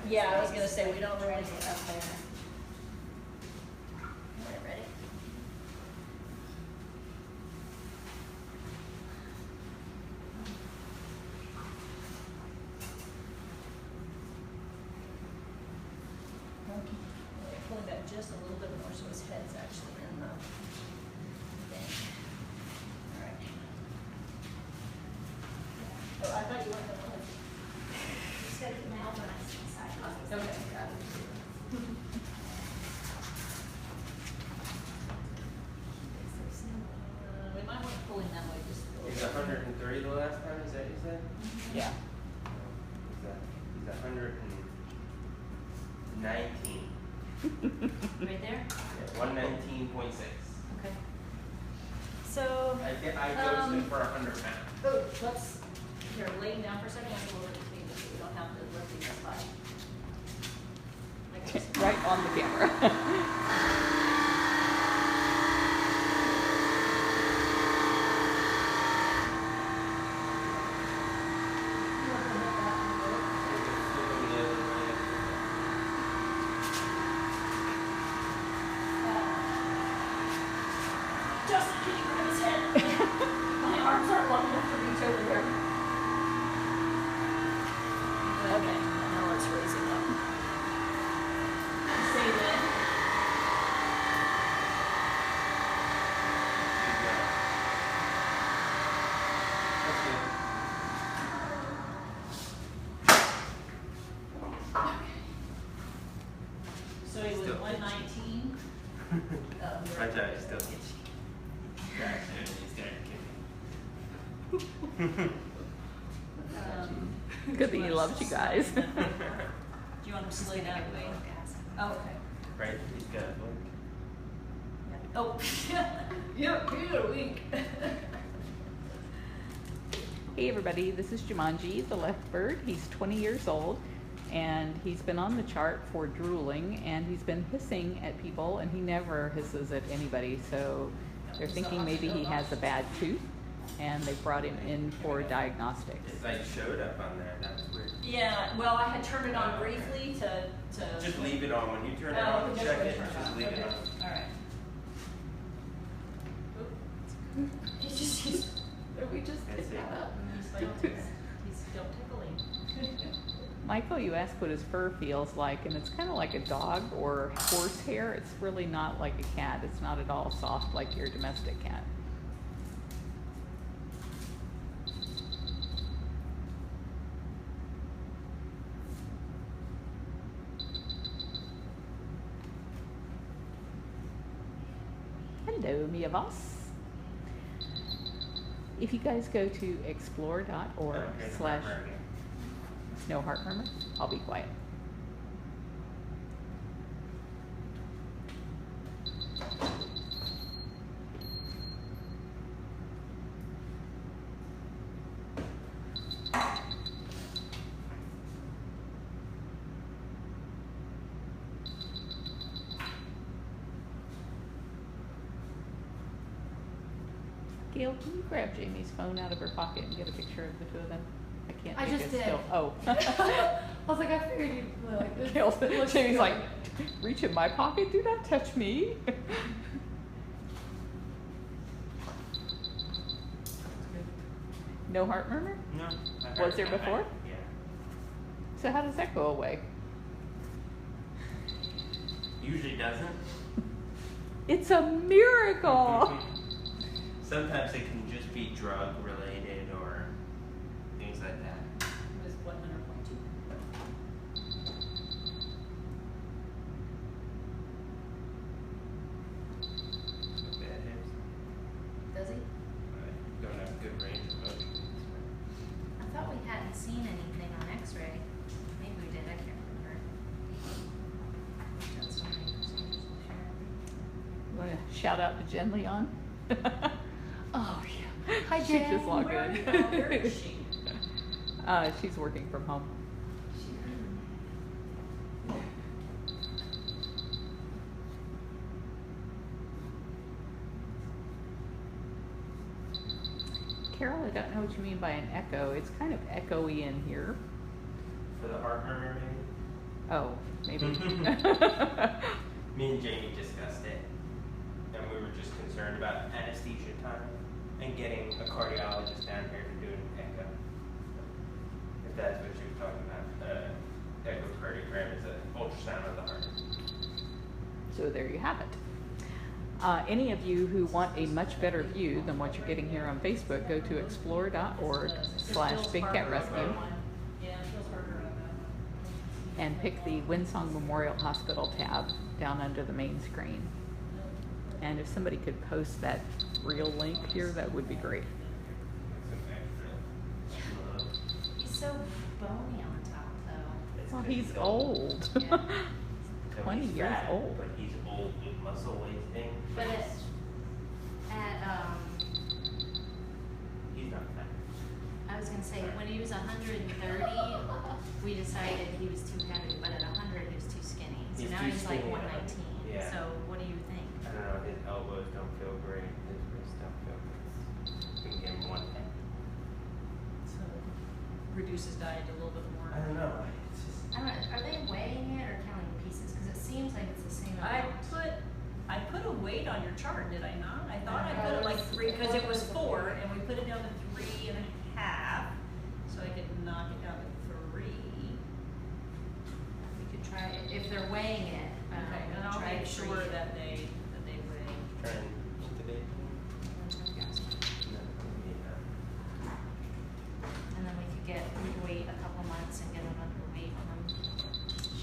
Yeah, I was gonna say, we don't really get up there. Alright, ready? Pull it back just a little bit more so his head's actually in the thing. Alright. Oh, I thought you weren't gonna pull. Just gotta keep my elbow nice and side. Okay, got it. We might want to pull him that way just a little He's bit. 103 the last time, is that you said? Yeah. He's 119. Right there? Yeah, 119.6. Okay. So, I goes in for 100 pounds. Oh, let's, here, lay him down for a second, let's lower the table so we don't have to lift him this high. Like this. Right on the camera. Justin, can you grab his head? My arms aren't long enough to reach over there. Okay, now let's raise him up. Say that. That's good. So he was Still 119. I tell you, still itchy. Good thing he loves you guys. Do you want him to lay down? Oh, okay. Right? He's got a book. Oh, you're weak. Hey everybody, this is Jumanji, the leopard. He's 20 years old and he's been on the chart for drooling and he's been hissing at people and he never hisses at anybody, so they're thinking maybe he has a bad tooth and they brought him in for diagnostics. It like showed up on there. That was weird. Yeah, well, I had turned it on briefly to. Just leave it on. When you turn it Oh, on, just check turn it. it Just on. leave Okay. it on. All right. He's We just That's it. up. don't tickle him. Michael, you asked what his fur feels like, and it's kind of like a dog or horse hair. It's really not like a cat. It's not at all soft like your domestic cat. Hello, Mia Voss. If you guys go to explore.org/no heart murmur, I'll be quiet. Gail, can you grab Jamie's phone out of her pocket and get a picture of the two of them? I can't. I think just it's did. Still, oh. I was like, I figured you'd like this. Gail, Jamie's like, reach in my pocket. Do not touch me. No heart murmur? No. Was there before? Yeah. So how does that go away? Usually doesn't. It's a miracle. Sometimes it can just be drug related or things like that. It was 100.2. Bad hips. Does he? Don't have good range of motion. I thought we hadn't seen anything on X-ray. Maybe we did. I can't remember. Done so many procedures this year. You want to shout out to Jen Leon? Oh yeah. Hi She Jen. just logged Where, in. where is she? She's working from home. Carol, I don't know what you mean by an echo. It's kind of echoey in here. For the heart murmur, maybe? Oh, maybe. Me and Jamie discussed it, and we were just concerned about anesthesia time and getting a cardiologist down here to do an echo. If that's what you're talking about, echocardiogram is an ultrasound of the heart. So there you have it. Any of you who want a much better view than what you're getting here on Facebook, go to explore.org/BigCatRescue and pick the Winsong Memorial Hospital tab down under the main screen. And if somebody could post that real link here, that would be great. He's so bony on top, though. Well, he's old. Yeah. 20 He's years fat, old. But he's old with muscle wasting. But at He's not fat. I was gonna say, when he was 130, we decided he was too heavy, but at 100, he was too skinny. So He's now too he's like skinny, 119. yeah. So what do you think? I don't know, his elbows don't feel great, his wrists don't feel great. We can give him one thing. So reduce his diet a little bit more. I don't know, it's just. I don't know, are they weighing it or counting pieces? Because it seems like it's the same amount. I put a weight on your chart, did I not? I thought I put it like 3, because it was 4, and we put it down to 3.5, so I could knock it down to 3. We could try it, if they're weighing it. Okay, and I'll try make it for sure you. that they weigh. Try and intubate him. Yes. No, yeah. And then we could wait a couple months and get another weight on them.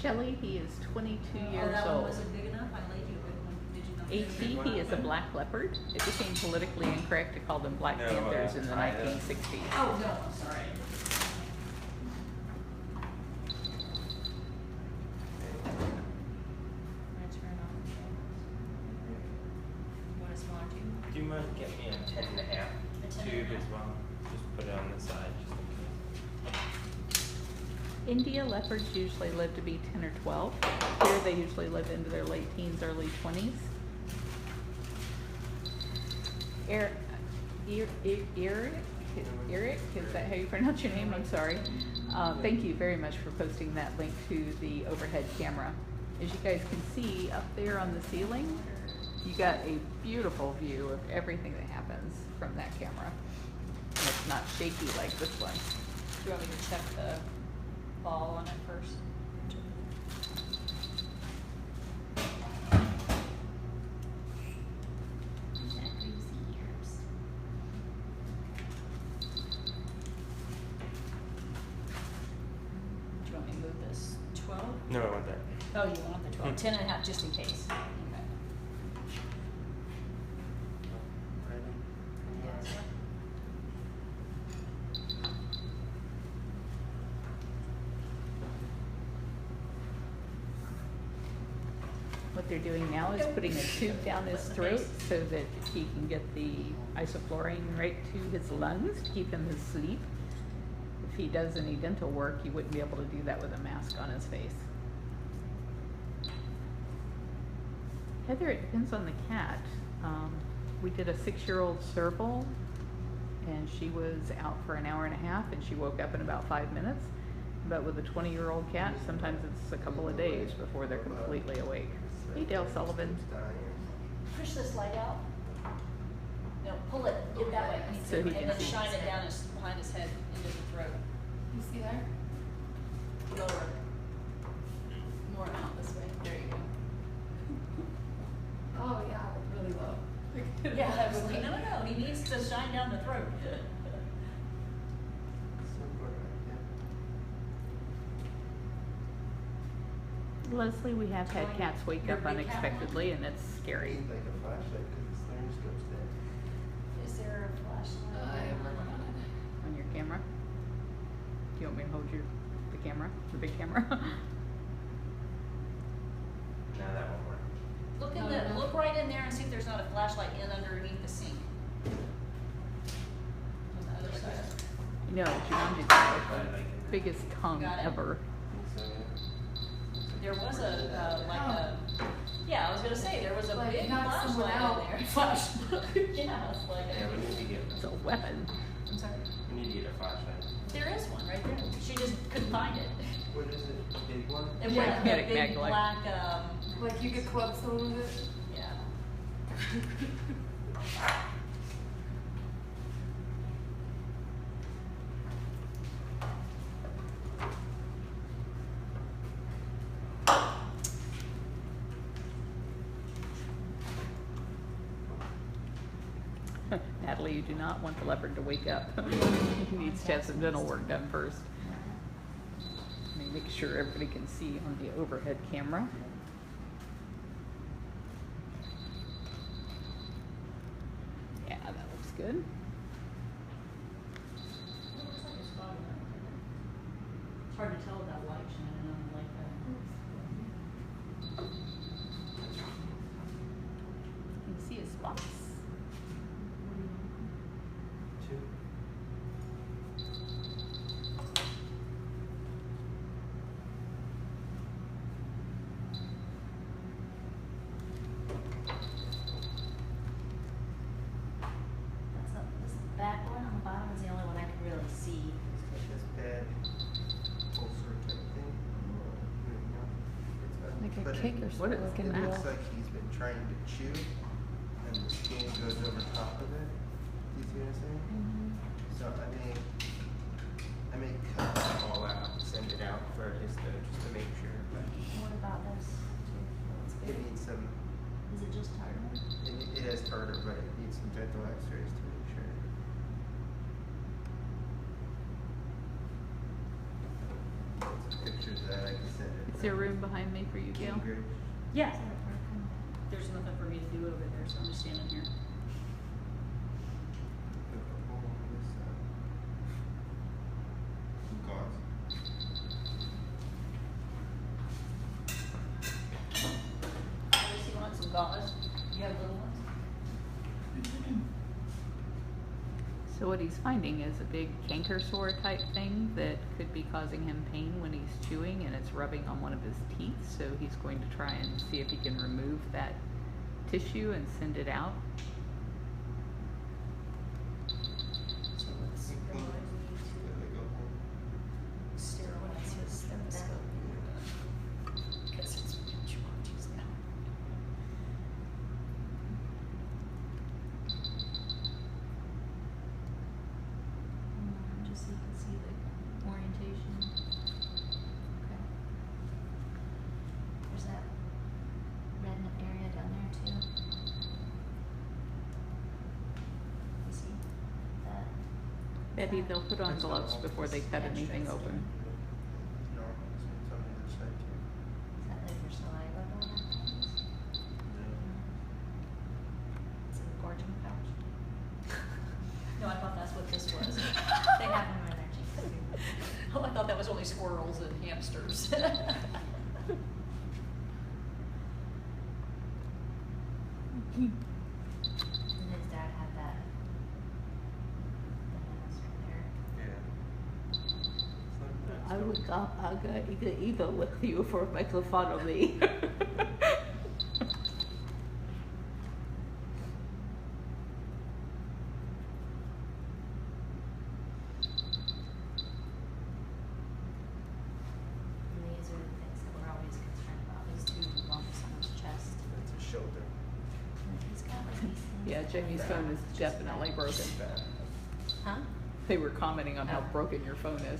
Shelley, he is 22 years that one old. wasn't big enough, I laid you a good one, did you not? AT, he is a black leopard. It became politically incorrect to call them black No, panthers in the I know. 1960s. Oh, no, I'm sorry. I'm gonna turn on the cameras. You want a smaller tube? Do you mind getting me a 10.5 A 10.5? tube as well? Just put it on the side, just in case. India leopards usually live to be 10 or 12. Here they usually live into their late teens, early 20s. Eric, is that how you pronounce your name? I'm sorry. Thank you very much for posting that link to the overhead camera. As you guys can see up there on the ceiling, you got a beautiful view of everything that happens from that camera. And it's not shaky like this one. Do you want me to check the ball on it first? Do you want me to move this 12? No, I want that. Oh, you want the 12, 10.5 just in case. Okay. What they're doing now is putting a tube down his throat so that he can get the isoflurane right to his lungs to keep him asleep. If he does any dental work, he wouldn't be able to do that with a mask on his face. Heather, it depends on the cat. We did a 6-year-old serval, and she was out for an hour and a half, and she woke up in about 5 minutes. But with a 20-year-old cat, sometimes it's a couple of days before they're completely awake. Hey, Dale Sullivan. Push this light out. No, pull it, get that way. So he And can then see. shine it down behind his head into the throat. You see there? Lower. More out this way. There you go. Oh, yeah, really low. Yeah, I was like, no, he needs to shine down the throat. Leslie, we have had cats wake Your up big cat one? unexpectedly, and it's scary. Like a flashlight because the larynx goes dead. Is there a flashlight? On your camera? Do you want me to hold the camera, the big camera? No, that won't work. Look in No, the, no. look right in there and see if there's not a flashlight in underneath the sink. On the other side. You know, Jumanji's got the biggest tongue Got it. ever. So, yeah. There was yeah, I was gonna say, there was a Like, big knock someone flashlight out. in there. Flashlight. Yeah, it's like, Yeah, we need to get, It's a weapon. I'm sorry. we need to get a flashlight. There is one right there. She just couldn't find it. What is it? The big one? And Yeah. like the Magnetic big mag light. black, Like you could club someone with it? yeah. Natalie, you do not want the leopard to wake up. He needs to have some dental work done first. Let me make sure everybody can see on the overhead camera. Yeah, that looks good. It's hard to tell with that light shining on like that. You can see his spots. Two. This back one on the bottom is the only one I can really see. It's like this bad ulcer type thing. Like a But kick or what something. it looks like he's been trying to chew, and the skin goes over top of it. Do you see what I'm saying? So I may cut it all out, send it out for his just to make sure. But What about this? it needs some. Is it just tartar? It has tartar, but it needs some dental X-rays to make sure. Some pictures that I can send it. Is there room behind me for you, Gail? Cambridge. Yeah, Is that broken? there's nothing for me to do over there, so I'm just standing here. Put a hole on this side. Some gauze. Unless you want some gauze, you have little ones? So what he's finding is a big canker sore type thing that could be causing him pain when he's chewing, and it's rubbing on one of his teeth. So he's going to try and see if he can remove that tissue and send it out. So let's There we go. sterilize his stethoscope. Because it's Jumanji's now. Just so you can see the orientation. Okay. There's that red area down there too. You see that? Betty, they'll put on gloves before they cut anything open. No, it's on the other side too. Is that like your saliva going on things? It's a gorging pouch. No, I thought that's what this was. They have them in their cheeks too. Oh, I thought that was only squirrels and hamsters. And his dad had that. The house right there. Yeah. I would go either evil with you for making fun of me. And these are the things that we're always concerned about, these two lumps on his chest. That's a shoulder. And he's got like these things. Yeah, Jamie's phone is definitely broken. Huh? They were commenting on how broken your phone is.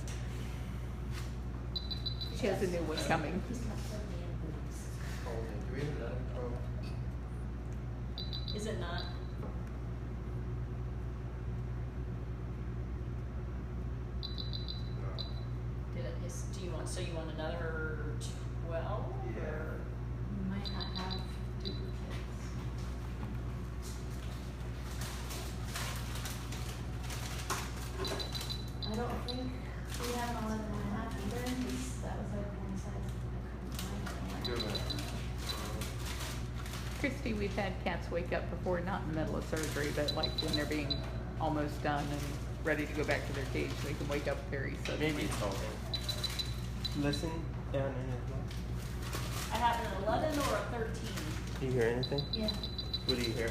She has a new one coming. He's got so many boobs. Holding. Do we have another? Oh. Is it not? No. Did it, do you want, so you want another 12? Yeah. We might not have duplicates. I don't think we have an 11.5 either, because that was like one size I couldn't find anywhere. Christy, we've had cats wake up before, not in the middle of surgery, but like when they're being almost done and ready to go back to their cage, they can wake up very suddenly. Maybe it's holding. Listen down in his mouth. I have an 11 or a 13. Do you hear anything? Yeah. What do you hear?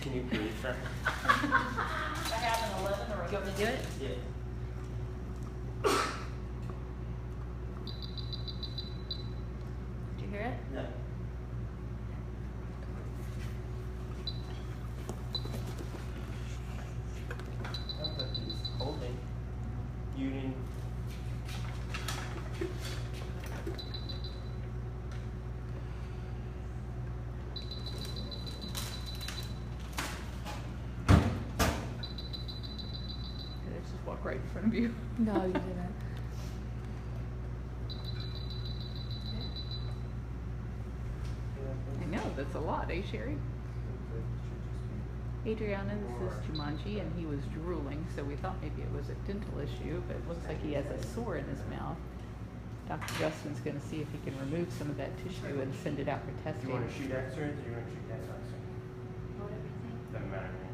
Can you breathe for me? I have an 11 or a. You want me to do it? Yeah. hear it? No. Sounds like he's holding. You didn't. Did I just walk right in front of you? No, you didn't. I know, that's a lot, eh, Sherry? Adriana, this is Jumanji, and he was drooling, so we thought maybe it was a dental issue, but it looks like he has a sore in his mouth. Dr. Justin's gonna see if he can remove some of that tissue and send it out for Do testing. you want to shoot X-rays or do you want to shoot X-rays? Whatever you think. Doesn't matter to me.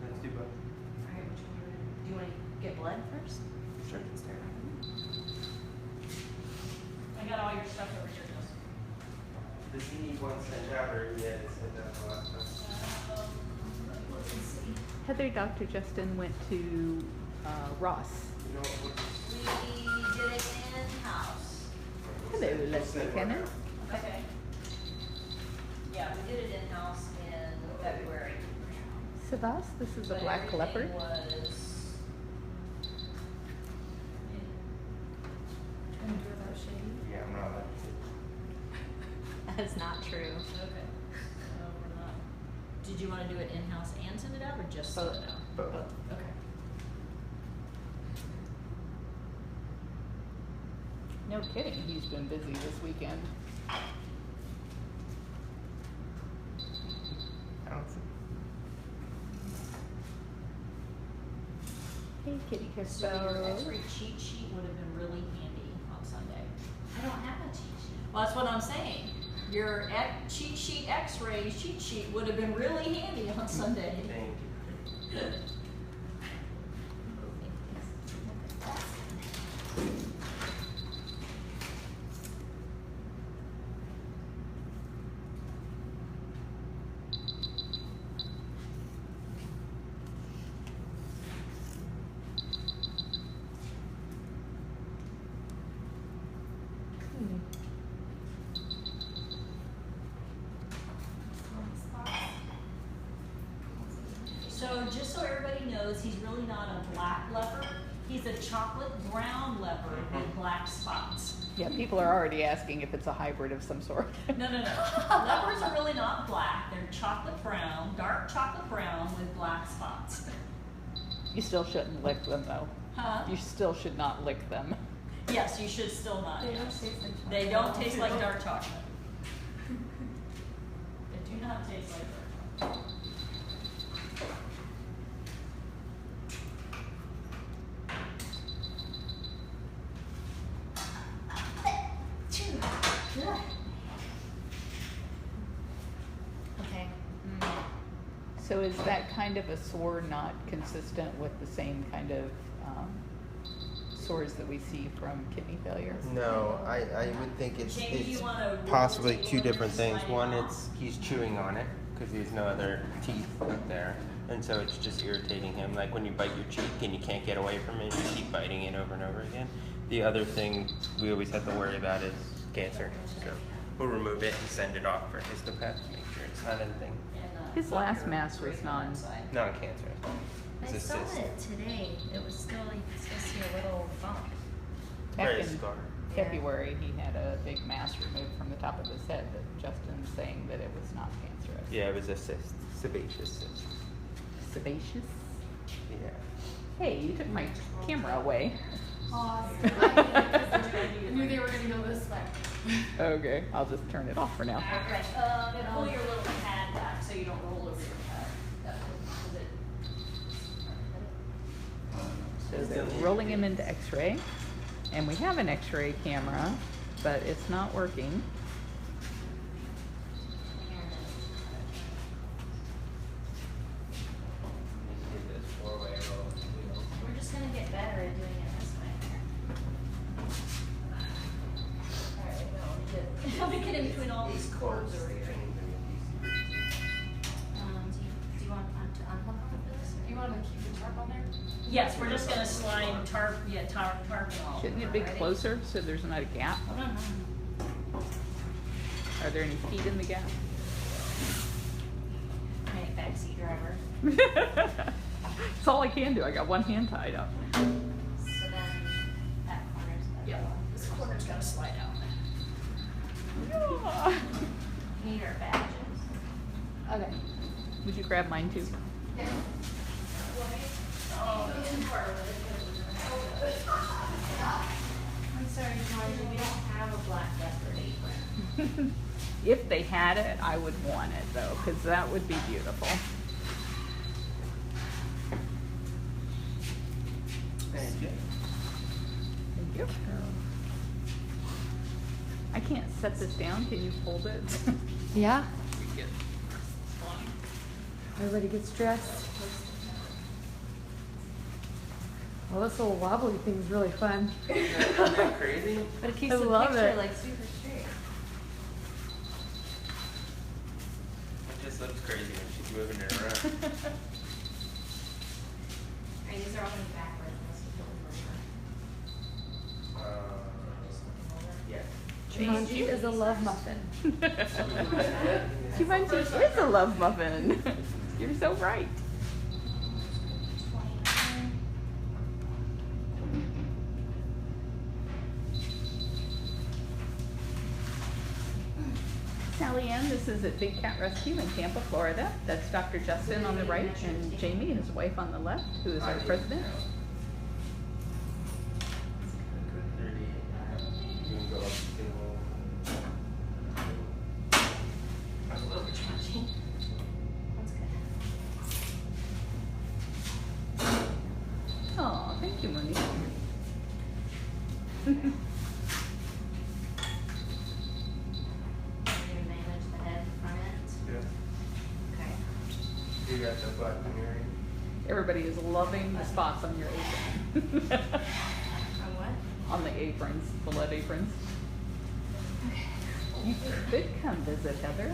Let's do both. Alright, which one do you wanna get blood first? Sure. Let's do it. I got all your stuff over here, Justin. Does he need one sent out or he had it sent out the last time? Let's see. Heather, Dr. Justin went to Ross. You know what? We did it in-house. Hello, Leslie Cannon. Okay. Yeah, we did it in-house in February. Savas, this is a But black leopard. everything was. Trying to do without shade. Yeah, I'm not allowed to shoot. That's not true. Okay. So we're not. Did you want to do it in-house and send it out, or just send it out? Both. Okay. No kidding, he's been busy this weekend. I don't see. Hey, Kitty So your Costello. X-ray cheat sheet would have been really handy on Sunday. I don't have a cheat sheet. Well, that's what I'm saying. Your cheat sheet X-ray cheat sheet would have been really handy on Sunday. Thank you. So just so everybody knows, he's really not a black leopard. He's a chocolate brown leopard with black spots. Yeah, people are already asking if it's a hybrid of some sort. No, no, no. Leopards are really not black. They're chocolate brown, dark chocolate brown with black spots. You still shouldn't lick them though. Huh? You still should not lick them. Yes, you should still not. They don't yes. taste like chocolate. They don't taste like dark chocolate. They do not taste like dark chocolate. Okay. So is that kind of a sore not consistent with the same kind of sores that we see from kidney failure? No, I would think it's Jamie, do you wanna roll possibly the two table different and things. slide it One, off? it's he's chewing on it because there's no other teeth up there, and so it's just irritating him. Like when you bite your cheek and you can't get away from it, you keep biting it over and over again. The other thing we always have to worry about is cancer. So we'll remove it and send it off for histopath to make sure it's not anything And, His last mass was non-cancerous. I It's a saw cyst. it today. It was still, you could still see a little bump. Back Very in scar. February, he had a big mass removed from the top of his head, but Justin's saying that it was not cancerous. Yeah, it was a cyst, sebaceous cyst. Sebaceous? Yeah. Hey, you took my camera away. Awesome. I knew they were gonna go this way. Okay, I'll just turn it off for now. Okay, and pull your little pad back so you don't roll over your pad. That was it. So they're rolling him into X-ray, and we have an X-ray camera, but it's not working. We're just gonna get better at doing it this way. Let me get in between all these cords over here. Do you want to unhook this? Do you want to keep the tarp on there? Yes, we're just gonna slide tarp and all. Shouldn't it be Ready? closer so there's not a gap? Hold on. Are there any feet in the gap? Right, backseat driver. That's all I can do. I got one hand tied up. So then that corner's gotta go. This corner's gotta slide out. Yeah. Need our badges. Okay. Would you grab mine too? I'm sorry, Jumanji, we don't have a black leopard apron. If they had it, I would want it though, because that would be beautiful. Thank you. Thank you. I can't set this down. Can you hold it? Yeah. We get one. Everybody gets dressed. Well, this little wobbly thing's really fun. Isn't that crazy? But it keeps I the love picture it. like super straight. It just looks crazy when she's moving it around. Alright, these are all going backwards unless you flip them over. Yeah. Jumanji is a love muffin. Jumanji is a love muffin. You're so right. 29. Sally Ann, this is at Big Cat Rescue in Tampa, Florida. That's Dr. Justin on the right and Jamie, his wife, on the left, who is our president. 38. You can go up to That's good. Oh, thank you, Monique. You manage the head front end. Yeah. Okay. You got the black canary. Everybody is loving the spots on your apron. On what? On the aprons, the lead aprons. You could come visit, Heather.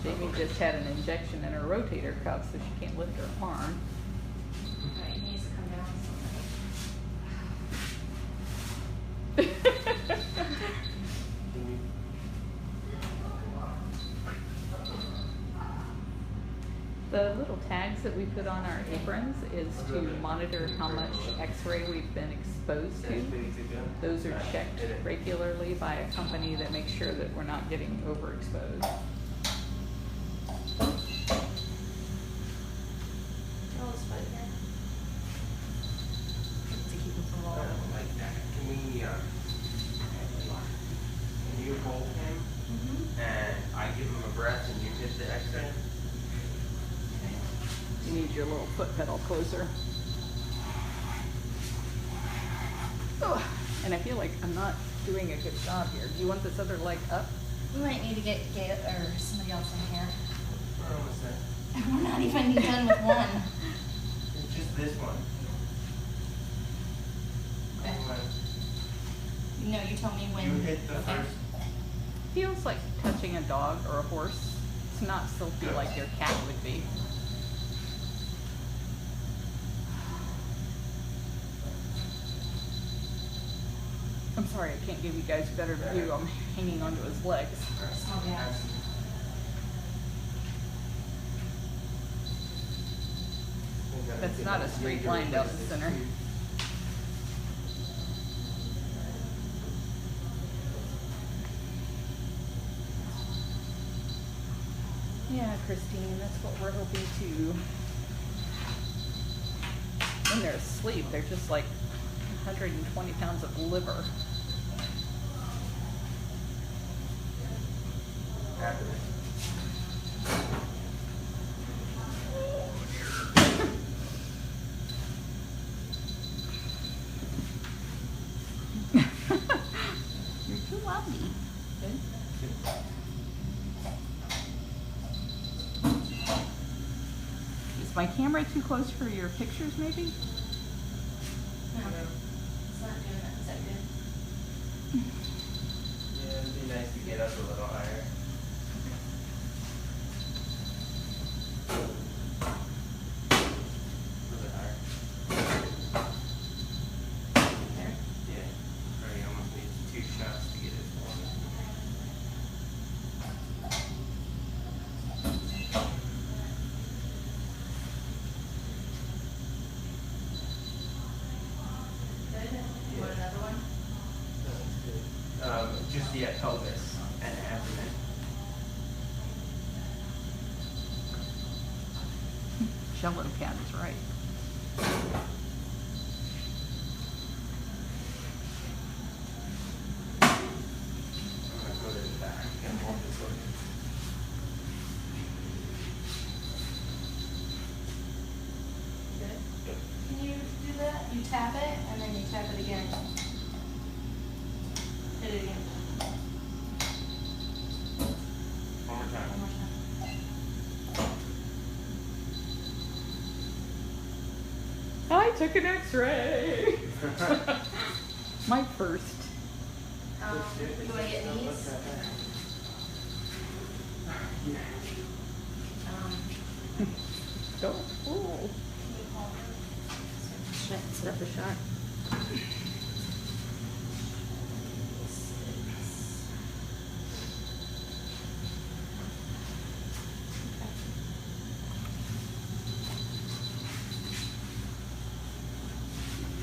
Jamie just had an injection in her rotator cuff, so she can't lift her arm. Alright, he needs to come down The little tags that we put on our aprons is to monitor how much x-ray we've been exposed to. Those are checked regularly by a company that makes sure that we're not getting overexposed. Tell us what here. To keep him from rolling. like that. Can you hold him and I give him a breath and you hit the X-ray? You need your little foot pedal closer. Ugh. And I feel like I'm not doing a good job here. Do you want this other leg up? We might need to get Gail or somebody else in here. We're almost there. We're not even done with one. It's just this one. Okay. Anyway, No, you tell me when. you hit the first. Feels like touching a dog or a horse. It's not still feel like your cat would be. I'm sorry, I can't give you guys a better view. I'm hanging onto his legs. Small gas. That's not a straight line down the center. Yeah, Christine, that's what we're hoping to. When they're asleep, they're just like 120 pounds of liver. You're too wobbly. Good. Is my camera too close for your pictures, maybe? No. It's not doing that. Is that good? Yeah, it'd be nice to get up a little higher. A little bit higher. Yeah, pelvis and abdomen. Jello cat is right. I'm gonna go to the back and hold this one. Good. Good. Can you do that? You tap it and then you tap it again. Hit it again. One more One time. more time. I took an X-ray. My first. Do I get knees? Go. Ooh. Set up a shot.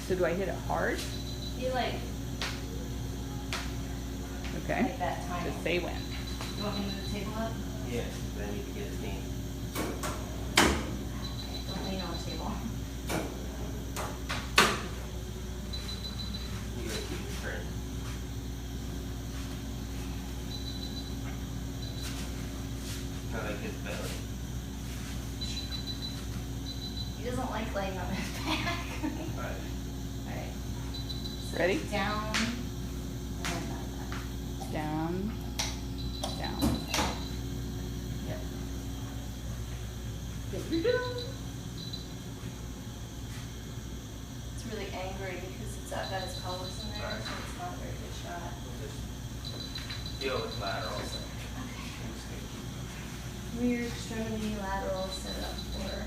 So do I hit it hard? You like Okay. that tiny. Just say when. You want me to move the table up? Yes, then I need to get his knee. Okay, don't lean on the table. You gotta keep it straight. I like his belly. He doesn't like laying on his back. But Alright. Ready? Down. And then back. Down. Down. Yep. It's really angry because it's got his pelvis in there, so it's not a very good shot. we'll just deal with laterals. I'm just gonna keep Rear extremity lateral set up for.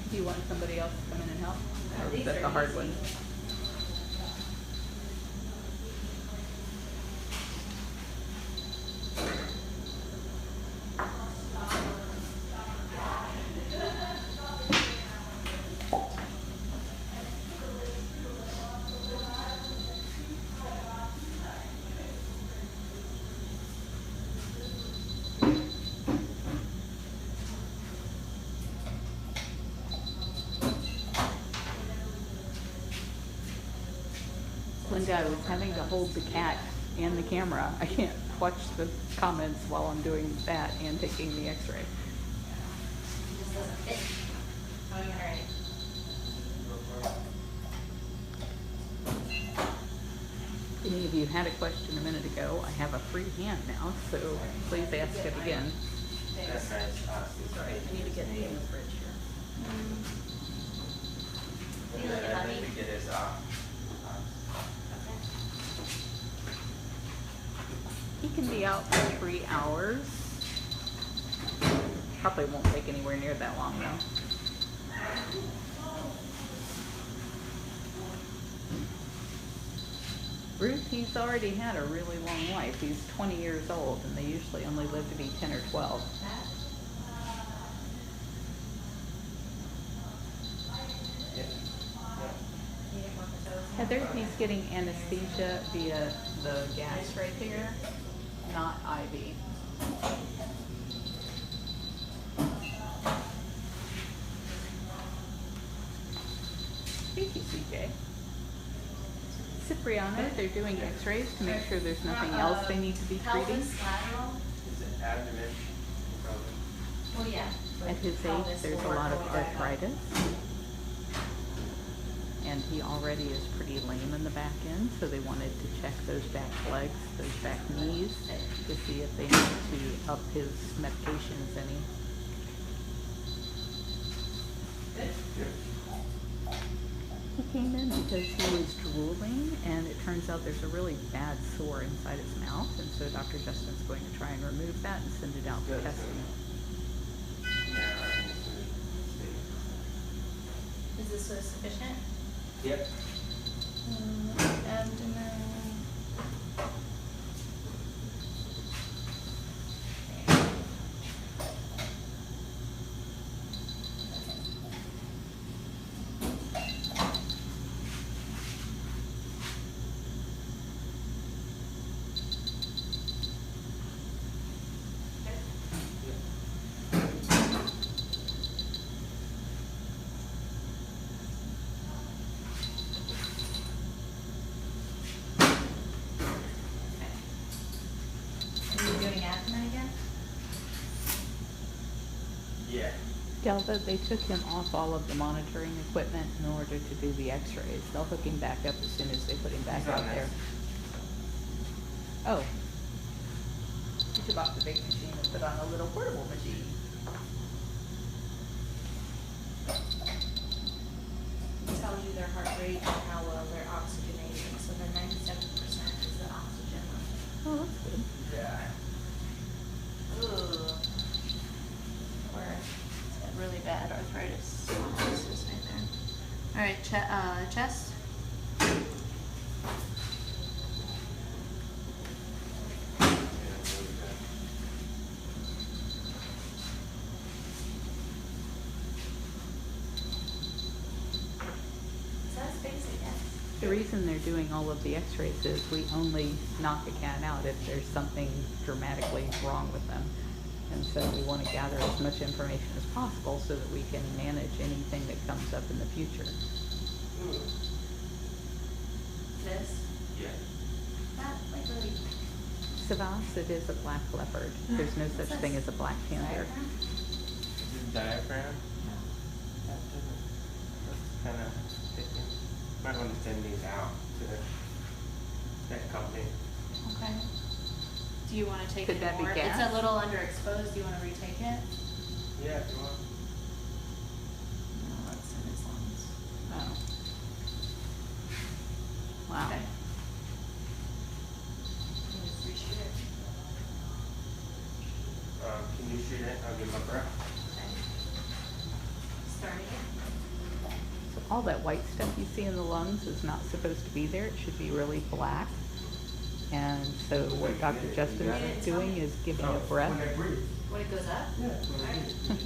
Do you want somebody else to come in and help? Or These is that are the hard easy. one? Linda, I was having to hold the cat and the camera. I can't watch the comments while I'm doing that and taking the X-ray. It just doesn't fit. Oh, yeah, alright. Any of you had a question a minute ago, I have a free hand now, so please ask it again. That's nice. Sorry, I need to get the in the fridge here. You look at I'd like honey. to get his He can be out for 3 hours. Probably won't take anywhere near that long though. Ruth, he's already had a really long life. He's 20 years old and they usually only live to be 10 or 12. That? Yeah. You didn't want the toes? Heather, he's getting anesthesia via the gas right there, not IV. Thank you, CJ. Cipriano, they're doing x-rays to make sure there's nothing else they need to be treating. Pelvis lateral? Is it abdomen? Probably. Well, yeah. but At his age, pelvis there's a will lot of work really well. arthritis. And he already is pretty lame in the back end, so they wanted to check those back legs, those back knees, to see if they need to up his medications any. Good. He came in because he was drooling, and it turns out there's a really bad sore inside his mouth, and so Dr. Justin's going to try and remove that and send it out for Good. testing. Yeah. Is this sufficient? Yep. Abdomen. Delta, they took him off all of the monitoring equipment in order to do the x-rays. They'll hook him back up as soon as they put him back He's on out there. this. Oh. You took off the big machine and put on a little portable machine. It tells you their heart rate and how well they're oxygenating, so the 97% is the oxygen level. Oh, that's good. Yeah. Ooh. Or it's got really bad arthritis. This is right there. Alright, chest. That's basic, yes. The reason they're doing all of the x-rays is we only knock a cat out if there's something dramatically wrong with them. And so we want to gather as much information as possible so that we can manage anything that comes up in the future. Ooh. This. Yeah. That, like, really. Savas, it is a black leopard. There's no such thing as a black panther. Is it diaphragm? That doesn't, that's kind of thick. Might want to send these out to that company. Okay. Do you wanna take Could it that be more? gas? It's a little underexposed, do you wanna retake it? Yeah, if you want. No, that's in his lungs. Oh. Wow. Okay. You just reshoot it. Can you shoot it? I'll give my breath. Okay. Starting it. So all that white stuff you see in the lungs is not supposed to be there. It should be really black. And so what Dr. Justin's doing is giving a breath. When I breathe. When it goes up? Yeah, when I breathe.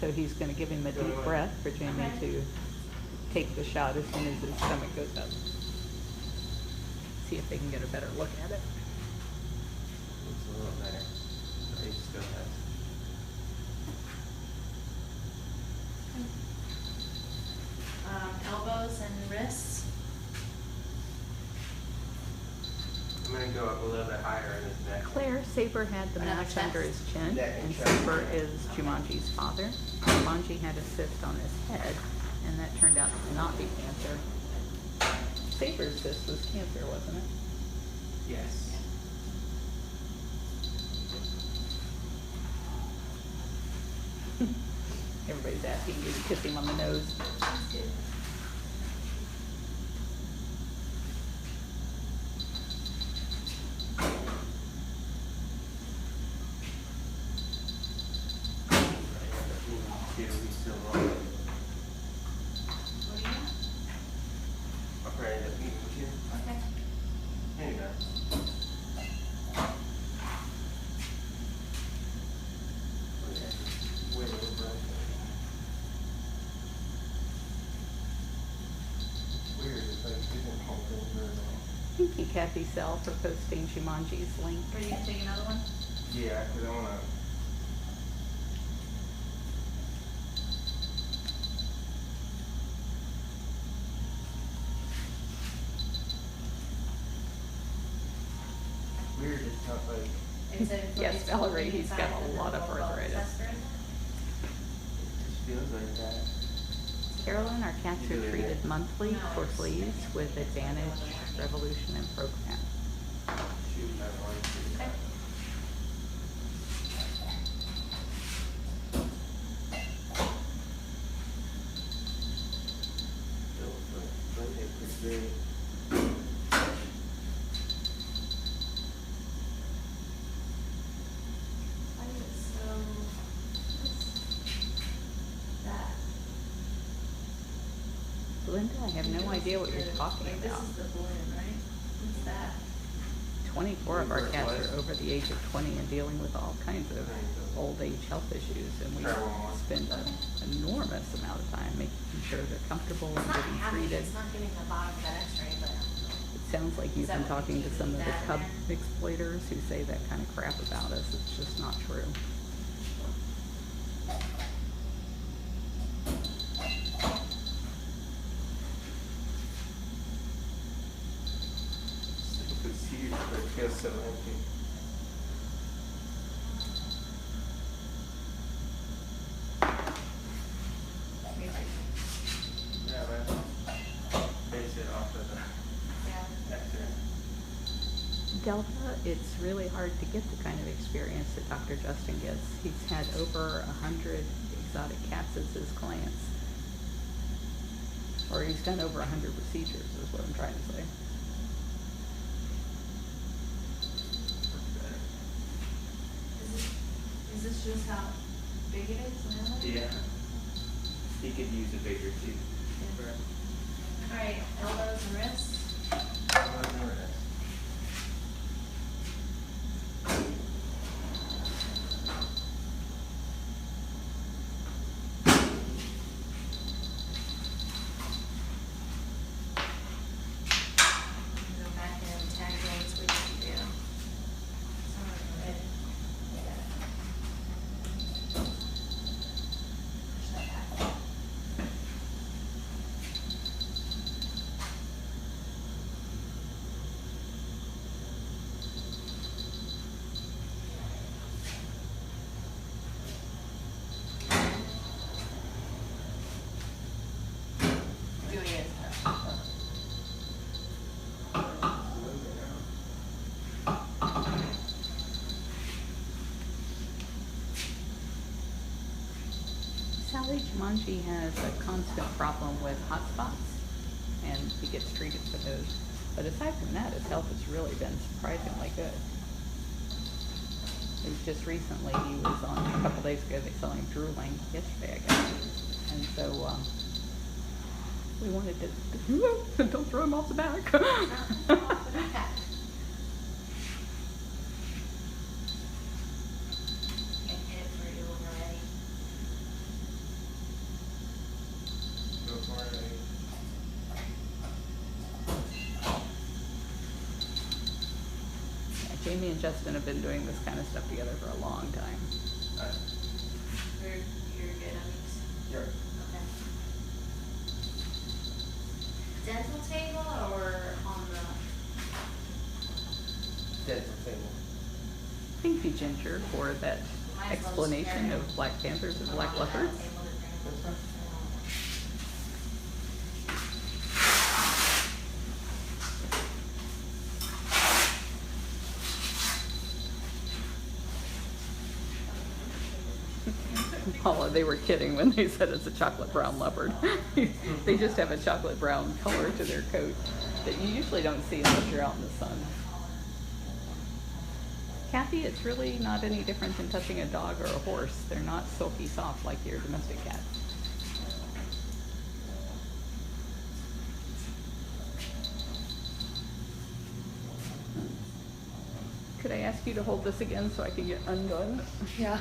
So he's going to give him a deep breath for Jamie Okay. to take the shot as soon as his stomach goes up. See if they can get a better look at it. It's a little better. But he still has. Elbows and wrists. I'm gonna go up a little bit higher in his neck. Claire, Saber had the Another mass under his chest? chin, Neck and and chest. Saber is Jumanji's father. Jumanji had a cyst on his head, and that turned out to not be cancer. Saber's cyst was cancer, wasn't it? Yes. Everybody's asking you to kiss him on the nose. He's still wrong. What do you want? I'm afraid that he was here. Okay. There you go. Wait a little bit. Weird, it's like it didn't hold in very well. Thank you, Kathy Sell, for posting Jumanji's link. Are you gonna take another one? Yeah, because I want to. Weird, it's not like. It's a, Yes, it's Valerie, holding he's got inside a the lot of little ball arthritis. tester. It just feels like that. Carolyn, our cats You are do it treated again. monthly No, for it's- fleas with Advantage, Revolution, and Program. Shoot, I want to. Okay. Why is it so, what's that? Linda, I have no idea what you're talking Like, about. This is the balloon, right? What's that? 24 of our cats are over the age of 20 and dealing with all kinds of old age health issues, and we spend an enormous amount of time making sure they're comfortable and It's not getting happening, treated. it's not getting the bottom of that x-ray, but. It sounds like you've Is that been what talking to you some of need the that cub in there? exploiters who say that kind of crap about us. It's just not true. It's huge, but it feels so empty. Delta, it's really hard to get the kind of experience that Dr. Justin gets. He's had over 100 exotic cats as his clients. Or he's done over 100 procedures, is what I'm trying to say. Is this just how big it is now? Yeah. He could use a bigger tooth. Alright, elbows and wrists. Elbows and wrists. Go back and tag those we can do. Some of them ready. Push that back. Doing it. Sally, Jumanji has a constant problem with hot spots, and he gets treated for those. But aside from that, his health has really been surprisingly good. It was just recently, he was on, a couple days ago, they saw him drooling, yesterday I guess. And so, we wanted to, don't throw him off the back. Go for it. Yeah, Jamie and Justin have been doing this kind of stuff together for a long time. You're good on these? Sure. Okay. Dental table or on the? Dental table. Thank you, Ginger, for that Might as well just explanation carry of Black Panthers and Black Leopards. That's fine. Paula, they were kidding when they said it's a chocolate brown leopard. They just have a chocolate brown color to their coat that you usually don't see unless you're out in the sun. Kathy, it's really not any different than touching a dog or a horse. They're not silky soft like your domestic cats. Could I ask you to hold this again so I can get undone? Yeah.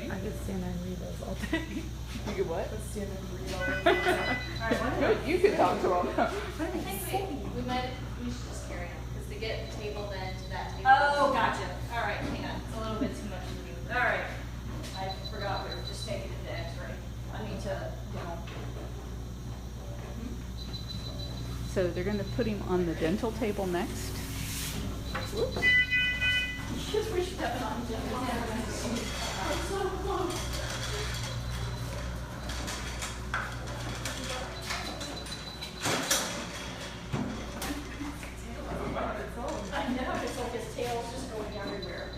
I could stand there and read those all day. You could what? Stand and read all of them. Alright, what Good, you could talk to them. I think we should just carry them, because to get table then to that table. Oh, gotcha. All right, hang on. It's a little bit too much to do. All right. I forgot we were just taking it to X-ray. I need to, So they're gonna put him on the dental table next. Whoops. Because we're stepping on Jim. It's so close. I know, it's like his tail's just going everywhere.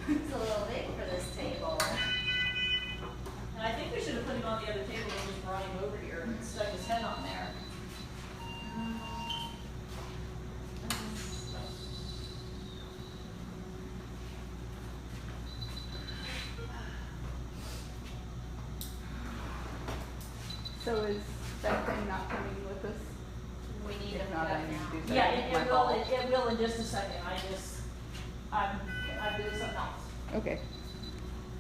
It's a little big for this table. And I think we should have put him on the other table and just brought him over here and stuck his head on there. So is that thing not coming with us? We need to If put not, I up need now. to do that. Yeah, My fault. it will in just a second. I'm doing something else. Okay.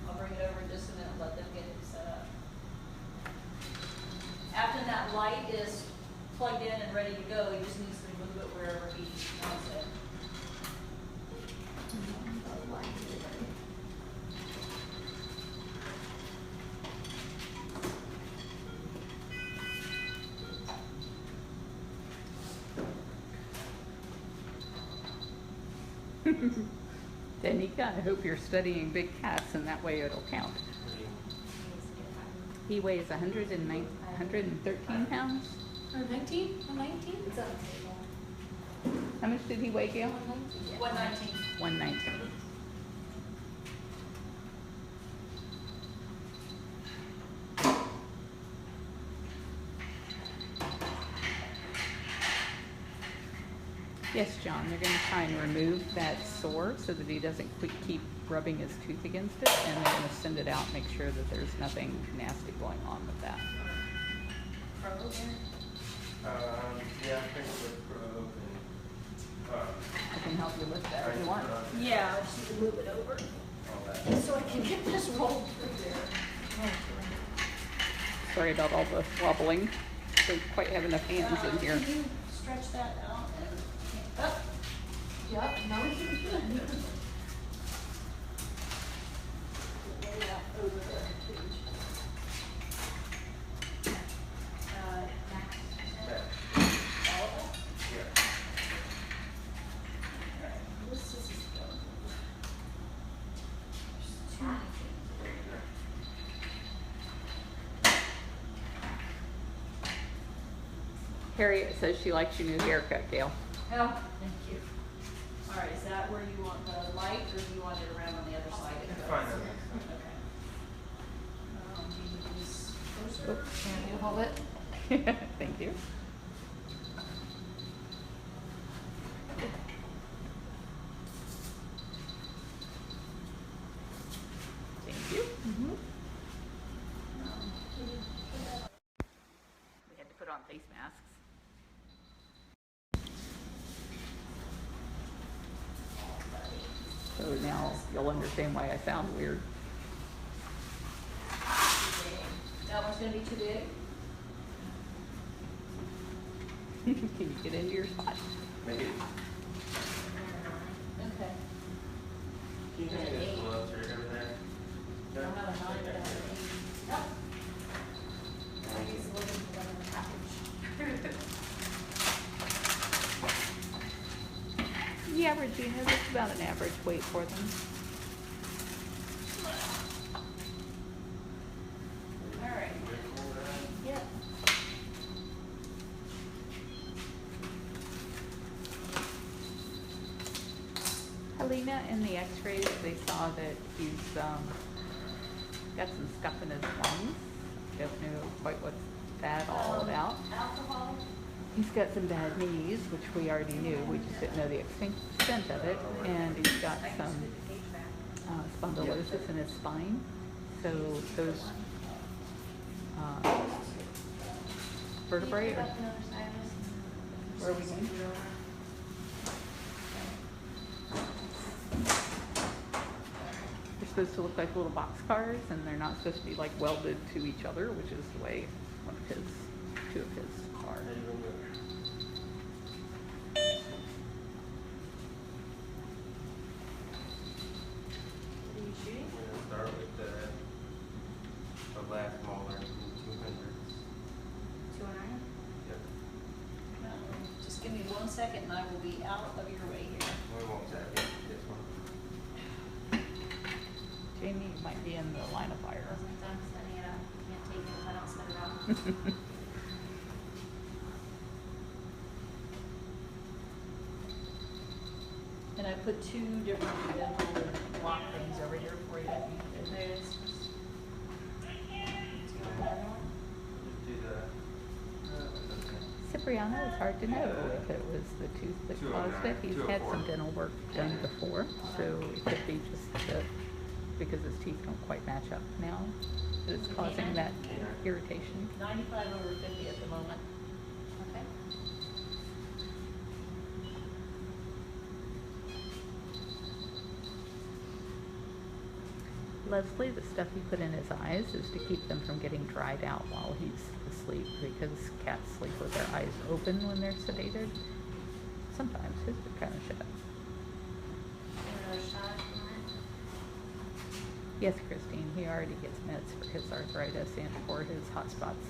I'll bring it over in just a minute and let them get it set up. After that light is plugged in and ready to go, he just needs to move it wherever he wants it. Danica, I hope you're studying big cats and that way it'll count. He weighs 113 pounds. Or 19? 119? It's on the table. How much did he weigh, Gail? 119. 119. 119. Yes, John, they're going to try and remove that sore so that he doesn't keep rubbing his tooth against it, and they're going to send it out and make sure that there's nothing nasty going on with that. Yeah, I think with probe and, I can help you lift that if you want. Yeah, I just need to move it over all that. so I can get this rolled through there. Sorry about all the wobbling. Don't quite have enough hands in here. Can you stretch that out and up? Yep, no, you can do it. Lay that over the page. That, All of it? yeah. Alright, this is going. There's too many things over Harriet says she likes your new haircut, Gail. here. Oh, thank you. Alright, is that where you want the light, or do you want it around on the other side? Fine, that Okay. makes sense. Do you need this closer? Can you hold it? Thank you. Thank you. We had to put on face masks. So now you'll understand why I sound weird. That one's gonna be too big? Can you get into your spot? Maybe, Okay. can you hand me this gloves right over there? I don't have a 9, but I have an 8. Yep. He's looking for them in the package. The average, you know, that's about an average weight for them. Alright. Yep. Helena, in the x-rays, they saw that he's got some stuff in his lungs. Don't know quite what's that all about. Alcohol? He's got some bad knees, which we already knew. We just didn't know the extent of it. And he's got some spondylosis in his spine. So those vertebrae, or where are we going? They're supposed to look like little box cars, and they're not supposed to be like welded to each other, which is the way two of his are. Are you shooting? We're gonna start with the last molar, 200s. 209? Yep. No, just give me 1 second and I will be out of your way here. We won't have this one. Jamie might be in the line of fire. Wasn't done setting it up. Can't take it if I don't set it up. And I put 2 different dental lock things over here for you if you need it. There it is. Do you want another one? Just do the, okay. Cipriano, it's hard to know if it was the tooth that 209, caused it. He's had 204. some dental work done before, so it could be just because his teeth don't quite match up now that it's causing that irritation. 95 over 50 at the moment. Okay. Leslie, the stuff he put in his eyes is to keep them from getting dried out while he's asleep, because cats sleep with their eyes open when they're sedated. Sometimes his are kind of shut. Another shot if you want. Yes, Christine, he already gets meds for his arthritis and for his hot spots.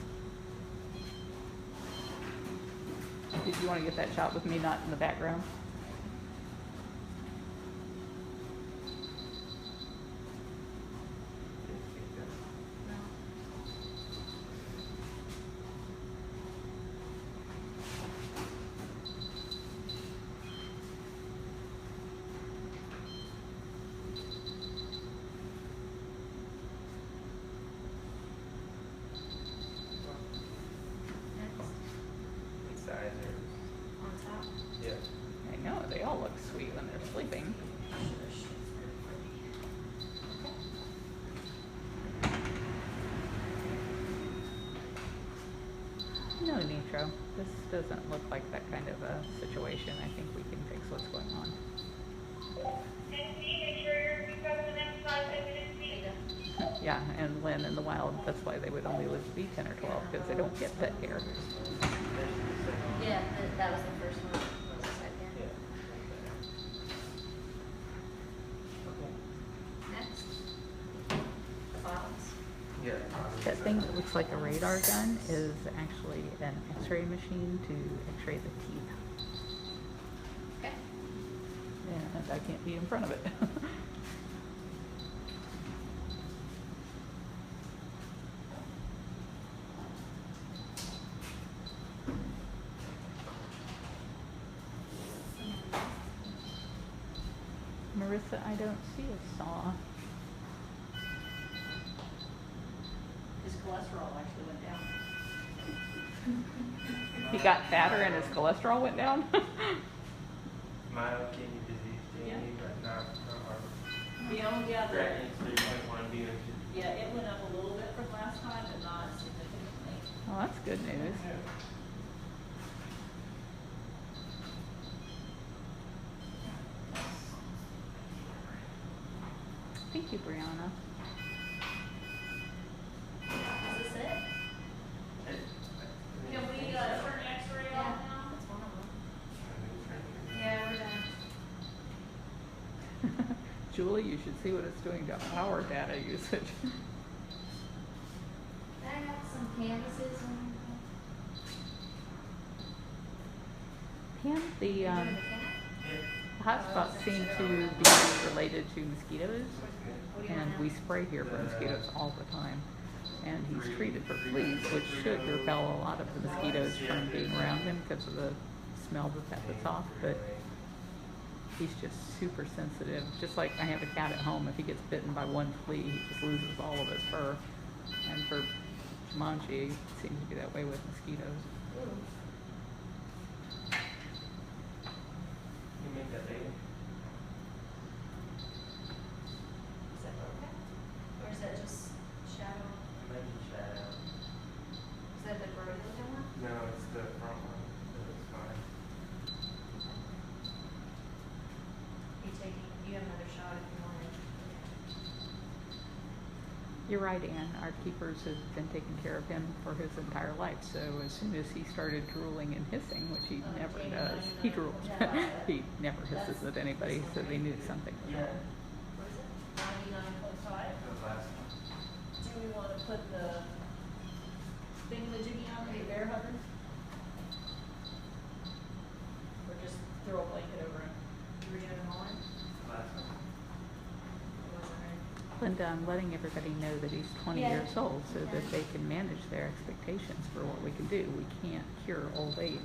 Did you want to get that shot with me not in the background? Nitro. This doesn't look like that kind of a situation. I think we can fix what's going on. Yeah, and Lynn in the wild, that's why they would only live to be 10 or 12, because they don't get pet care. Yeah, that was the first one. The second. Next. The bottoms. Yeah. That thing that looks like a radar gun is actually an x-ray machine to x-ray the teeth. Okay. And I can't be in front of it. Marissa, I don't see a saw. His cholesterol actually went down. He got fatter and his cholesterol went down? Mild kidney disease, Jamie, but not hard. The only other, Dragon's 3.1 B. yeah, it went up a little bit from last time, but not significantly. Well, that's good news. Thank you, Brianna. Is this it? Can we turn X-ray Yeah, off now? that's one of them. Yeah, we're done. Julie, you should see what it's doing to our data usage. I got some canvases and. Pam, the You doing the cat? hotspots seem to be related to mosquitoes, and we spray here for mosquitoes all the time. And he's treated for fleas, which should repel a lot of the mosquitoes from being around him because of the smell that puts off, but he's just super sensitive. Just like I have a cat at home, if he gets bitten by one flea, he just loses all of his fur. And for Jumanji, it seems to be that way with mosquitoes. You make that big? Is that okay? Or is that just shadow? Might be shadow. Is that the bird looking one? No, it's the front one. It's fine. You have another shot if you want it. You're right, Ann. Our keepers have been taking care of him for his entire life. So as soon as he started drooling and hissing, which he never does, he drools. He never hisses at anybody, so they knew something was wrong. What is it? 99.5? The last one. Do we want to put the thingamajiggy on the bear hugger? Or just throw a blanket over him? You were doing them all in? Last one. It wasn't ready. Linda, I'm letting everybody know that he's 20 Yeah. years old so that they can manage their expectations for what we can do. We can't cure old age.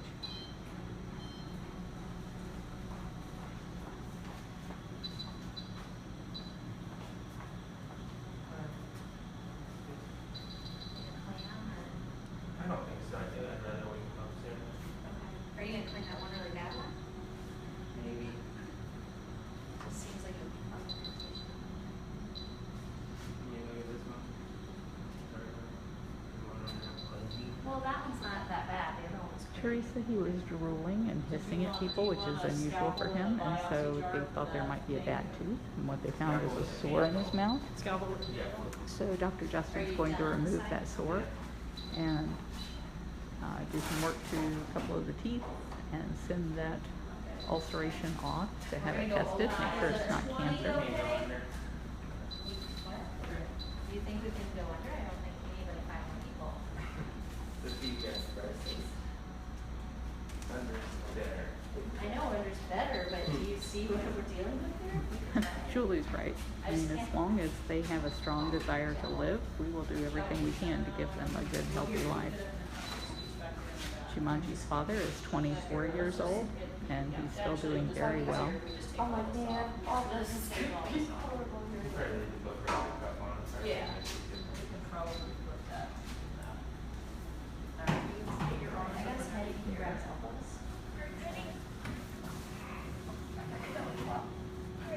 I don't think so. I'd rather wait up soon. Okay. Are you gonna clean that one really bad one? Maybe. It seems like a presentation. Can you look at this one? Sorry. The one on the cleansing. Well, that one's not that bad, the other one's. Teresa, he was drooling and hissing at people, which is unusual for him, and so they thought there might be a bad tooth, and what they found was a sore in his mouth. Scalpel. So Dr. Justin's going to remove that sore and do some work to a couple of the teeth and send that ulceration off to have it tested, make sure it's not cancer. What? Do you think we can go under? I don't think anybody, 5 people. The feedback versus under's better. I know under's better, but do you see what we're dealing with here? Julie's right. I mean, as long as they have a strong desire to live, we will do everything we can to give them a good, healthy life. Jumanji's father is 24 years old, and he's still doing very well. Oh my man, all this is horrible You here. probably need to look for a cup on it. Yeah. We can probably put that. Alright, you can get your arms I got up some headache, can you grab elbows?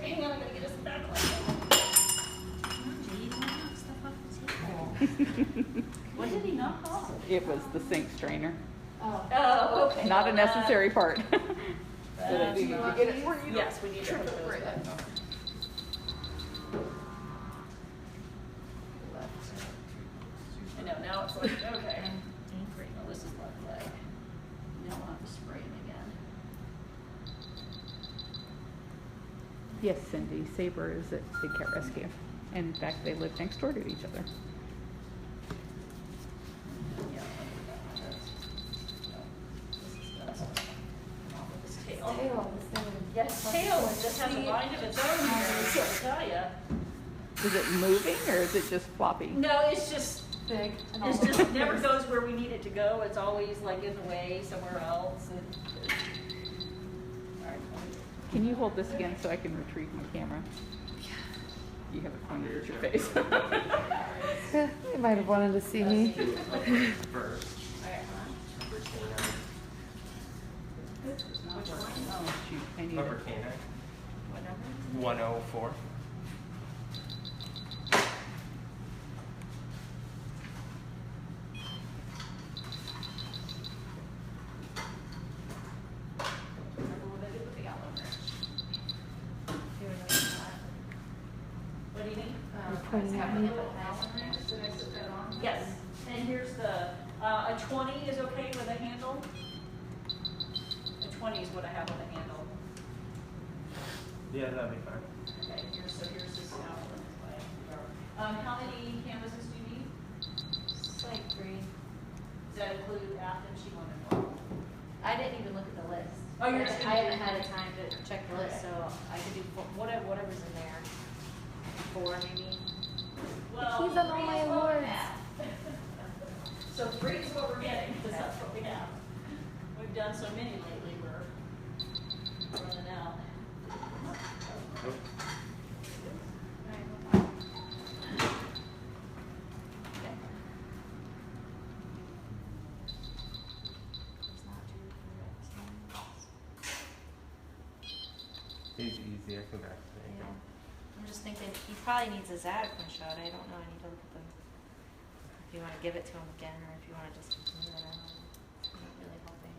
Hang on, I gotta get us back. Gee, don't knock stuff off the table. What did he knock off? It was the sink strainer. Oh, okay. Not a necessary part. That's You need to get it where you Yes, we need to trip put it those right back up. on. I know, now it's like, okay. Great, well, this is left leg. Now we'll have to spray him again. Yes, Cindy, Saber is at Big Cat Rescue. And in fact, they live next door to each other. Yeah, that's, no, this is off with his tail. Yes, tail just has a mind of its own here, I tell ya. Is it moving or is it just floppy? No, it's just, Big. it's just, it never goes where we need it to go. It's always like in the way somewhere else. And, all right, Can you hold this again so I can retrieve my camera? You have it pointed at your face. They might have wanted to see me. First. Upper canine. which one? Oh, shoot, I need Upper it. canine. What number? 104. What do you need? Pointing at me. Yes, and here's the, a 20 is okay with a handle? A 20 is what I have with a handle. Yeah, that'd be fine. Okay, here's the snout. How many canvases do you need? It's like 3. Does that include Afton? She wanted more. I didn't even look at the list. Oh, you're just I gonna haven't do- had a time to check the list, so I could do whatever's in there. 4 maybe. Well, He's on all 3 my is what we awards. have. So 3 is what we're getting, because that's what we have. We've done so many lately, we're running out. He's easy, I can vaccinate Yeah. him. I'm just thinking, he probably needs a Xatapin shot. I don't know. I need to look at the. If you want to give it to him again, or if you want to just continue it. I'm not really helping.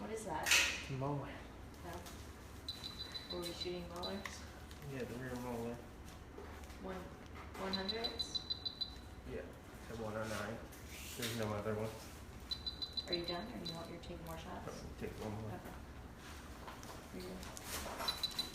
What is that? Molar. No. Were we shooting molars? Yeah, the rear molar. 100s? Yeah, to 109. There's no other one. Are you done, or do you want your take more shots? Take one more. Okay. You're good.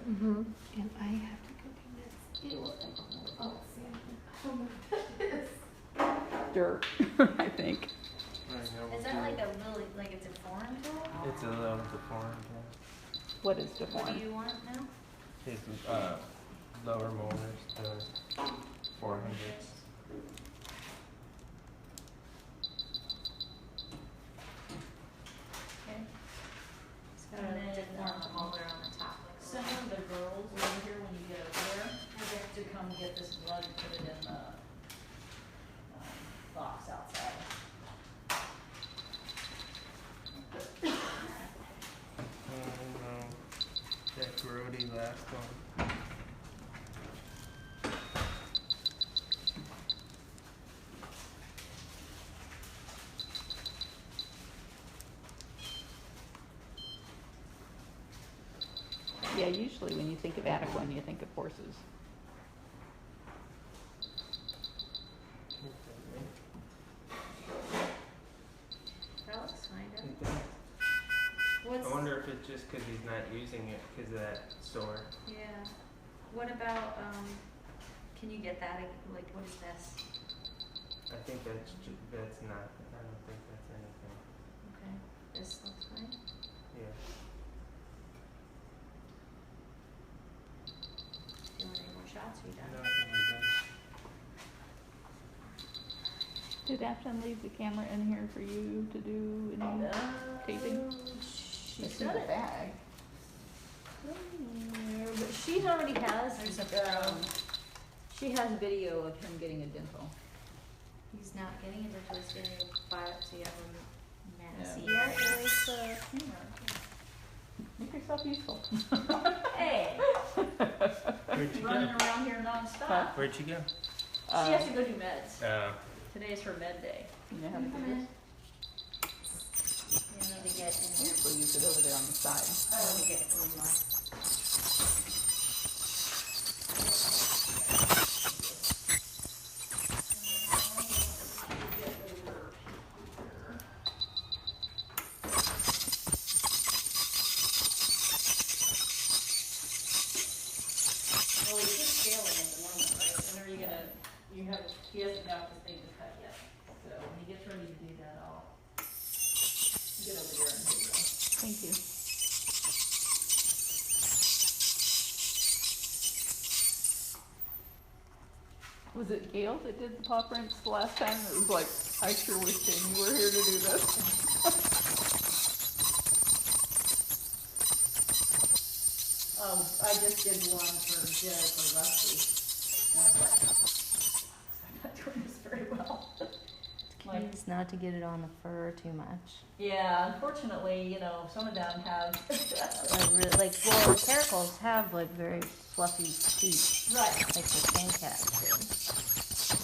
Mm-hmm. And I have to go do this. Ew. Oh, see. Oh my goodness. Dirt, I think. Is that like a really, like it's a foreign tool? It's a little deformed. What is What deformed? do you want now? His lower molars, the 400s. Okay. It's got And a then, deformed molar on the top. Like Some of the girls over here, when you get over there, to come get this blood and put it in the box outside. That grody last one. Yeah, usually when you think of Adequan, you think of horses. That looks fine, doesn't it? What's, I wonder if it's just because he's not using it because of that sore. yeah. What about, can you get that, like, what is this? I think that's not. I don't think that's anything. Okay, this looks fine. Yeah. Do you want any more shots? Are you done? No, I think we're done. Did Afton leave the camera in here for you to do any taping? She I see said the it. bag. But she already has, she has video of him getting a dental. He's not getting it until he's getting a biopsy of a mass Yeah, ear. there's the camera. Make yourself useful. Hey, Where'd you running go? around here nonstop. Where'd you go? She has to go do meds. Oh. Today is her med day. You know how to do this? You need to get in here. We'll use it over there on the side. Let me get where you are. Well, he's just scaling at the moment, right? When are you gonna, he hasn't got this thing to cut yet. So when he gets ready to do that, I'll get over there and do that. Thank you. Was it Gail that did the paw prints the last time? It was like, I sure wish Jamie were here to do this. Oh, I just did one for Jared for Rusty. And I was like, I'm not doing this very well. Like, Keys not to get it on the fur too much. yeah, unfortunately, you know, some of them have. Well, the caracals have like very fluffy teeth, Right. like the king cats do.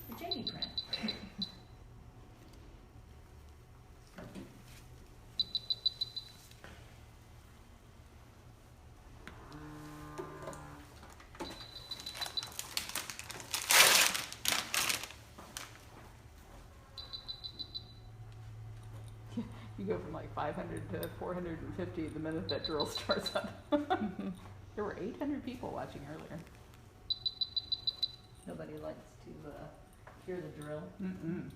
The Jamie print. You go from like 500 to 450 the minute that drill starts up. There were 800 people watching earlier. Nobody likes to hear the drill. Mm-mm.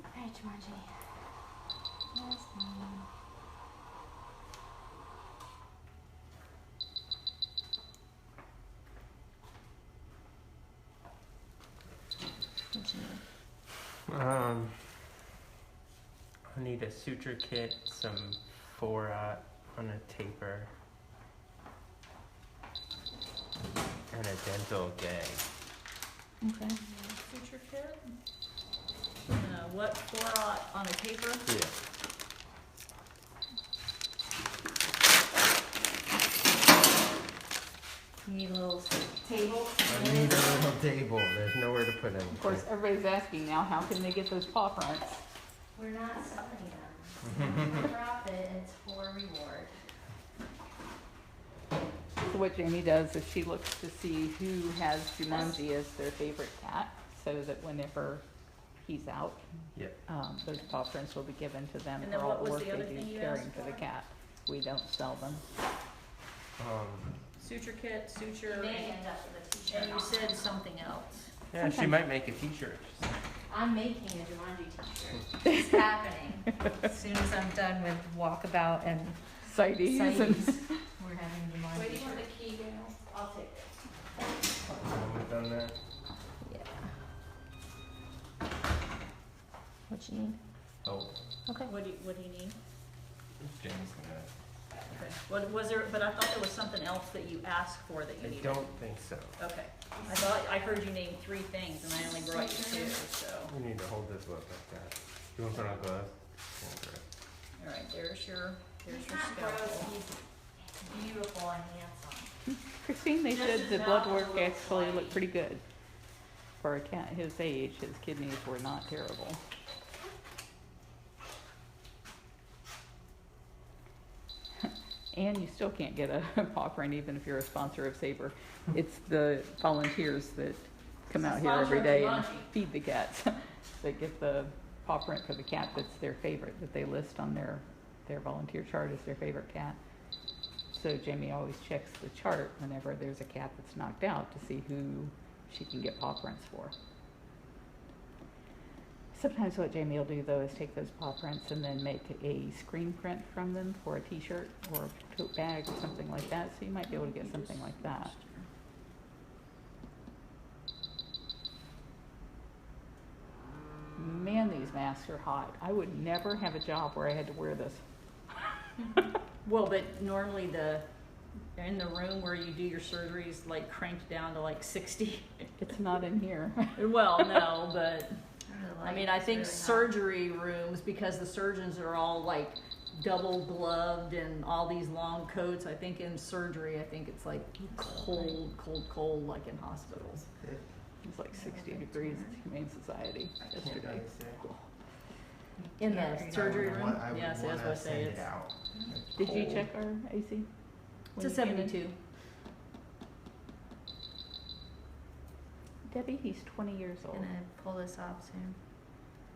Alright, Jumanji. Yes, ma'am. What you need? I need a suture kit, some 4-aught on a taper, and a dental gag. Okay. Suture kit? What, 4-aught on a taper? Yeah. You need a little table. I need a little table. There's nowhere to put it. Of course, everybody's asking now, how can they get those paw prints? We're not selling them. We're profit, it's for reward. So what Jamie does is she looks to see who has Jumanji as their favorite cat, so that whenever he's out, Yep. those paw prints will be given to them And for then all what the was work the they other do thing you caring asked for the for? cat. We don't sell them. Suture kit, suture, You may end up with a t-shirt. and you said something else. Yeah, she Sometimes- might make a t-shirt. I'm making a Jumanji t-shirt. It's happening. As soon as I'm done with walkabout and Sightees and sightings, we're having a Jumanji Wait, do you want t-shirt. the key, Gail? I'll take it. When we've done that. Yeah. What you need? Oh, Okay. What do you need? James gonna. Okay. What was there, but I thought there was something else that you asked for that you I needed. don't think so. Okay. I thought, I heard you name 3 things and I only brought you 2, so. We need to hold this up like that. You want to put on gloves? All right, there's your He's not gross, scalpel. he's beautiful and handsome. Christine, they This said is the not blood a work little actually slimy. looked pretty good. For a cat his age, his kidneys were not terrible. And you still can't get a paw print even if you're a sponsor of Sabre. It's the volunteers that come out here every day and feed the cats that get the paw print for the cat that's their favorite, that they list on their volunteer chart as their favorite cat. So Jamie always checks the chart whenever there's a cat that's knocked out to see who she can get paw prints for. Sometimes what Jamie will do though is take those paw prints and then make a screen print from them for a t-shirt or a tote bag or something like that. So you might be able to get something like that. Man, these masks are hot. I would never have a job where I had to wear this. Well, but normally in the room where you do your surgeries, like cranked down to like 60. It's not in here. Well, no, but I I mean, I think surgery rooms, because the surgeons are all like double gloved and all these long coats. I think in surgery, I think it's like cold, like in hospitals. It's like 60 degrees at the Humane Society yesterday. In the surgery room? I would Yes, that's wanna what I say. send it It's out. Did you check our AC? a 72. Debbie, he's 20 years I'm old. gonna pull this off soon.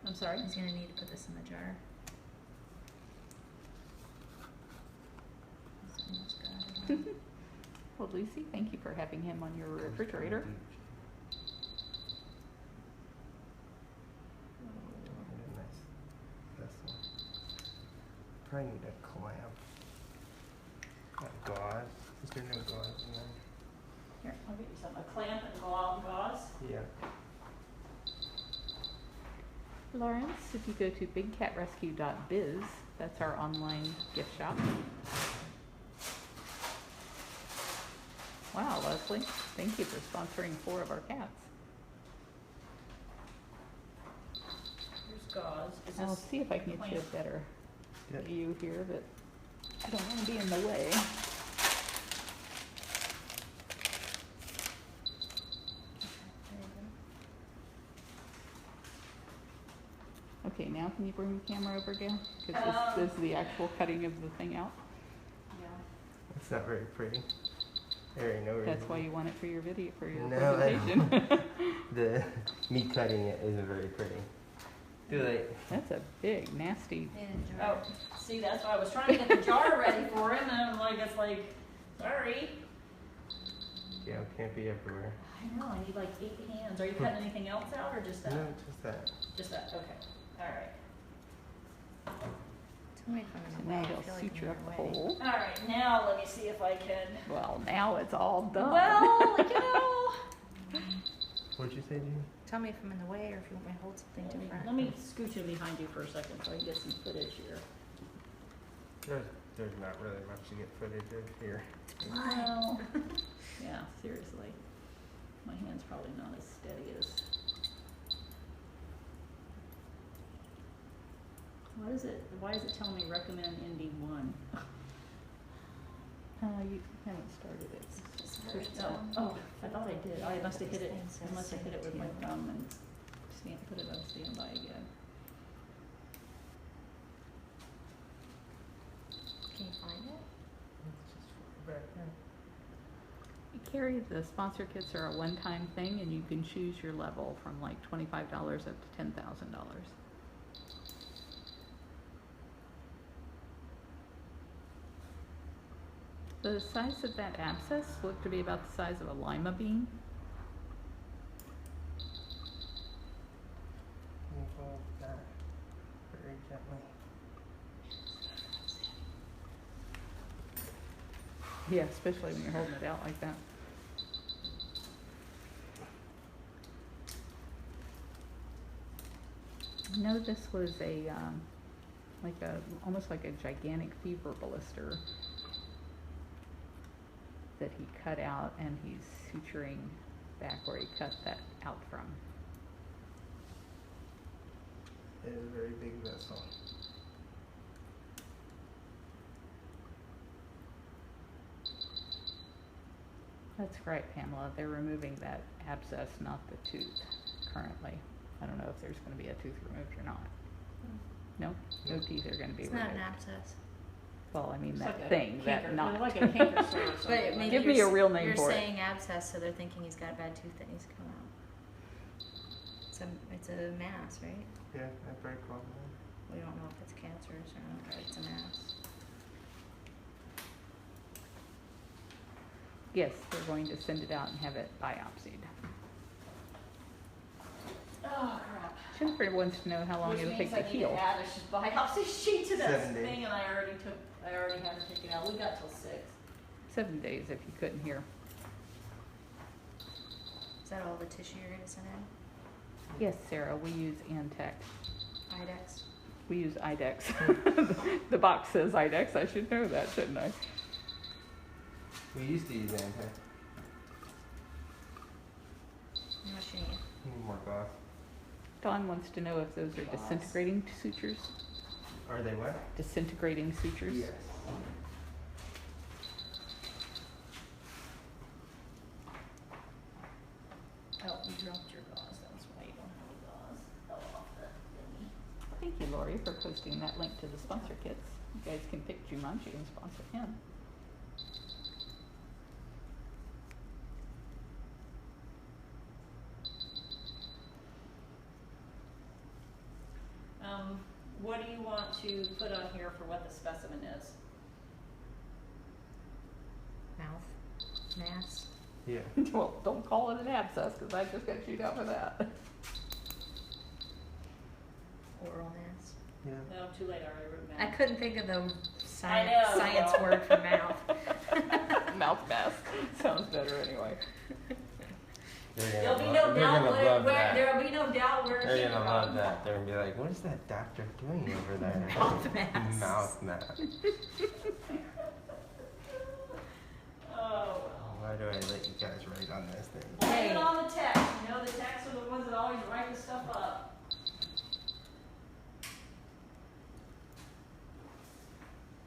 I'm sorry? He's gonna need to put this in the jar. This almost got it. Well, Lucy, thank you for having him on your refrigerator. Probably need a clamp. Not gauze. Is there no gauze in there? Here, I'll get you some. A clamp and gauze. Yeah. Lawrence, if you go to bigcatrescue.biz, that's our online gift shop. Wow, Leslie, thank you for sponsoring 4 of our cats. Here's gauze. Is I'll this see if I can get you a clamp? better Yep. view here, but I don't want to be in the way. Okay, now can you bring the camera over again? Because this is the actual cutting of the thing out. Yeah. It's not very pretty. There ain't no reason. That's why you want it for your video, for your No, presentation. The me cutting it isn't very pretty. Too late. That's a big, nasty. Oh, see, that's why I was trying to get the jar ready for him, and I'm like, it's like, sorry. Yeah, it can't be everywhere. I know, I need like 8 hands. Are you cutting anything else out or just that? No, just that. Just that, okay. All right. Tell me if I'm So in the now way. I they'll feel like I'm suture in up the your way. hole. All right, now let me see if I can. Well, now it's all done. Well, you know. What'd you say, Jean? Tell me if I'm in the way or if you want me to hold something different. Let me scooch in behind you for a second so I can get some footage here. There's not really much to get footage of here. Well, yeah, seriously. My hand's probably not as steady as. Why is it telling me recommend ND1? You haven't started it. Oh, I thought I did. I must have hit it. I must have hit it with my thumb and put it on standby again. Can you find it? It's just back there. Carrie, the sponsor kits are a one-time thing, and you can choose your level from like $25 up to $10,000. The size of that abscess looked to be about the size of a lima bean. Can you hold that very gently? Yeah, especially when you're holding it out like that. No, this was almost like a gigantic fever blister that he cut out, and he's suturing back where he cut that out from. It is a very big vessel. That's right, Pamela. They're removing that abscess, not the tooth, currently. I don't know if there's going to be a tooth removed or not. No? No teeth are going to be It's removed. not an abscess. Well, I mean It's that like a thing, that canker- knot. like a canker sore or But something. maybe Give me you're a real name you're for it. saying abscess, so they're thinking he's got a bad tooth that needs to come out. It's a mass, right? Yeah, very common. We don't know if it's cancerous or not, but it's a mass. Yes, they're going to send it out and have it biopsied. Oh crap. Jennifer wants to know how long Which it'll means take to I need heal. to add a biopsy sheet to that 7 days. thing, and I already had to take it out. We got till 6. 7 days if you couldn't hear. Is that all the tissue you're gonna send in? Yes, Sarah, we use Antex. Idex? We use IDEX. The box says IDEX. I should know that, shouldn't I? We used to use Antex. How much you need? Need more glass. Dawn wants to know if those are disintegrating sutures. Are they what? Disintegrating sutures? Yes. Oh, you dropped your gauze. That's why you don't have a gauze. Fell off the thingy. Thank you, Lori, for posting that link to the sponsor kits. You guys can pick Jumanji and sponsor him. What do you want to put on here for what the specimen is? Mouth? Mass? Yeah. Well, don't call it an abscess, because I just got chewed out for that. Oral mass? Yeah. No, too late. I already wrote I math. couldn't think of the know, science well. word for mouth. Mouth mask. Sounds better anyway. There'll be no doubt where there'll be no doubt where it They're came gonna from. love that. They're gonna be like, what is that doctor doing over there? Mouth mass. Mouth mask. Oh. Why do I let you guys write on this thing? Blame it on the text. You know, the texts are the ones that always write the stuff up.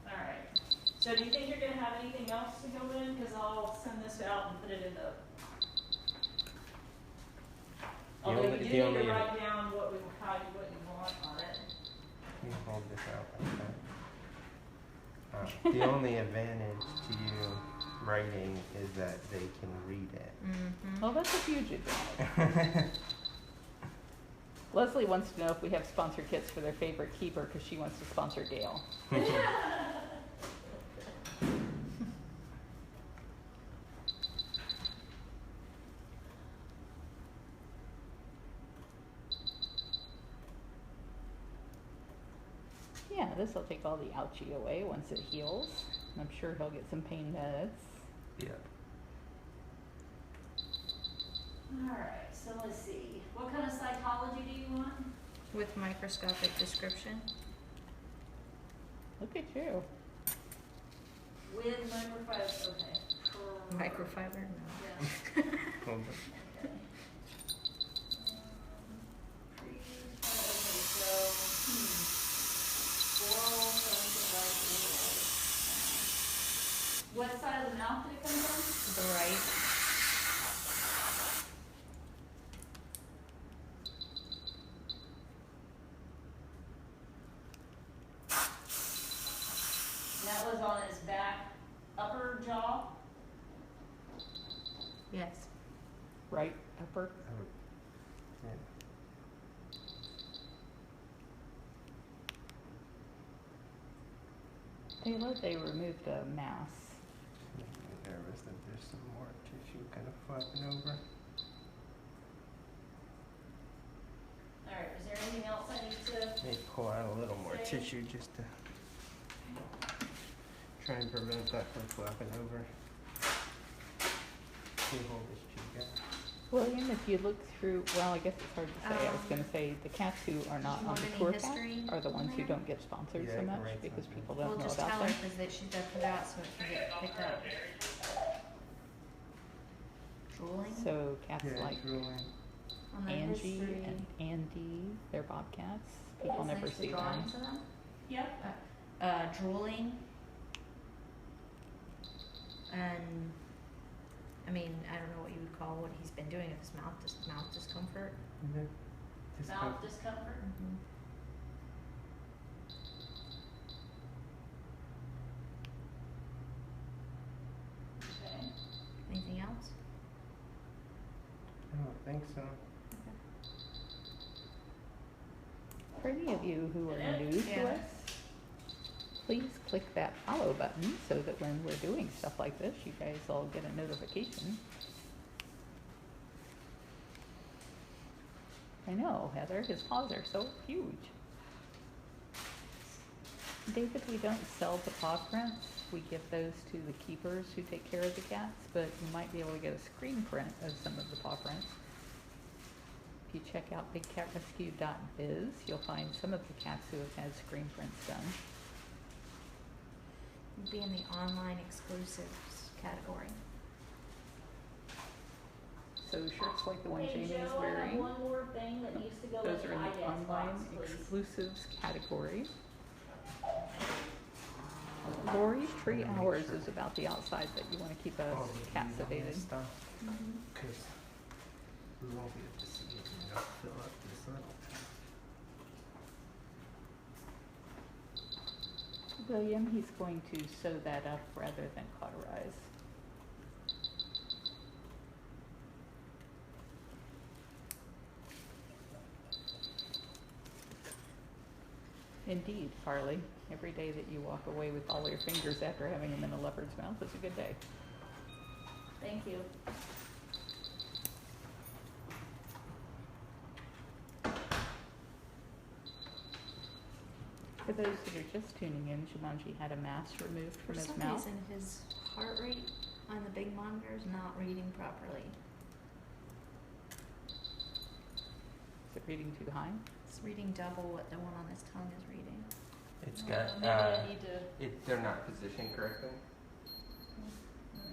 Alright. So do you think you're going to have anything else to go in? Because I'll send this out and put it in the... Although only- you do the need only- to write down what you want on it. You hold this out like that. The only advantage to you writing is that they can read it. Mm-hmm. Well, that's a huge advantage. Leslie wants to know if we have sponsor kits for their favorite keeper, because she wants to sponsor Gail. Yeah, this will take all the ouchie away once it heals. I'm sure he'll get some pain meds. Yeah. Alright, so let's see. What kind of cytology do you want? With microscopic description? Look at you. With microfiber, okay. Microfiber? No. Yeah. Hold it. Okay. Okay, so, oral, something like oral. What side of the mouth did it come from? The right. That was on his back upper jaw. Yes. Right upper. Yeah. They removed a mass. I'm nervous that there's some more tissue kind of flopping over. Alright, is there anything else I need to? May pull out a little more Say. tissue just to try and prevent that from flopping over. Can you hold this cheek out? William, if you look through, well, I guess it's hard to say. I was going to say the cats who are not you on want the any tour history path are the ones who there? don't get sponsored Yeah, I so can much write because something. people Well, don't know just about tell them. her because she's got to put it out so it can get picked up. Drooling? So cats Yeah, like drooling. On the Angie history. and Andy, they're bobcats. People Is never next to see them. drawings of them? Yep. Drooling. And, I mean, I don't know what you would call what he's been doing, if his mouth discomfort. Yeah. Mouth discomfort. so. For any of you who are new to Yeah. us, please click that follow button so that when we're doing stuff like this, you guys all get a notification. I know, Heather, his paws are so huge. David, we don't sell the paw prints. We give those to the keepers who take care of the cats, but you might be able to get a screen print of some of the paw prints. If you check out bigcatrescue.biz, you'll find some of the cats who have had screen prints done. It'd be in the online exclusives category. So shirts like the one Hey, Jamie's Joe, I have wearing, one more thing that needs to go in those the are in the IDEX online box, please. exclusives category. Lori's Tree Hours is about the outside that you want to keep us cat sedated. Stuff. Mm-hmm. Because we won't be able to see it, you know, fill up this little. William, he's going to sew that up rather than cauterize. Indeed, Carly. Every day that you walk away with all your fingers after having them in a leopard's mouth is a good day. Thank you. For those that are just tuning in, Jumanji had a mass removed from For his some mouth. reason, his heart rate on the big monitor is not reading properly. Is it reading too high? It's reading double what the one on his tongue is reading. It's Maybe got, I need to. they're not positioned correctly.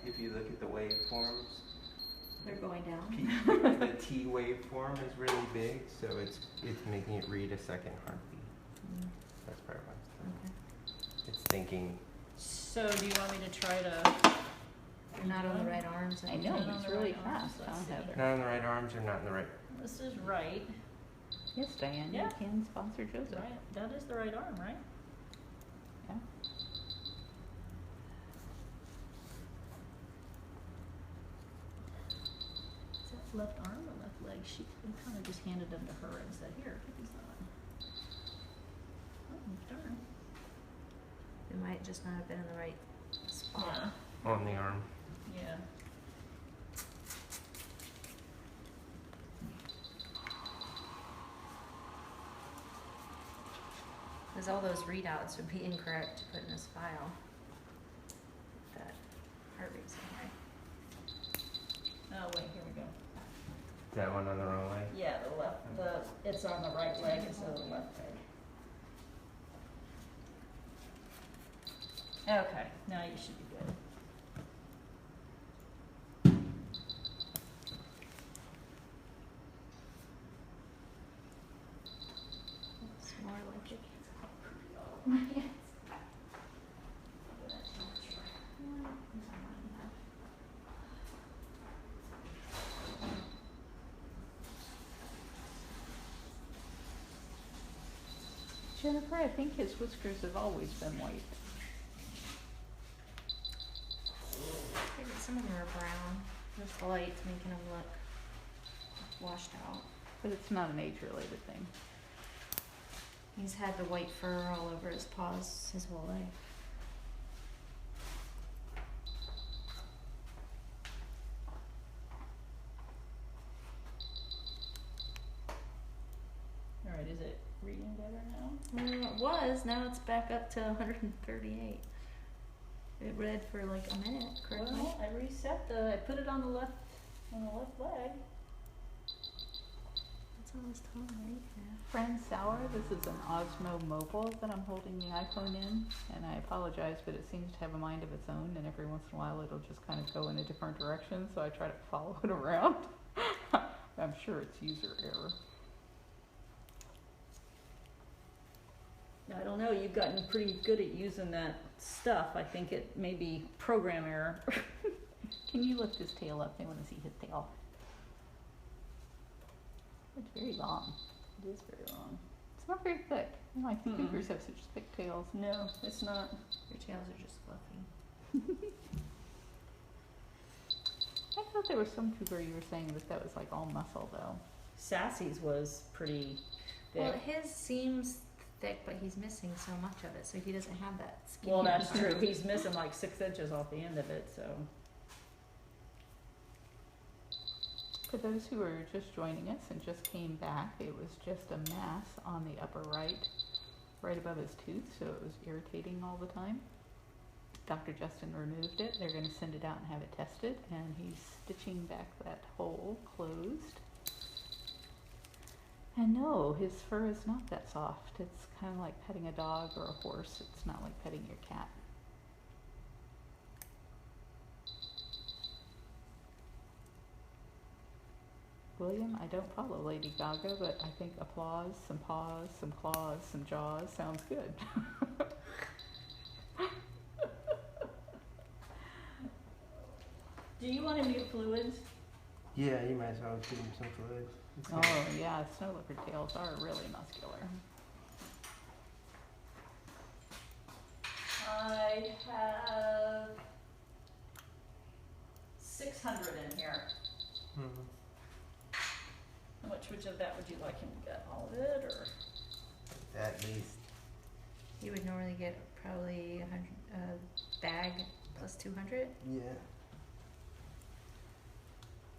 If you look at the waveforms, They're going down. the T waveform is really big, so it's making it read a second heartbeat. Mm, That's probably why it's doing okay. it. It's thinking, So do you want me to try to? They're not on the right arms. I know, Turn on he's the really right arms, fast, let's huh, see. Heather? not on the right arms or not in the right. This is right. Yes, Diane, Yeah. you can sponsor Joseph. Right. That is the right arm, right? Yeah. Is that left arm or left leg? She kind of just handed them to her and said, "Here, put these on." Oh, darn. It might just not have been in the right spot. On the arm. Yeah. Because all those readouts would be incorrect to put in this file. That heart rate's in right. Oh wait, here we go. Is that one on the wrong leg? Yeah, it's on the right leg instead of the left leg. Okay, now you should be good. It's more like it. Jennifer, I think his whiskers have always been white. Maybe some of them are brown. Just the light's making them look washed out. But it's not an age-related thing. He's had the white fur all over his paws his whole life. All right, is it reading better now? It was, now it's back up to 138. It read for like a minute, correctly. Well, I I put it on the left leg. It's on his tongue, right? Yeah. Friend Sour, this is an Osmo Mobile that I'm holding the iPhone in, and I apologize, but it seems to have a mind of its own, and every once in a while it'll just kind of go in a different direction, so I try to follow it around. I'm sure it's user error. I don't know, you've gotten pretty good at using that stuff. I think it may be program error. Can you lift his tail up? I want to see his tail. It's very long. It is very long. It's not very thick. My Mm-mm. cougars have such thick tails. No, it's not. Your tails are just fluffy. Echo, thought there was some too where you were saying that was like all muscle though. Sassy's was pretty thick. Well, his seems thick, but he's missing so much of it, so he doesn't have that skinny. Well, that's part. true. He's missing like 6 inches off the end of it, so. For those who are just joining us and just came back, it was just a mass on the upper right above his tooth, so it was irritating all the time. Dr. Justin removed it. They're going to send it out and have it tested, and he's stitching back that hole closed. And no, his fur is not that soft. It's kind of like petting a dog or a horse. It's not like petting your cat. William, I don't follow Lady Gaga, but I think applause, some paws, some claws, some jaws sounds good. Do you want to mute fluids? Yeah, you might as well give him some fluids. Oh yeah, snow leopard tails are really muscular. I have 600 in here. Mm-hmm. Which of that would you like him to get? All of it, or? At least. You would normally get probably a bag plus 200. Yeah.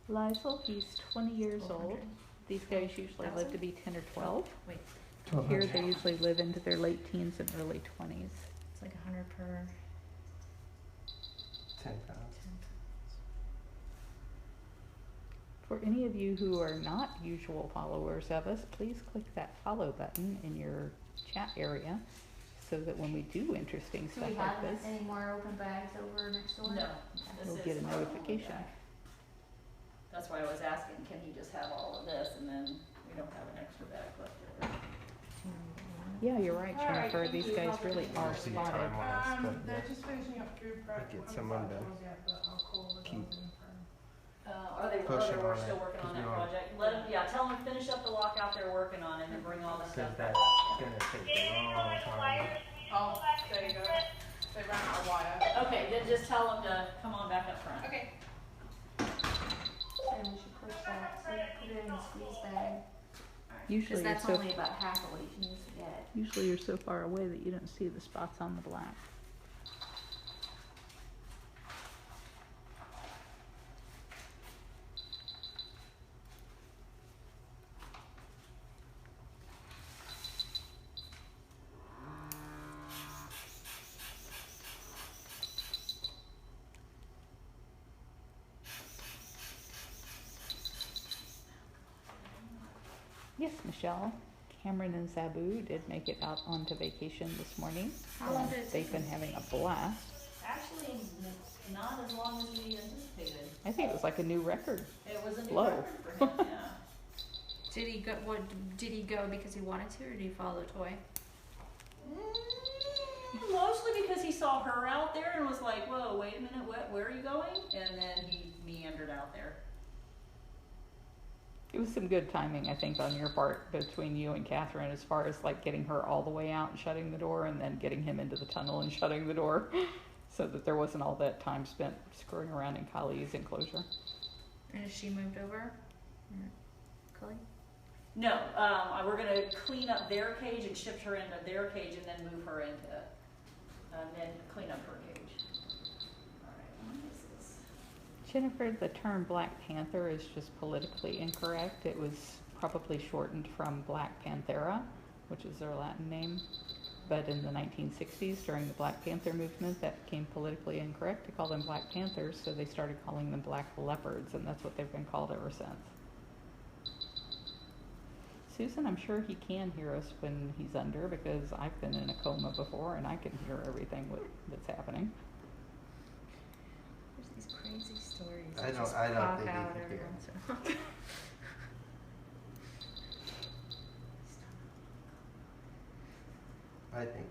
Liesel, he's 20 years old. 1200. These guys usually live to be 10 or 12. Wait, Here they usually live into their late teens and early 20s. it's like 100 per 10 pounds. 10. For any of you who are not usual followers of us, please click that follow button in your chat area so that when we do interesting Do stuff we like have this, any more open bags over next door? No. you'll This get is a my only notification. bag. That's why I was asking, can he just have all of this and then we don't have an extra bag left over? Yeah, you're right, All right, Jennifer. thank These you. guys really are See spotted. time-wise, but They're yeah. just finishing up food prep. Get One someone of the to files yet, but I'll call the keep- building for- Push him We're on still it, working on 'cause that we don't- project. Let him, yeah, tell him to finish up the lockout they're working on and then bring all the Because stuff that's back. gonna take a long time. Oh, there you go. They ran out of wire. Okay, then just tell him to come on back up front. Okay. And we should push that, so put it in a squeeze bag. Usually Cause you're that's so only about half of what he needs to get. usually you're so far away that you don't see the spots on the black. Yes, Michelle. Cameron and Zabu did make it out onto vacation this morning. How long did it They've take been them? having a blast. Actually, not as long as we anticipated. I think it was like a new record. It was a new Low. record for him, yeah. Did he go? What did he go because he wanted to, or did he follow the toy? Mostly because he saw her out there and was like, whoa, wait a minute, where are you going? And then he meandered out there. It was some good timing, I think, on your part between you and Catherine as far as like getting her all the way out and shutting the door and then getting him into the tunnel and shutting the door so that there wasn't all that time spent screwing around in Kali's enclosure. And is she moved over? Cully? No, we're gonna clean up their cage and shift her into their cage and then move her into, and then clean up her cage. Alright, what is this? Jennifer, the term Black Panther is just politically incorrect. It was probably shortened from Black Panthera, which is their Latin name. But in the 1960s, during the Black Panther movement, that became politically incorrect to call them Black Panthers, so they started calling them Black Leopards, and that's what they've been called ever since. Susan, I'm sure he can hear us when he's under, because I've been in a coma before, and I can hear everything that's happening. There's these crazy stories. I that don't- just I don't pop think he out can every hear. once in a while. I think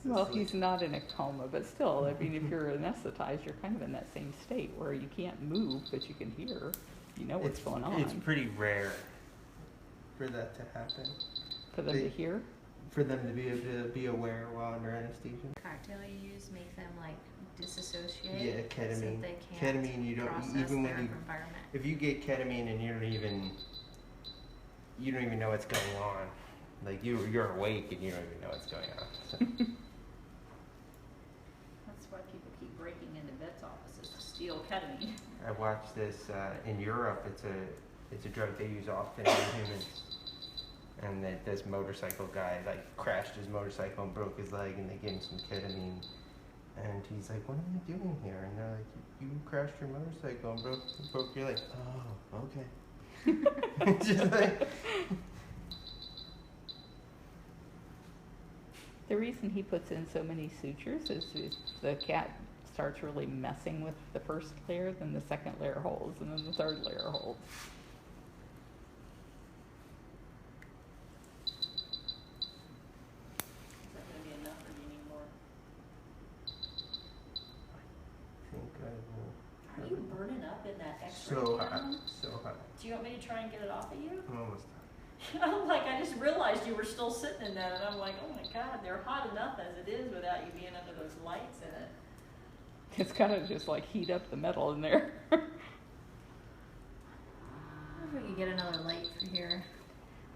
he's Well, asleep. he's not in a coma, but still, I mean, if you're anesthetized, you're kind of in that same state where you can't move, but you can hear. You know what's going on. It's pretty rare. For that to happen. For them to hear. for them to be able to be aware while under anesthesia. Cocktail you use make them like disassociate. Yeah, So ketamine. they can't Ketamine, you don't process even their when you environment. if you get ketamine and you don't even know what's going on. Like you're awake and you don't even know what's going on. So. That's why people keep breaking into vets' offices to steal ketamine. I watched this in Europe. It's a drug they use often in humans. And that this motorcycle guy like crashed his motorcycle and broke his leg, and they gave him some ketamine. And he's like, "What am I doing here?" And they're like, "You crashed your motorcycle and broke your leg." Oh, okay. Just like. The reason he puts in so many sutures is if the cat starts really messing with the first layer, then the second layer holds, and then the third layer holds. Is that gonna be enough, or do you need more? I think I will. Are you burning up in that X-ray So camera? hot, so hot. Do you want me to try and get it off of you? I'm almost done. I'm like, I just realized you were still sitting in that, and I'm like, oh my God, they're hot enough as it is without you being under those lights in it. It's gotta just like heat up the metal in there. I wonder if we could get another light for here.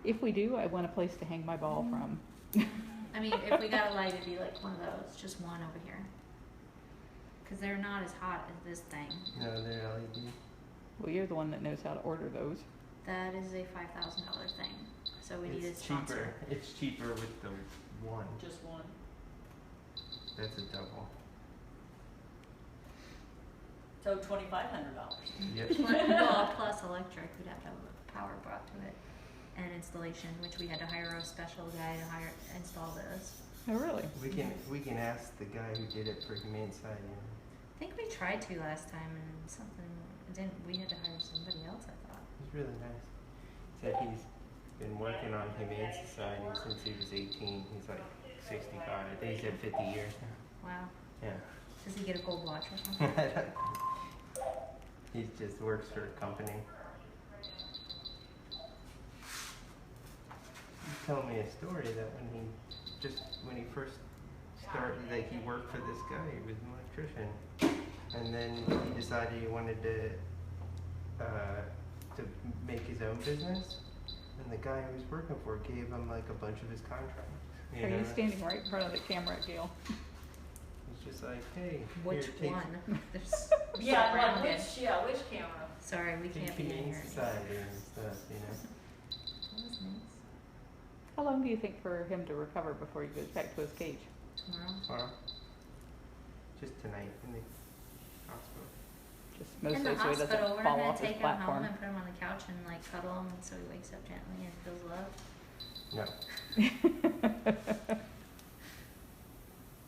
If we do, I want a place to hang my ball from. I mean, if we got a light, it'd be like one of those, just one over here. Because they're not as hot as this thing. No, they're LED. Well, you're the one that knows how to order those. That is a $5,000 thing. So we need a It's sponsor. cheaper. It's cheaper with the one. Just one. That's a double. So $2,500. Yep. Well, plus electric, we'd have to have power brought to it. And installation, which we had to hire a special guy to install this. Oh, really? We can ask the guy who did it for Humane Society. I think we tried to last time and something didn't, we had to hire somebody else, I thought. He's really nice. Said he's been working on Humane Society since he was 18. He's like 65. I think he's had 50 years now. Wow. Yeah. Does he get a gold watch or something? He just works for a company. He told me a story that when he first started, like he worked for this guy, he was an electrician, and then he decided he wanted to make his own business, and the guy he was working for gave him like a bunch of his contracts. Are you standing right in front of the camera, Gail? He's just like, hey, Which here, take, one? There's Yeah, I'm like, surrounded. which camera? Sorry, we take can't be in Humane here. Society and stuff, you know. That was nice. How long do you think for him to recover before he goes back to his cage? Tomorrow. Or just tonight in the hospital. Just In mostly the so he hospital, doesn't we're fall gonna off his take him home platform. and put him on the couch and like cuddle him so he wakes up gently and feels love. No.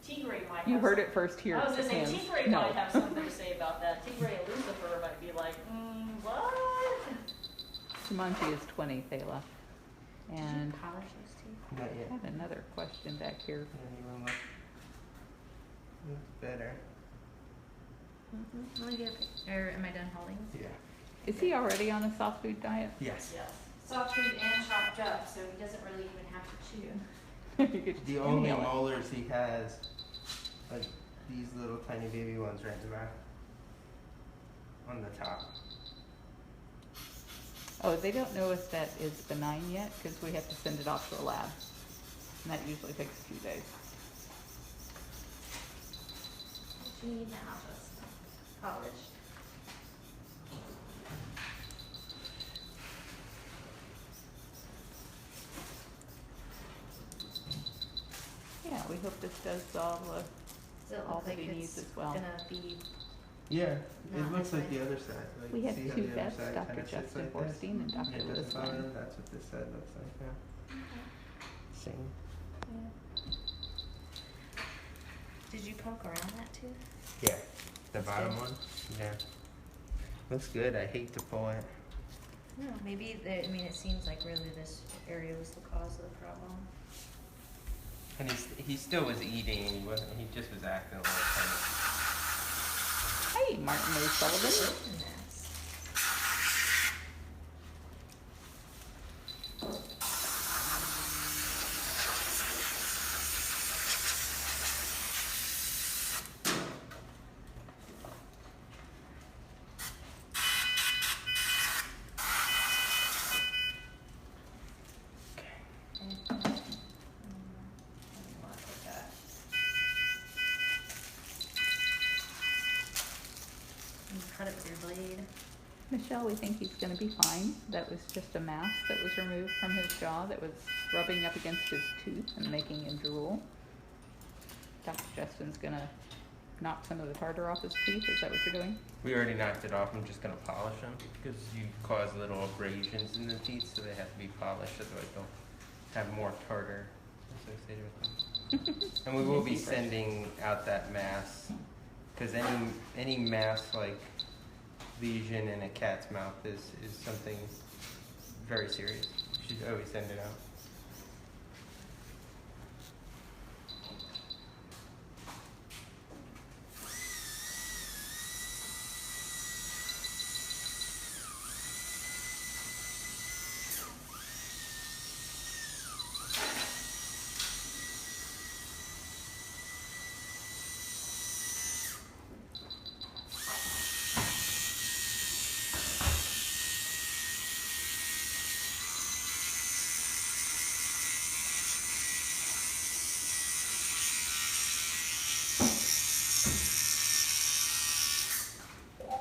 Tigray might You have heard some- it first here. I was gonna say, hands. Tigray No. might have something to say about that. Tigray and Lucifer might be like, what? Jumanji is 20, Thela. Did And you polish those teeth? Not I yet. had another question back here. Anyone look? Looks better. Let me get a picture. Or am I done holding? Yeah. Is he already on a soft food diet? Yes. Yes. Soft food and chopped up, so he doesn't really even have to chew. You could The only inhale it. molars he has, like these little tiny baby ones right in the back. On the top. Oh, they don't know if that is benign yet because we have to send it off to a lab. And that usually takes a few days. What you need now, just polish. Yeah, we hope this does all the. Does it All look that like he needs it's as well. gonna be, Yeah, it Not looks this like way. the other side. Like, We have see how two the other vets, side Dr. kinda sits Justin like this? Borstein and Dr. At the Liz bottom, Lynn. that's what this side looks like now. Same. did you poke around that tooth? Yeah. The That's bottom good. one? Yeah. Looks good. I hate to pull it. No, maybe, I mean, it seems like really this area was the cause of the problem. And he still was eating and he just was acting a little funny. Hey, Martin O'Sullivan. Goodness. cut it with your blade. Michelle, we think he's gonna be fine. That was just a mass that was removed from his jaw that was rubbing up against his tooth and making him drool. Dr. Justin's gonna knock some of the tartar off his teeth. Is that what you're doing? We already knocked it off. I'm just gonna polish them because you cause little abrasions in the teeth, so they have to be polished. Otherwise, they'll have more tartar associated with them. And we will be sending out that mass because any mass like lesion in a cat's mouth is something very serious. You should always send it out.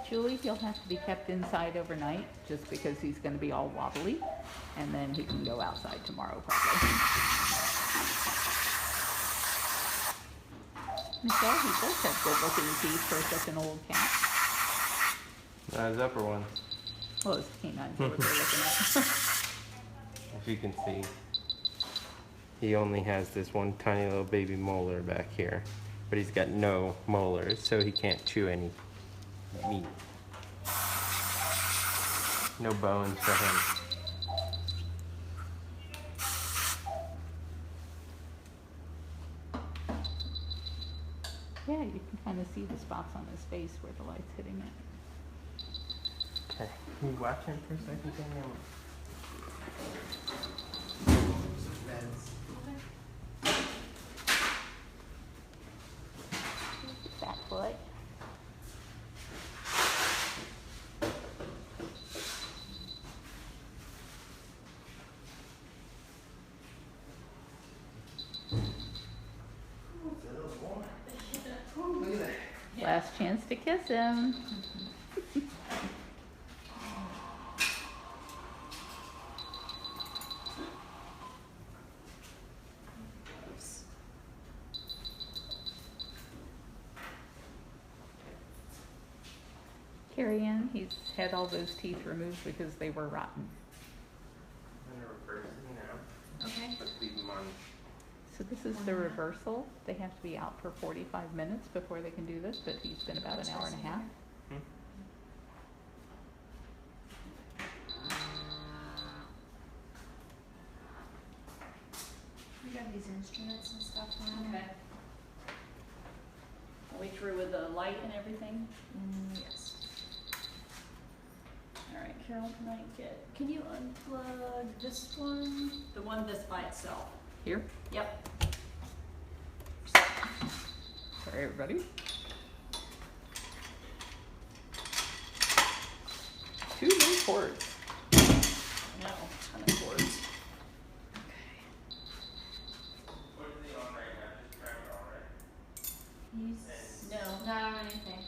Julie, he'll have to be kept inside overnight just because he's going to be all wobbly, and then he can go outside tomorrow probably. Michelle, he does have good looking teeth for such an old cat. His upper one, Well, his canines are what they're looking at. if you can see, he only has this one tiny little baby molar back here, but he's got no molars, so he can't chew any meat. No bones for him. Yeah, you can kind of see the spots on his face where the light's hitting it. Okay, can you watch him for a second, Daniel? Fat foot. Last chance to kiss him. Carrie Ann, he's had all those teeth removed because they were rotten. I'm gonna reverse it now. Okay. Let's leave him on. So this is the reversal. They have to be out for 45 minutes before they can do this, but he's been about an hour and a half. You got these instruments and stuff on. Okay. Are we through with the light and everything? Yes. All right, Carol, can you unplug this one? The one that's by itself. Here. Yep. Sorry, everybody. Two new cords. No, ton of cords. What is he on right now? Just try it all right. He's No. not on anything.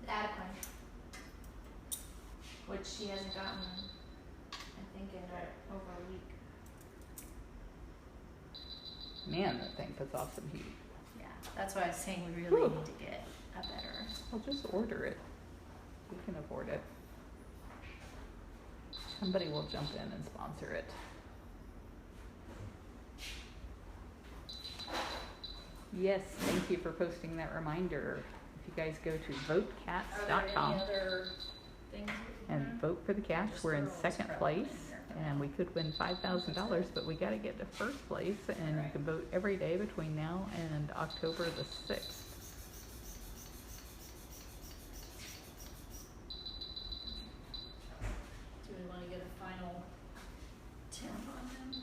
Adequate. Which she hasn't gotten, I think, in over a week. Man, that thing puts off some heat. Yeah, that's why I was saying we really Whew. need to get a better. I'll just order it. We can afford it. Somebody will jump in and sponsor it. Yes, thank you for posting that reminder. If you guys go to Are there votecats.com any other things? and vote for the cats, Just we're in throw second scrap place. in there. And we could win $5,000, but we got to get to first place, and you can vote every day between now and October the 6th. Do we want to get a final temp on them?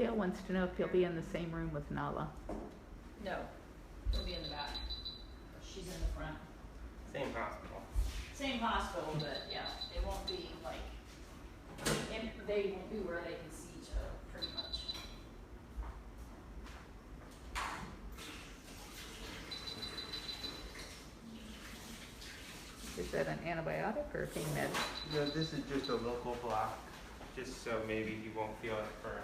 Dale wants to know if he'll be in the same room with Nala. No, it'll be in the back. She's in the front. Same hospital. Same hospital, but yeah, it won't be like, they won't be where they can see each other, pretty much. Is that an antibiotic or a pain med? No, this is just a local block, just so maybe he won't feel it for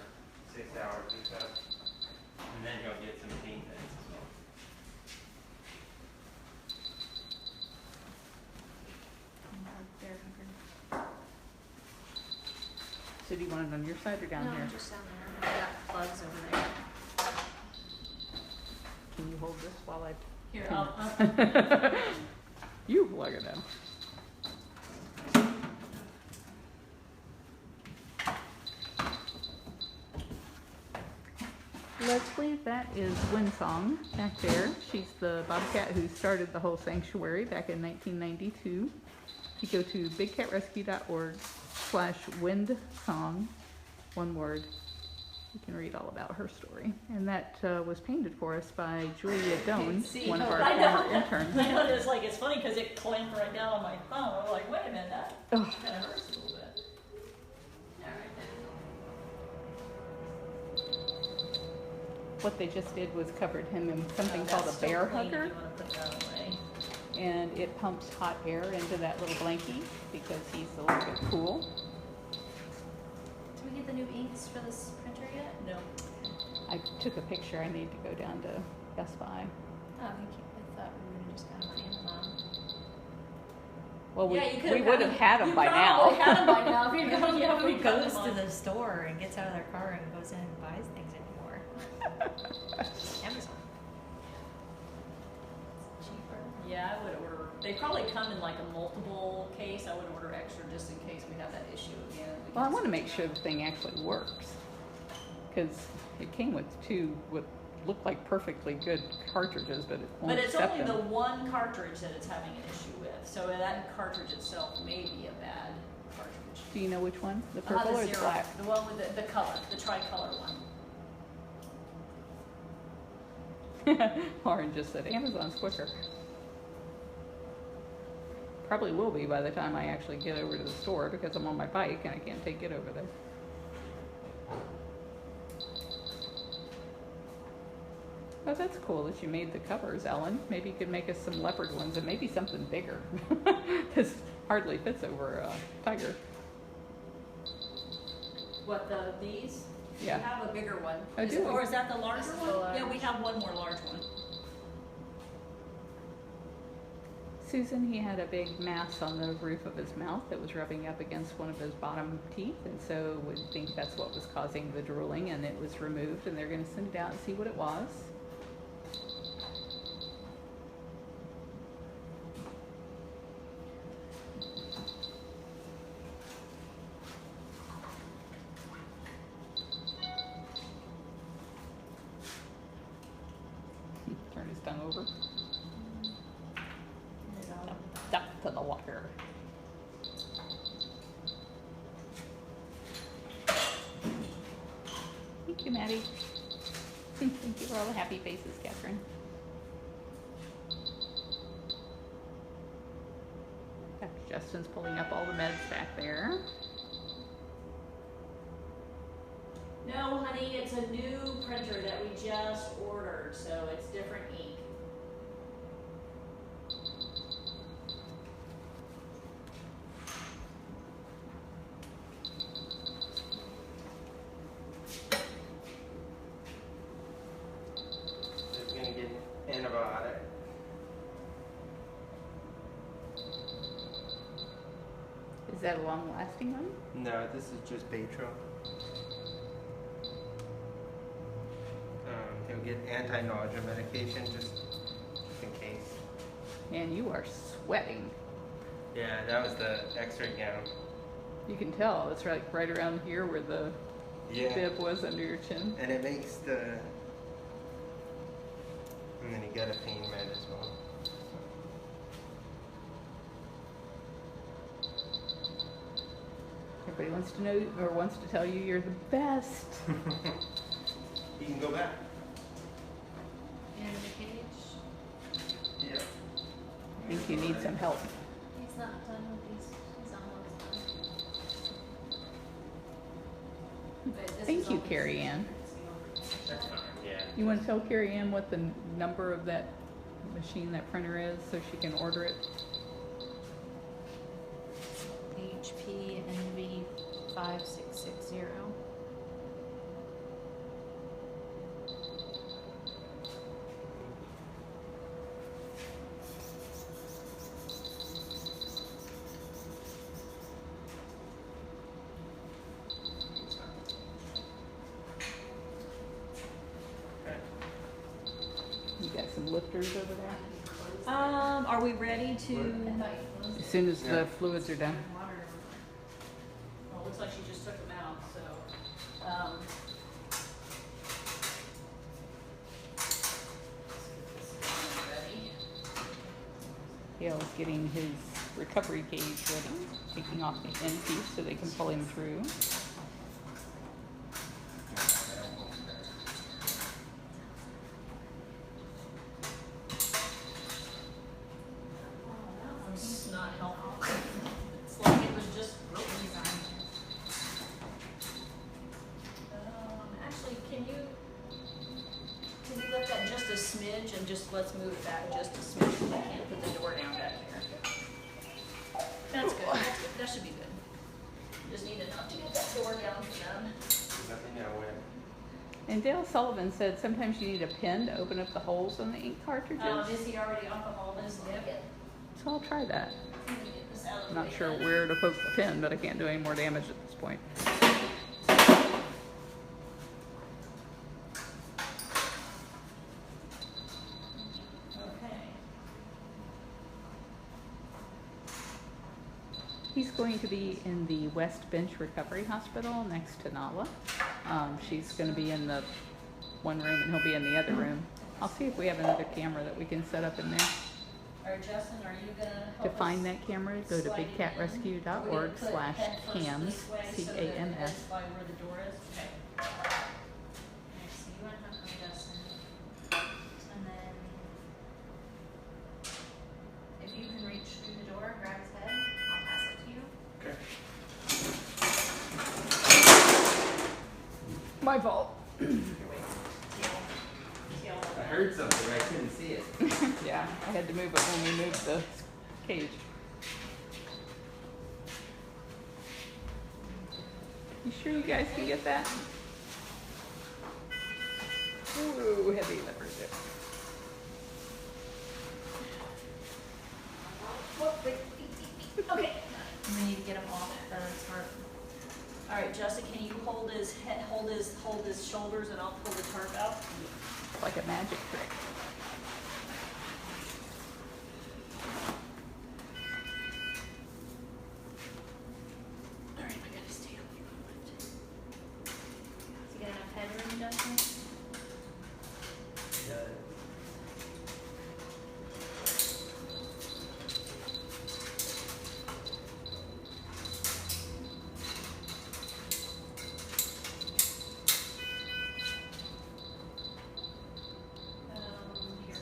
6 hours or so. And then he'll get some pain meds as well. So do you want it on your side or down No, here? just down there. I got plugs over there. Can you hold this while I... Here, I'll You plug it in. Leslie, that is Windsong back there. She's the bobcat who started the whole sanctuary back in 1992. You go to bigcatrescue.org/windsong, one word. You can read all about her story. And that was painted for us by Julia Doan, one of our former interns. I know, it's like, it's funny because it clamped right down on my thumb. I'm like, wait a minute, that kind of hurts a little bit. All right, What they just did was covered him in then. something Oh, called that's a still bear clean if hugger. you want to put that away. And it pumps hot air into that little blankie because he's a little bit cool. Did we get the new inks for this printer yet? No. I took a picture. I need to go down to Best Buy. Oh, thank you. I thought we were just got them on Amazon. Well, Yeah, you could we would have had them you by probably now. had them by now if you'd gone, yeah, Who we'd got goes them to on. the store and gets out of their car and goes in and buys things anymore? Amazon. It's cheaper. Yeah, I would order. They probably come in like a multiple case. I would order extra just in case we have that issue again. We Well, I can want to switch make it sure out. the thing actually works because it came with two what looked like perfectly good cartridges, but it won't But it's accept only them. the one cartridge that it's having an issue with. So that cartridge itself may be a bad cartridge. Do you know which one? The I'll have purple or the zero, black? the one with the color, the tricolor one. Lauren just said Amazon's quicker. Probably will be by the time I actually get over to the store because I'm on my bike and I can't take it over there. Oh, that's cool that you made the covers, Ellen. Maybe you could make us some leopard ones and maybe something bigger. This hardly fits over a tiger. What, these? Yeah. We have a bigger one. Oh, do we? Or is that the larger This is one? the large. Yeah, we have one more large one. Susan, he had a big mass on the roof of his mouth that was rubbing up against one of his bottom teeth, and so we think that's what was causing the drooling, and it was removed, and they're going to send it out and see what it was. Turn his tongue over. Duck to the water. Thank you, Maddie. Thank you for all the happy faces, Catherine. Dr. Justin's pulling up all the meds back there. No, honey, it's a new printer that we just ordered, so it's different ink. He's gonna get an antibiotic. Is that a long-lasting one? No, this is just Baytro. He'll get anti-nausea medication just in case. Man, you are sweating. Yeah, that was the X-ray gown. You can tell. It's right around here where the bib was under your chin. And it makes the. And then he got a pain med as well. Everybody wants to know or wants to tell you you're the best. he can go back. In the cage. Yeah. I think you need some help. He's not done with these. He's almost done. But this Thank is you, almost- Carrie Ann. That's fine, yeah. You want to tell Carrie Ann what the number of that machine, that printer is, so she can order it? HP NV 5660. Okay. You got some lifters over there? Are we ready to? As soon as Yeah. the fluids are done. Well, it looks like she just took them out, so, ready? Dale's getting his recovery cage ready, taking off the end piece so they can pull him through. It's not helpful. It's like it was just broken. Actually, can you lift that just a smidge and just, let's move it back just a smidge, because I can't put the door down back here. That's good, that's good, that should be good. Just need enough to get that door down for them. Nothing now, when? And Dale Sullivan said sometimes you need a pen to open up the holes on the ink cartridges. Is he already off of all this? Yep. So I'll try that. Let me get this out of I'm the not way. sure where to poke the pen, but I can't do any more damage at this point. Okay. He's going to be in the West Bench Recovery Hospital next to Nala. She's going to be in the one room and he'll be in the other room. I'll see if we have another camera that we can set up in there. All right, Justin, are you gonna help To us find that camera, go to slide it in? Are we gonna put bigcatrescue.org/cams, head first this way so that it CAMS. is by where the door is? Okay. Okay, so you want to help me, Justin. And then if you can reach through the door, grab his head, I'll pass it to you. Okay. My fault. I heard something, but I couldn't see it. Yeah, I had to move it when we moved the cage. You sure you guys can get that? Ooh, heavy lever zip. Okay. We need to get him off the tarp. All right, Justin, can you hold his head, hold his shoulders, and I'll pull the tarp out? Like a magic trick. All right, I gotta stay up here a moment. Does he get enough headroom, Justin? Yeah. Here.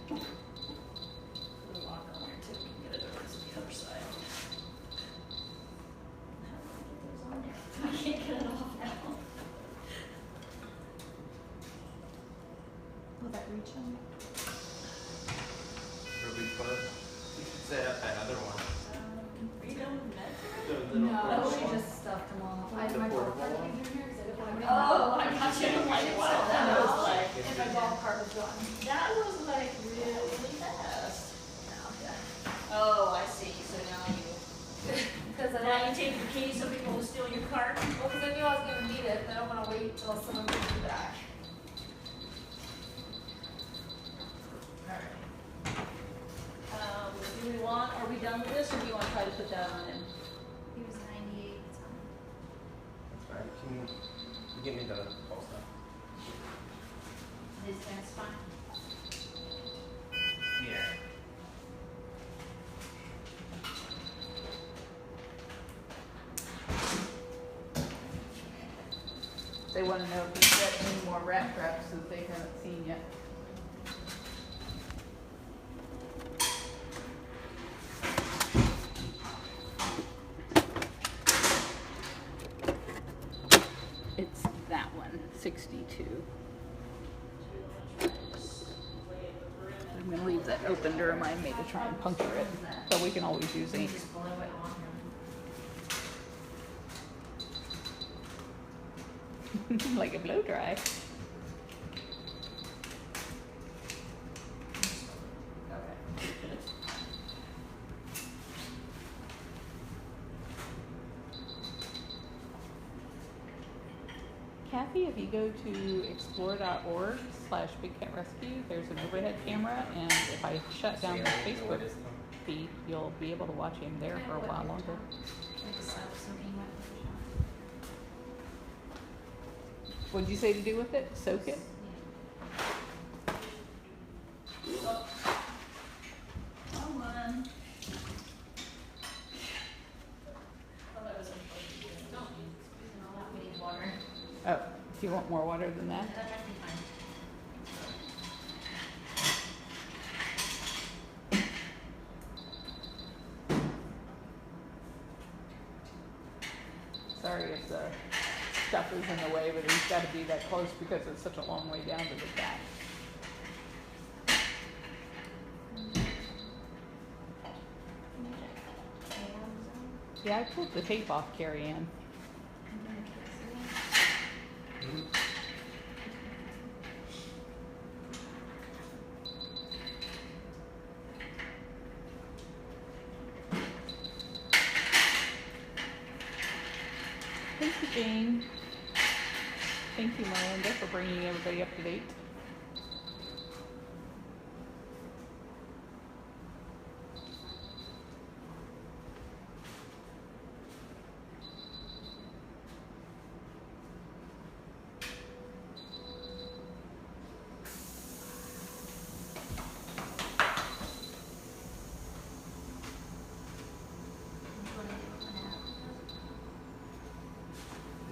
Put a locker on there too. We can get it over to the other side. How do I get those on there? I can't get it off now. Will that reach him? Are we close? You should set up that other one. Are you done with the meds? The little No, portable she one. just stuffed them all. The portable one? Oh, I got you. I'm like, wow, that was like, And my golf cart was gone. that was like really fast. Oh, I see. So now you, Because now you take your keys so people will steal your car. well, because I knew I was gonna need it, and I don't wanna wait till someone brings it back. Alright. Do we want, are we done with this, or do you want to try to put that on him? He was 98, so. Alright, can you give me the pulse now? His dad's fine. Yeah. They want to know if he's got any more rat traps that they haven't seen yet. It's that one, 62. I'm going to leave that open to remind me to try and puncture it, but we can always use ink. Just blow it on him. Like a blow dry. Kathy, if you go to explore.org/bigcatrescue, there's an overhead camera, and if I shut down the Facebook feed, you'll be able to watch him there for a while longer. What'd you say to do with it? Soak it? Oh, do you want more water than that? Sorry if the stuff is in the way, but he's got to be that close because it's such a long way down to the cat. Yeah, I pulled the tape off Carrie Ann. Thank you, Jane. Thank you, Miranda, for bringing everybody up to date.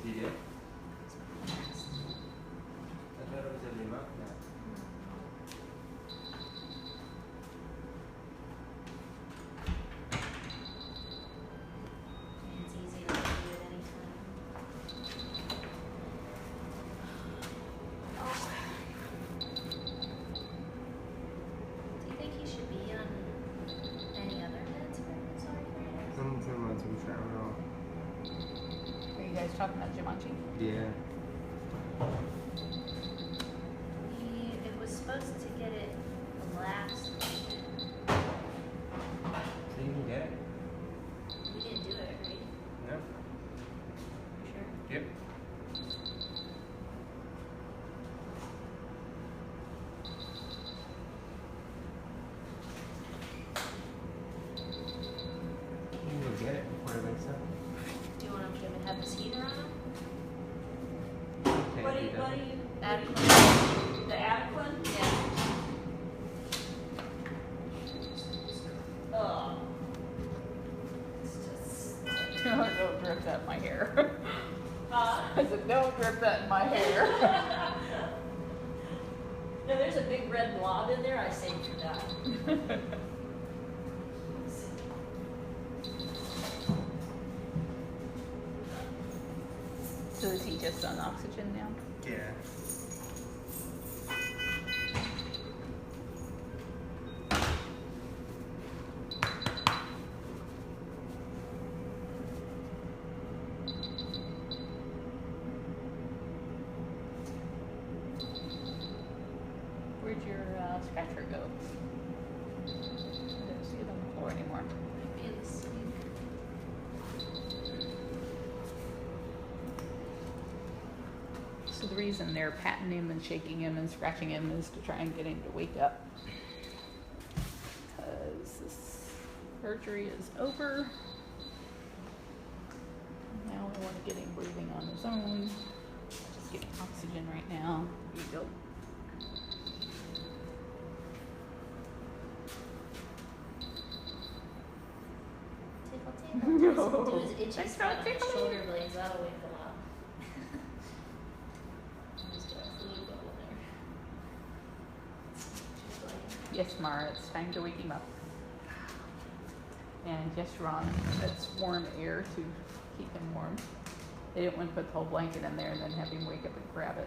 Did he do it? I thought it was every month now. It's easy to do it anytime. Do you think he should be on any other meds for arthritis? Some tramadol. Are you guys talking about Jumanji? Yeah. It was supposed to get it last weekend. So you can get it? We didn't do it, right? No? Sure. Yep. You can go get it before it wakes up. Do you want him to have his heater on him? Okay, What do he you, doesn't. Adequate. the Adequan? Yeah. Ugh. Don't drip that in my hair. Huh? I said, don't drip that in my hair. No, there's a big red blob in there, I saved for that. So is he just on oxygen now? Yeah. Where'd your scratcher go? I didn't see it on the floor anymore. Might be in the sink. So the reason they're patting him and shaking him and scratching him is to try and get him to wake up. Because this surgery is over. Now we want to get him breathing on his own. Just getting oxygen right now. Here you go. Tickle, tickle. Do his itchy Thanks for spot on his tickling. shoulder blades. That'll wake him up. Yes, Mara, it's time to wake him up. And yes, Ron, that's warm air to keep him warm. They didn't want to put the whole blanket in there and then have him wake up and grab it.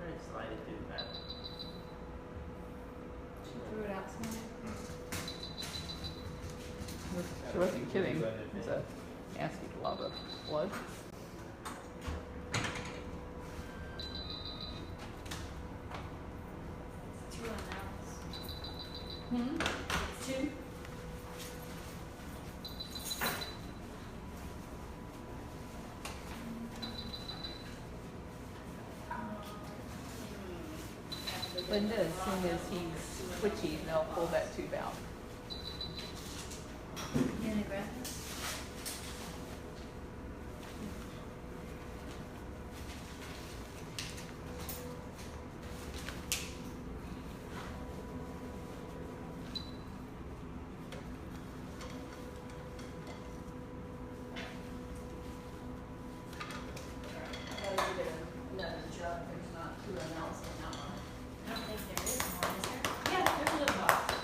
Alright, slide it through the back. She threw it out somewhere. She wasn't kidding. It was a nasty blob of blood. It's 2 on the Hmm? It's 2. Linda, as soon as he's twitchy, they'll pull that tube out. You gonna grab this? Another jug, there's not 2 mLs in that one. I don't think there is more, is there? Yeah, there's a little box.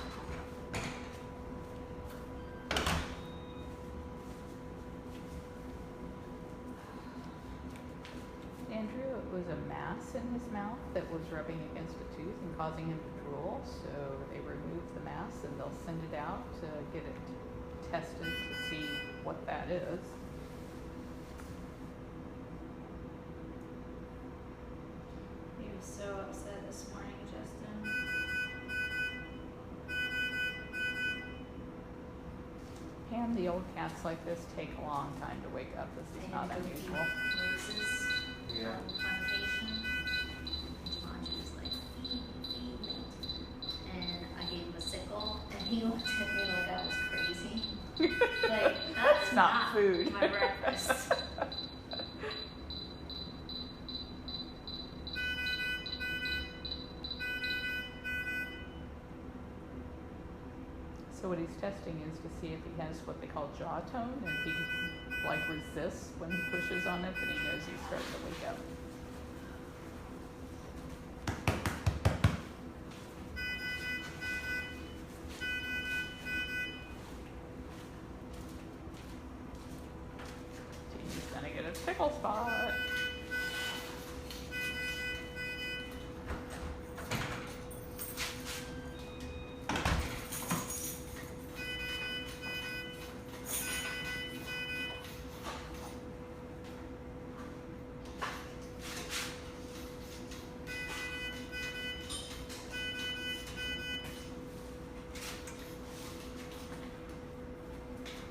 Andrew, it was a mass in his mouth that was rubbing against a tooth and causing him to drool. So they removed the mass and they'll send it out to get it tested to see what that is. He was so upset this morning, Justin. Pam, the old cats like this take a long time to wake up. This is not unusual. Roses Yeah. on plantation. Jumanji was like, feed me. And I gave him a sickle, and he looked at me like I was crazy. Like, that's Not food. my breakfast. So what he's testing is to see if he has what they call jaw tone, and if he like resists when he pushes on it, then he knows he's starting to wake up. He's gonna get a tickle spot.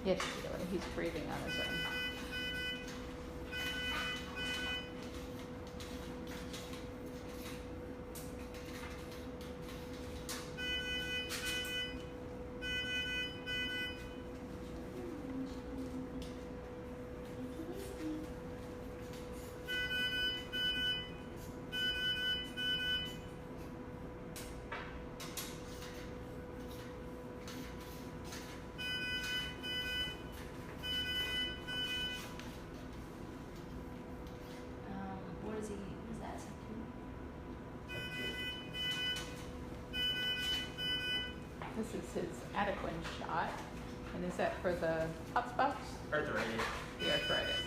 Yes, Sheila, he's breathing on his own. What is he? What is that? This is his Adequan shot. And is that for the hot spots? Arthritis. The arthritis.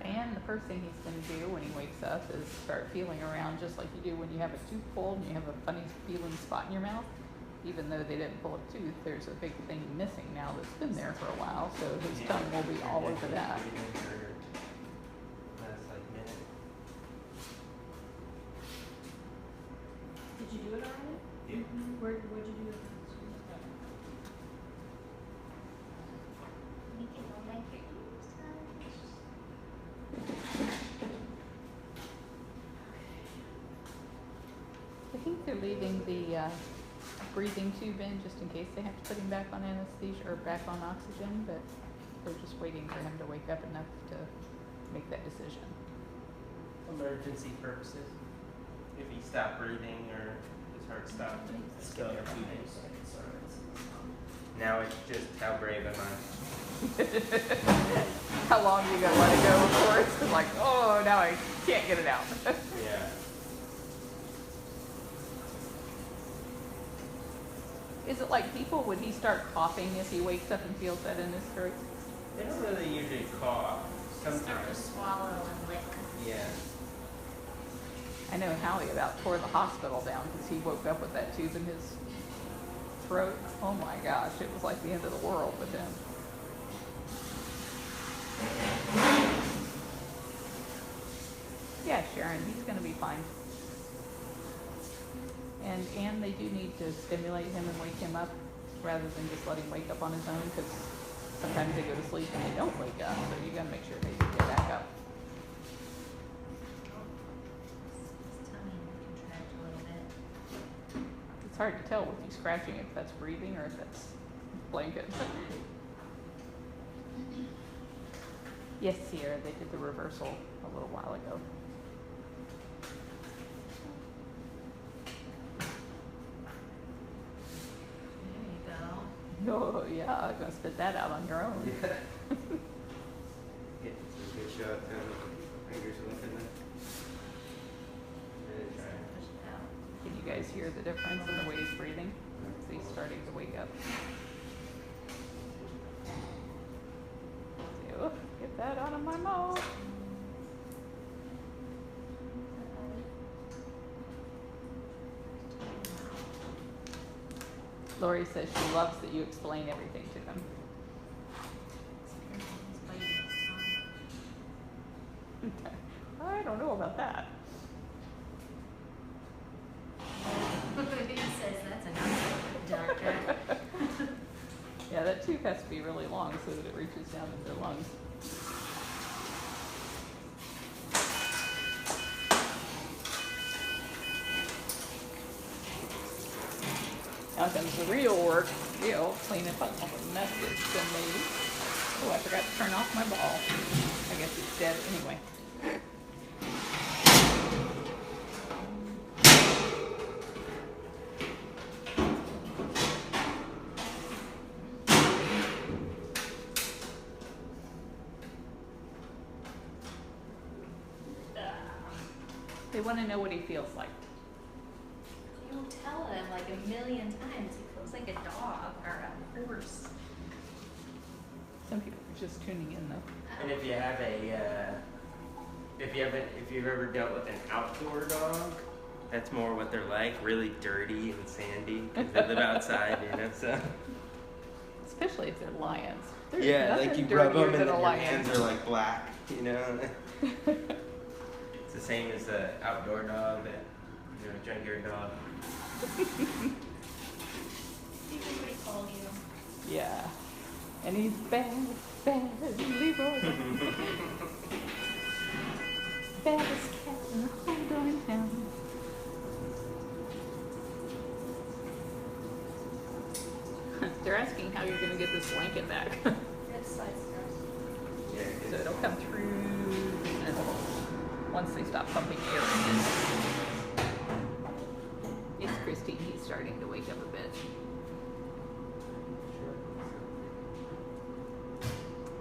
And the first thing he's going to do when he wakes up is start feeling around just like you do when you have a tooth pulled and you have a funny feeling spot in your mouth. Even though they didn't pull a tooth, there's a big thing missing now that's been there for a while, so his tongue will be all over that. That's like minute. Did you do it already? Yeah. Where'd you do it? You can go make your I think they're leaving the breathing tube in just in case they have to put him back on anesthesia or back on oxygen, but they're just waiting for him to wake up enough to make that decision. Emergency purposes. If he stopped breathing or his heart stopped, it's still a few days. Now it's just how brave am I? How how long you gotta let it go before it's like, oh, now I can't get it out. Yeah. Is it like people, would he start coughing as he wakes up and feels that in his throat? They don't really usually cough. Start to Sometimes. swallow and lick. Yeah. I know Howie about tore the hospital down because he woke up with that tube in his throat. Oh my gosh, it was like the end of the world with him. Yeah, Sharon, he's gonna be fine. And they do need to stimulate him and wake him up rather than just let him wake up on his own, because sometimes they go to sleep and they don't wake up, so you gotta make sure they get back up. His tummy contract a little bit. It's hard to tell with you scratching if that's breathing or if that's blanket. Yes, Sierra, they did the reversal a little while ago. There you go. Oh, yeah, I'm gonna spit that out on your own. Yeah. Get some good shot down the fingers looking at. Really trying. Push it out. Can you guys hear the difference in the way he's breathing? He's starting to wake up. Oh, get that out of my mouth. Lori says she loves that you explain everything to them. He's biting his tongue. I don't know about that. He says that's enough, doctor. Yeah, that tube has to be really long so that it reaches down into their lungs. Now comes the real work, cleaning up all the mess that's been made. Oh, I forgot to turn off my ball. I guess it's dead anyway. They want to know what he feels like. You tell him like a million times. He feels like a dog or a horse. Some people are just tuning in though. And if you have if you've ever dealt with an outdoor dog, that's more what they're like, really dirty and sandy, because they live outside, so. Especially if they're lions. There's Yeah, nothing like you rub dirtier them and than then a your lion. hands are like black, It's the same as the outdoor dog, that junkyard dog. See what they call you. Yeah. And he's bad, Leroy. Baddest cat in the whole darn town. They're asking how you're going to get this blanket back. It's side stairs. Yeah, So it'll come through the middle once they stop pumping air in. It's Christine. He's starting to wake up a bit.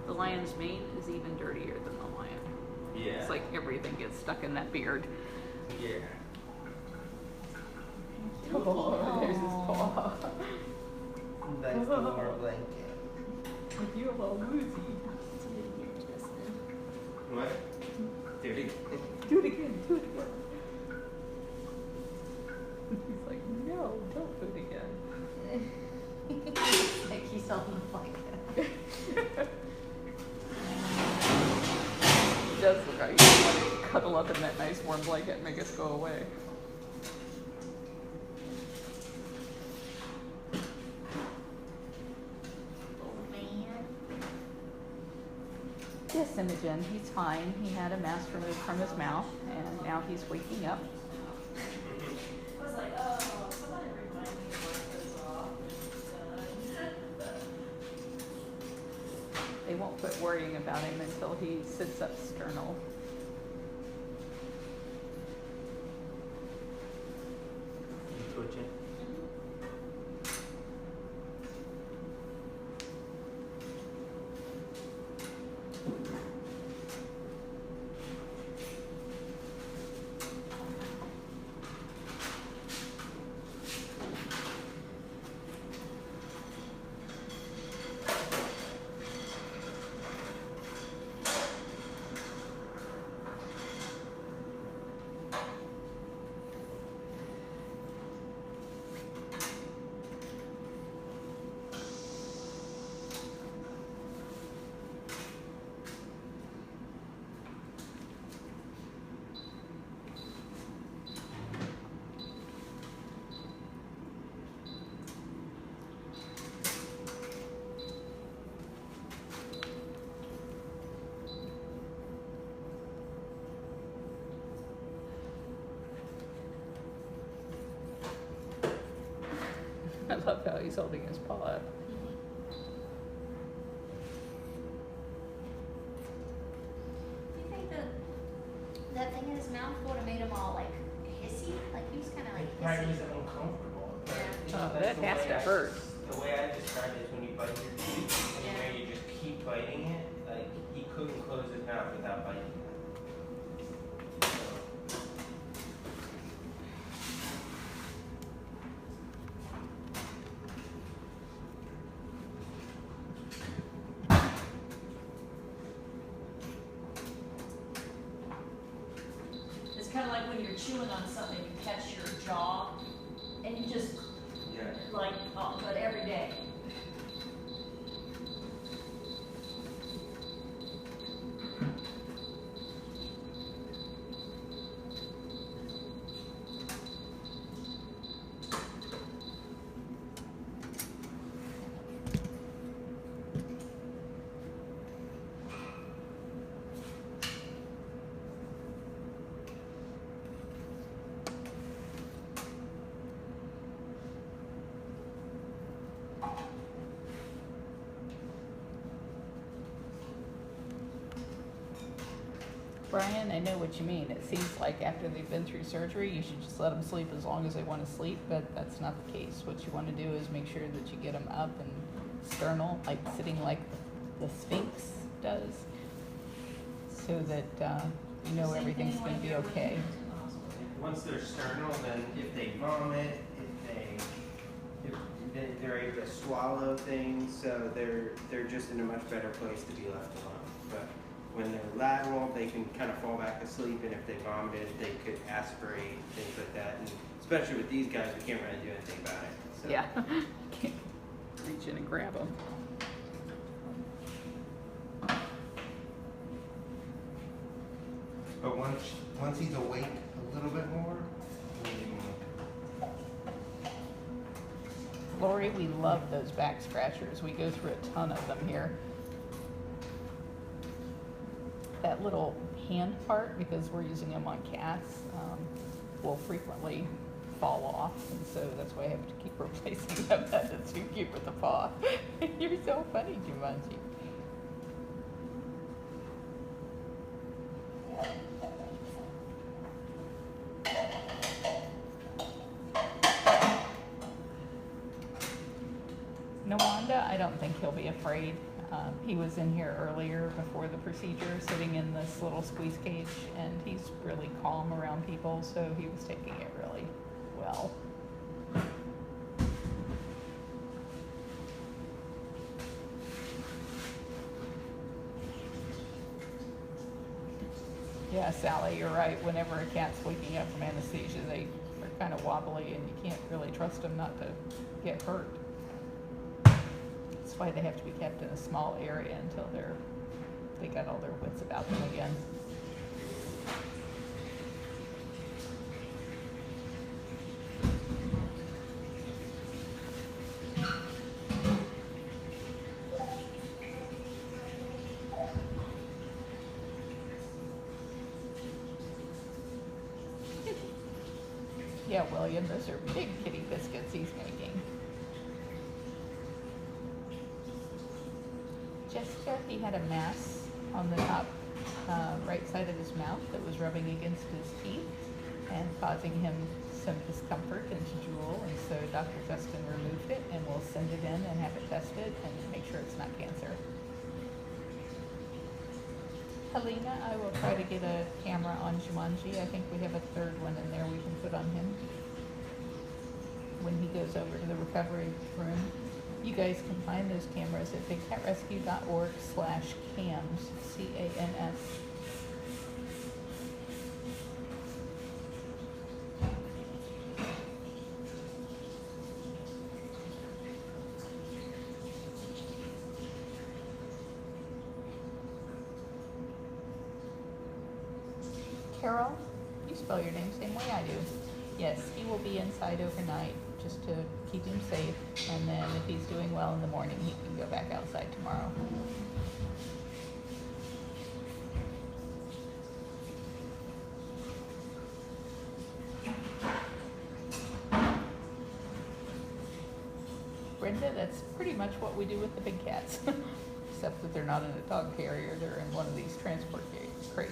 The lion's mane is even dirtier than the lion. Yeah. It's like everything gets stuck in that beard. Yeah. Oh, there's his paw. Nice warm blanket. You're all woozy. What? Do it again. Do it again, do it again. He's like, no, don't do it again. Like he's on the blanket. It does look like you want to cuddle up in that nice warm blanket and make us go away. Oh man. Yes, Imogen, he's fine. He had a mask removed from his mouth, and now he's waking up. I was like, oh, somebody remind me to wipe this off. They won't quit worrying about him until he sits up sternal. Twitching. Oh, he's holding his paw up. Do you think that thing in his mouth would have made him all like hissy? Like he was kind of like It probably was hissy. uncomfortable. Yeah. Oh, That's that the has way to I- hurt. The way I describe it is when you bite your tooth and you know you just keep biting it, like he couldn't close his mouth without biting it. So, It's kind of like when you're chewing on something, you catch your jaw, and you just yeah. like, but every day. Brian, I know what you mean. It seems like after they've been through surgery, you should just let them sleep as long as they want to sleep, but that's not the case. What you want to do is make sure that you get them up and sternal, like sitting like the Sphinx does, so that you know Same everything's thing going to when be you're okay. with the hospital. Once they're sternal, then if they vomit, if they're able to swallow things, so they're just in a much better place to be left alone. But when they're lateral, they can kind of fall back asleep, and if they vomited, they could aspirate, things like that. And especially with these guys, we can't really do anything about it. So. Yeah, can't reach in and grab them. But once he's awake a little bit more, we'll leave him alone. Lori, we love those back scratchers. We go through a ton of them here. That little hand part, because we're using them on cats, will frequently fall off, and so that's why I have to keep replacing them. That's too cute with the paw. You're so funny, Jumanji. Nawanda, I don't think he'll be afraid. He was in here earlier before the procedure, sitting in this little squeeze cage, and he's really calm around people, so he was taking it really well. Yeah, Sally, you're right. Whenever a cat's waking up from anesthesia, they are kind of wobbly, and you can't really trust them not to get hurt. That's why they have to be kept in a small area until they got all their wits about them again. Yeah, William, those are big kitty biscuits he's making. Jessica, he had a mass on the top right side of his mouth that was rubbing against his teeth and causing him some discomfort and to drool, and so Dr. Justin removed it, and we'll send it in and have it tested and make sure it's not cancer. Helena, I will try to get a camera on Jumanji. I think we have a third one in there we can put on him when he goes over to the recovery room. You guys can find those cameras at bigcatrescue.org/cams, C-A-N-S. Carol, you spell your name same way I do. Yes, he will be inside overnight just to keep him safe, and then if he's doing well in the morning, he can go back outside tomorrow. Brenda, that's pretty much what we do with the big cats. Except that they're not in a dog carrier, they're in one of these transport crates.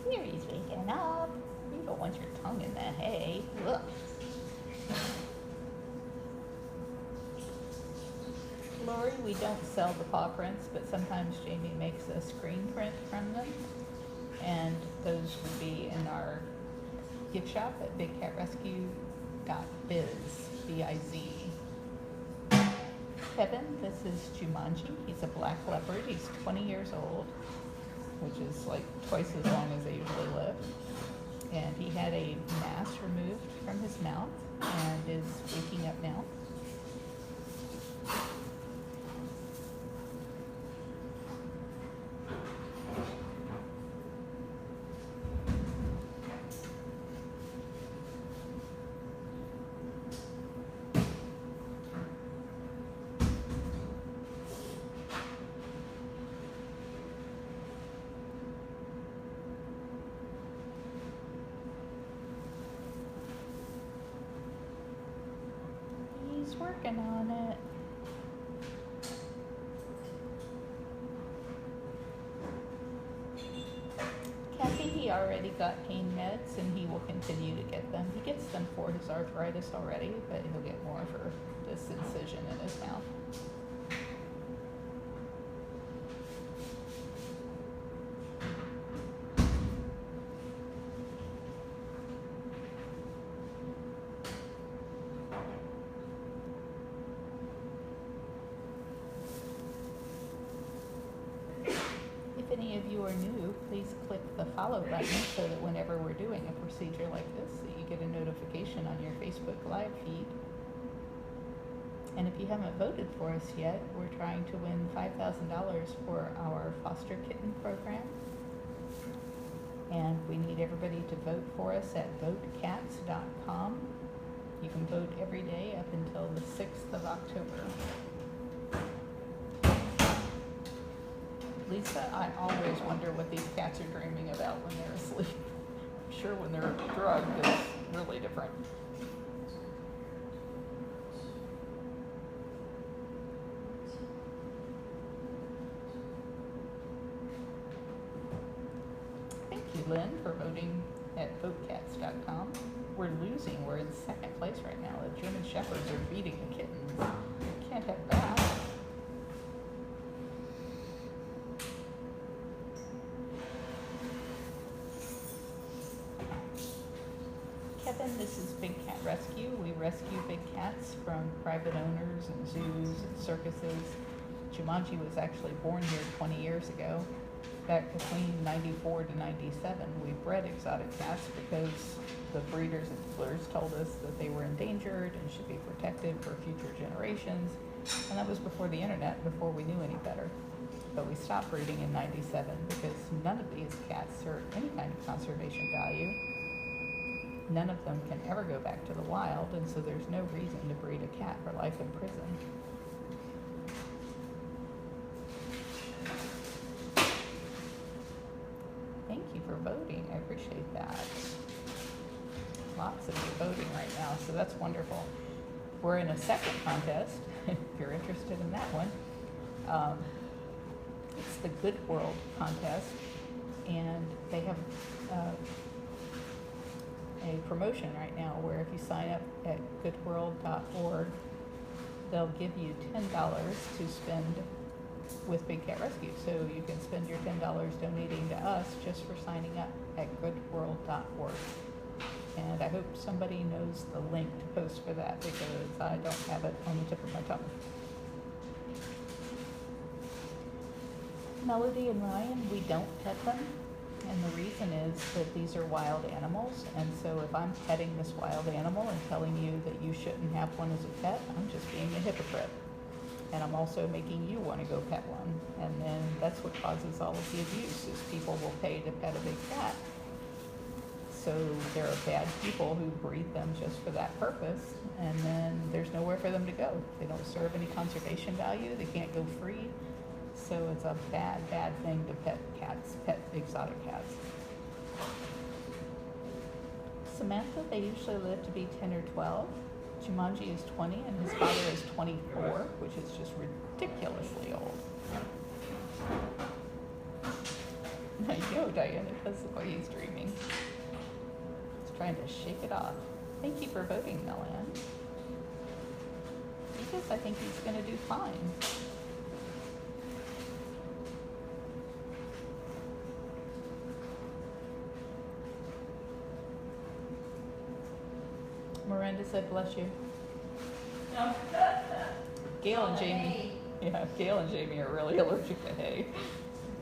Here he's waking up. You don't want your tongue in the hay. Ugh. Lori, we don't sell the paw prints, but sometimes Jamie makes a screen print from them. And those would be in our gift shop at bigcatrescue.biz, B-I-Z. Kevin, this is Jumanji. He's a black leopard. He's 20 years old, which is like twice as long as they usually live. And he had a mass removed from his mouth and is waking up now. He's working on it. Kathy, he already got pain meds and he will continue to get them. He gets them for his arthritis already, but he'll get more for this incision in his mouth. If any of you are new, please click the follow button so that whenever we're doing a procedure like this, that you get a notification on your Facebook Live feed. And if you haven't voted for us yet, we're trying to win $5,000 for our foster kitten program. And we need everybody to vote for us at votecats.com. You can vote every day up until the 6th of October. Lisa, I always wonder what these cats are dreaming about when they're asleep. I'm sure when they're drugged, it's really different. Thank you, Lynn, for voting at votecats.com. We're losing. We're in second place right now. The German Shepherds are beating the kittens. Can't have that. Kevin, this is Big Cat Rescue. We rescue big cats from private owners and zoos and circuses. Jumanji was actually born here 20 years ago. Back between 94 to 97, we bred exotic cats because the breeders and dealers told us that they were endangered and should be protected for future generations. And that was before the internet, before we knew any better. But we stopped breeding in 97 because none of these cats serve any kind of conservation value. None of them can ever go back to the wild, and so there's no reason to breed a cat for life in prison. Thank you for voting. I appreciate that. Lots of you voting right now, so that's wonderful. We're in a second contest, if you're interested in that one. It's the Good World contest, and they have a promotion right now where if you sign up at goodworld.org, they'll give you $10 to spend with Big Cat Rescue. So you can spend your $10 donating to us just for signing up at goodworld.org. And I hope somebody knows the link to post for that because I don't have it on the tip of my tongue. Melody and Ryan, we don't pet them. And the reason is that these are wild animals, and so if I'm petting this wild animal and telling you that you shouldn't have one as a pet, I'm just being a hypocrite. And I'm also making you want to go pet one. And then that's what causes all of the abuse, is people will pay to pet a big cat. So there are bad people who breed them just for that purpose, and then there's nowhere for them to go. They don't serve any conservation value, they can't go free. So it's a bad, bad thing to pet cats, pet exotic cats. Samantha, they usually live to be 10 or 12. Jumanji is 20 and his father is 24, which is just ridiculously old. I know, Diana, it does look like he's dreaming. He's trying to shake it off. Thank you for voting, Melan. Because I think he's going to do fine. Miranda said, bless you. No. Gail and Jamie. Yeah, Gail and Jamie are really allergic to hay.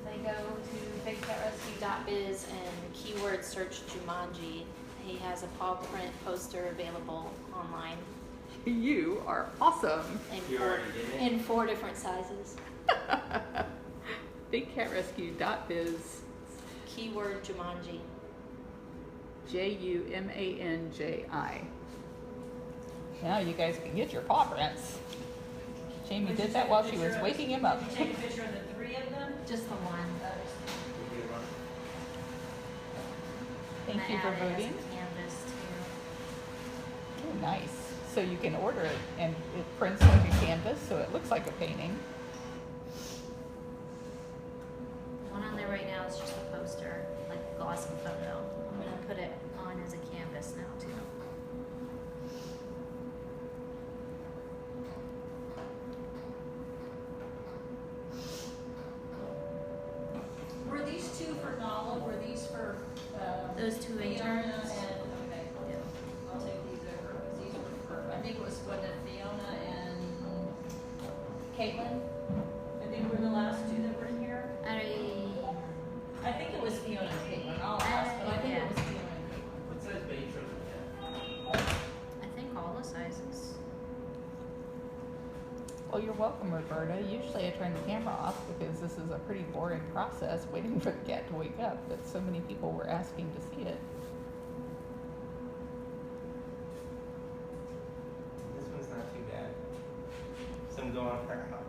They go to bigcatrescue.biz and keyword search Jumanji. He has a paw print poster available online You are awesome. in You four, already did it? in 4 different sizes. Bigcatrescue.biz. Keyword Jumanji. Jumanji. Now you guys can get your paw prints. Jamie did that while she was waking him up. Did you take a picture of the 3 of them? Just the one. Thank And you I for added it as a voting. canvas too. Oh, nice. So you can order it and it prints like a canvas, so it looks like a painting. The one on there right now is just a poster, like a glossy photo. I'm gonna put it on as a canvas now too. Were these two for Nala? Were these for, Those 2 Fiona interns. and, okay, I'll take these over, because these were for, I think it was, what, Fiona and Caitlin? I think were the last two that were in here. I I think it was Fiona and Caitlin, I'll ask, but I think Yeah. it was Fiona and Caitlin. What size baby truck is that? I think all the sizes. Well, you're welcome, Roberta. Usually I turn the camera off because this is a pretty boring process waiting for the cat to wake up, but so many people were asking to see it. This one's not too bad. Some go on her hop.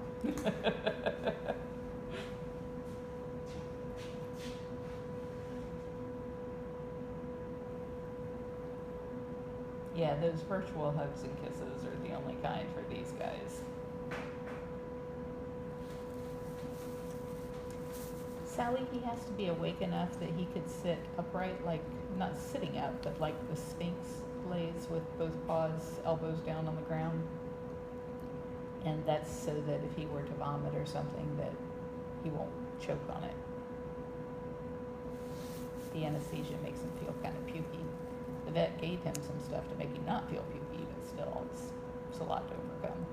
Yeah, those virtual hugs and kisses are the only kind for these guys. Sally, he has to be awake enough that he could sit upright, like, not sitting up, but like the Sphinx lays with both paws, elbows down on the ground. And that's so that if he were to vomit or something, that he won't choke on it. The anesthesia makes him feel kind of pukey. The vet gave him some stuff to make him not feel pukey, but still, it's a lot to overcome.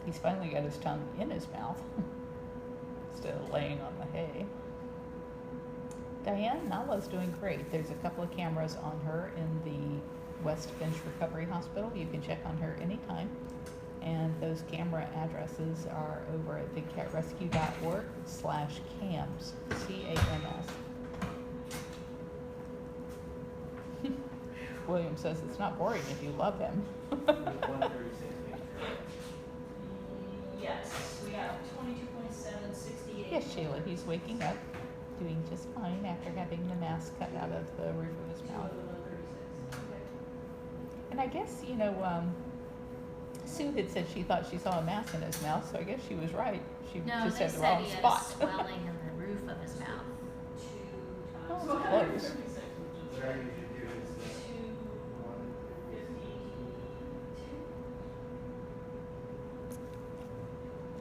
He's finally got his tongue in his mouth instead of laying on the hay. Diane, Nala's doing great. There's a couple of cameras on her in the West Bench Recovery Hospital. You can check on her anytime. And those camera addresses are over at bigcatrescue.org/cams, C-A-M-S. William says it's not boring if you love him. 136 picture. Yes, we have 22.768. Yes, Sheila, he's waking up, doing just fine after having the mask cut out of the roof of his mouth. 136. Okay. And I guess, Sue had said she thought she saw a mass in his mouth, so I guess she was right. She No, just they had the said wrong he had spot. a swelling in the roof of his mouth. 2 Oh, times. close. 136, What I usually do is 252.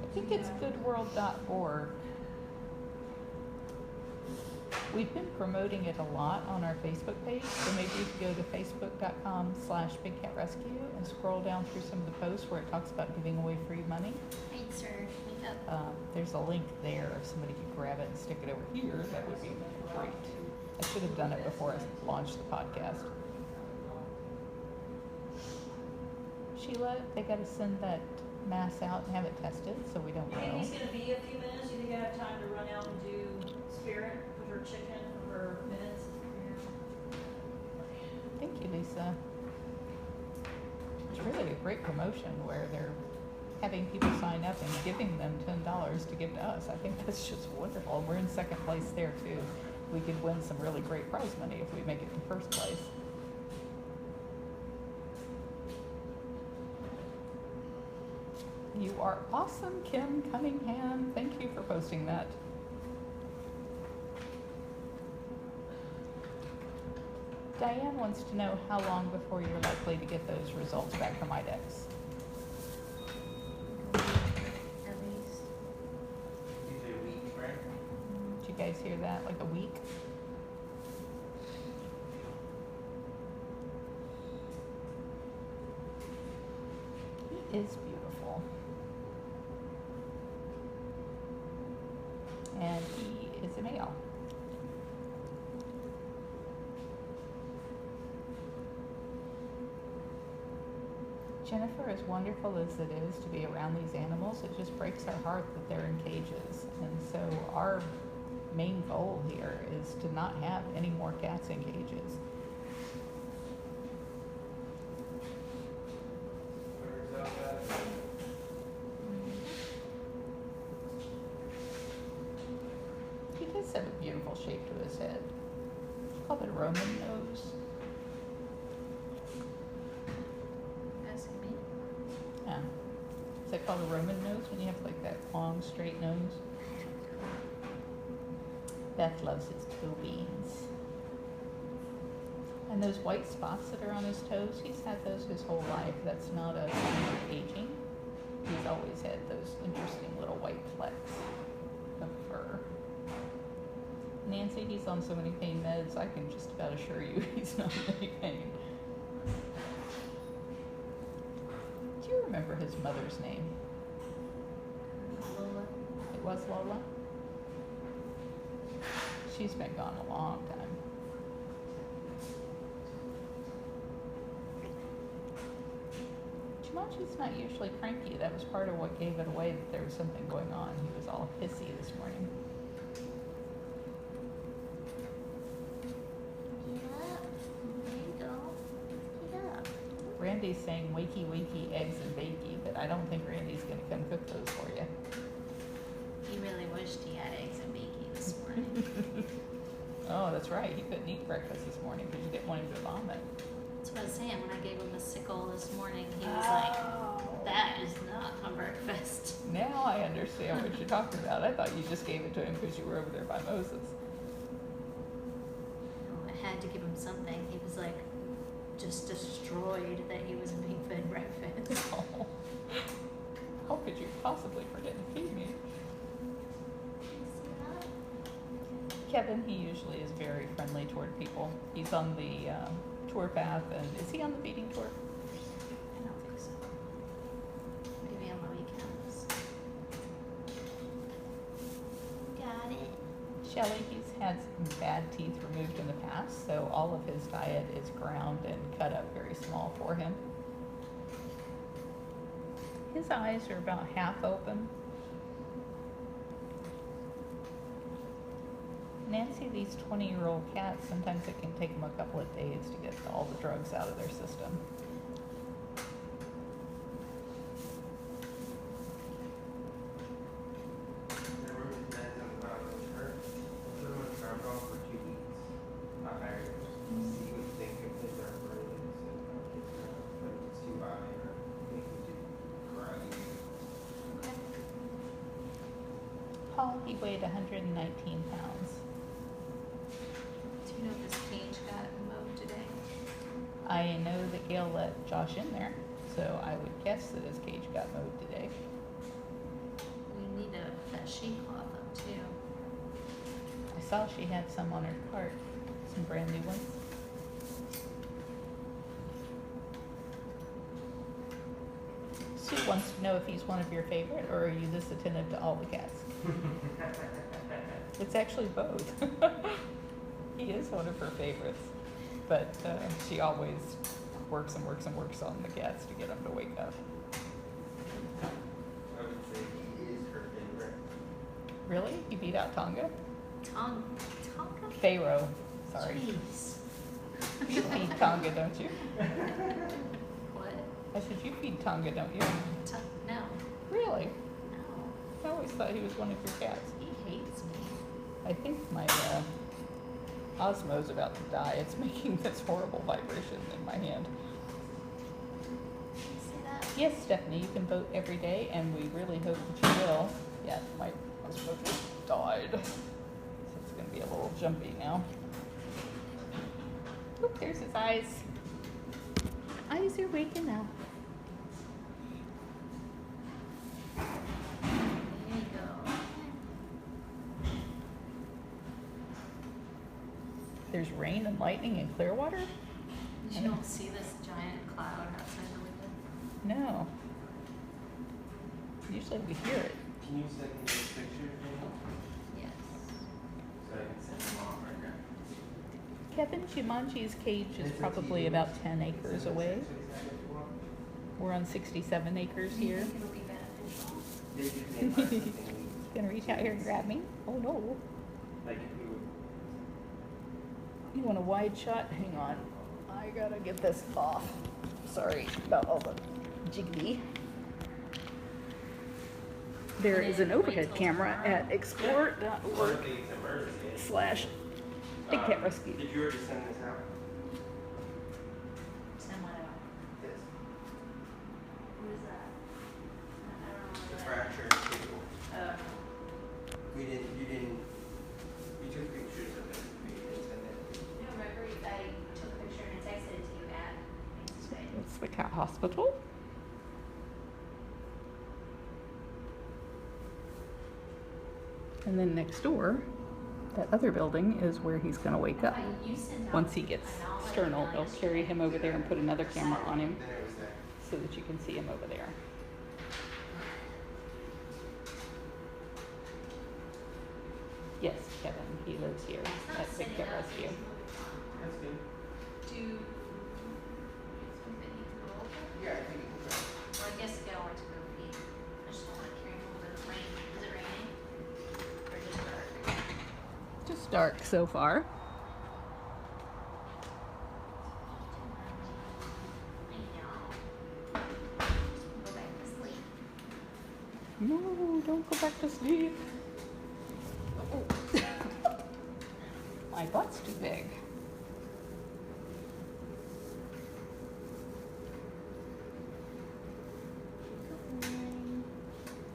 I think it's goodworld.org. We've been promoting it a lot on our Facebook page, so maybe if you go to facebook.com/bigcatrescue and scroll down through some of the posts where it talks about giving away free money. Right, sir. Wake up. There's a link there. If somebody could grab it and stick it over here, that would be great. I should have done it before I launched the podcast. Sheila, they got to send that mass out and have it tested, so we don't You think know. he's gonna be a few minutes? You think I have time to run out and do Spirit with her chicken for minutes? Thank you, Lisa. It's really a great promotion where they're having people sign up and giving them $10 to give to us. I think that's just wonderful. We're in second place there too. We could win some really great prize money if we make it in first place. You are awesome, Kim Cunningham. Thank you for posting that. Diane wants to know how long before you're likely to get those results back from IDEX. At least. Usually a week, right? Did you guys hear that? Like a week? He is beautiful. And he is a male. Jennifer, as wonderful as it is to be around these animals, it just breaks our heart that they're in cages. And so our main goal here is to not have any more cats in cages. Where's that at? He does have a beautiful shape to his head. It's called a Roman nose. Asking me? Yeah. Is that called a Roman nose when you have like that long straight nose? Beth loves his toe beans. And those white spots that are on his toes, he's had those his whole life. That's not a sign of aging. He's always had those interesting little white flecks of fur. Nancy, he's on so many pain meds, I can just about assure you he's not in any pain. Do you remember his mother's name? Lola. It was Lola? She's been gone a long time. Jumanji's not usually cranky. That was part of what gave it away that there was something going on. He was all hissy this morning. Get up. There you go. Get up. Randy's saying wakey wakey eggs and bakey, but I don't think Randy's going to come cook those for you. He really wished he had eggs and bacon this morning. Oh, that's right. He couldn't eat breakfast this morning because you didn't want him to vomit. That's what I was saying. When I gave him a sickle this morning, he was like, that is not a breakfast. Now I understand what you're talking about. I thought you just gave it to him because you were over there by Moses. No, I had to give him something. He was like, just destroyed that he wasn't being fed breakfast. Oh. How could you possibly forget to feed me? See that? Kevin, he usually is very friendly toward people. He's on the tour path, and is he on the feeding tour? I don't think so. Maybe on the weekends. Got it. Shelly, he's had some bad teeth removed in the past, so all of his diet is ground and cut up very small for him. His eyes are about half open. Nancy, these 20-year-old cats, sometimes it can take them a couple of days to get all the drugs out of their system. Their room is nice on the bottom of the shirt. Put them in charcoal for 2 weeks. Not hired. See what you think if they are braids and but if it's too high or make it too crowded. Paul, he weighed 119 pounds. Do you know if his cage got mowed today? I know that Gail let Josh in there, so I would guess that his cage got mowed today. We need to put that sheet cloth up too. I saw she had some on her cart, some brand new ones. Sue wants to know if he's one of your favorite, or are you this attentive to all the cats? It's actually both. He is one of her favorites, but she always works and works and works on the cats to get them to wake up. I would say he is her favorite. Really? You beat out Tonga? Tonga? Pharaoh. Sorry. Jeez. You feed Tonga, don't you? What? I said you feed Tonga, don't you? No. Really? No. I always thought he was one of your cats. He hates me. I think my Osmo's about to die. It's making this horrible vibration in my hand. Did you say that? Yes, Stephanie, you can vote every day, and we really hope that you will. Yeah, my Osmo just died. So it's going to be a little jumpy now. Oop, there's his eyes. Eyes are waking up. There you go. There's rain and lightning in Clearwater? You don't see this giant cloud outside the window? No. Usually we hear it. Can you send me this picture, Jane? Yes. So I can send them off right now. Kevin, Jumanji's cage is probably about 10 acres away. We're on 67 acres Do you here. think it'll be beneficial? They just may find something Gonna reach out here and grab me? Oh no. like if we would. You want a wide shot? Hang on. I gotta get this off. Sorry about all the jiggly. There is an overhead camera at explore.org/big cat rescue. Did you already send this out? Send what out? This. What is that? I don't know The what that fractured table. is. You took pictures of it, but you didn't send it. No, remember I took a picture and I texted it to you at Wednesday. It's the cat hospital. And then next door, that other building is where he's gonna wake up. You sent out Once he gets an outlet sternal, email they'll yesterday. carry him over there and put another camera on him Then it was there. so that you can see him over there. Yes, Kevin, he lives here It's not at Big sitting Cat up, Rescue. it's moving on. That's good. Do you think that you can go over? Yeah, I think you can go. Well, I guess if y'all want to go feed, I just don't want to carry a little bit of rain. Is it raining? Or just dark? Just dark so far. I know. Just go back to sleep. No, don't go back to sleep. Oh. My butt's too big.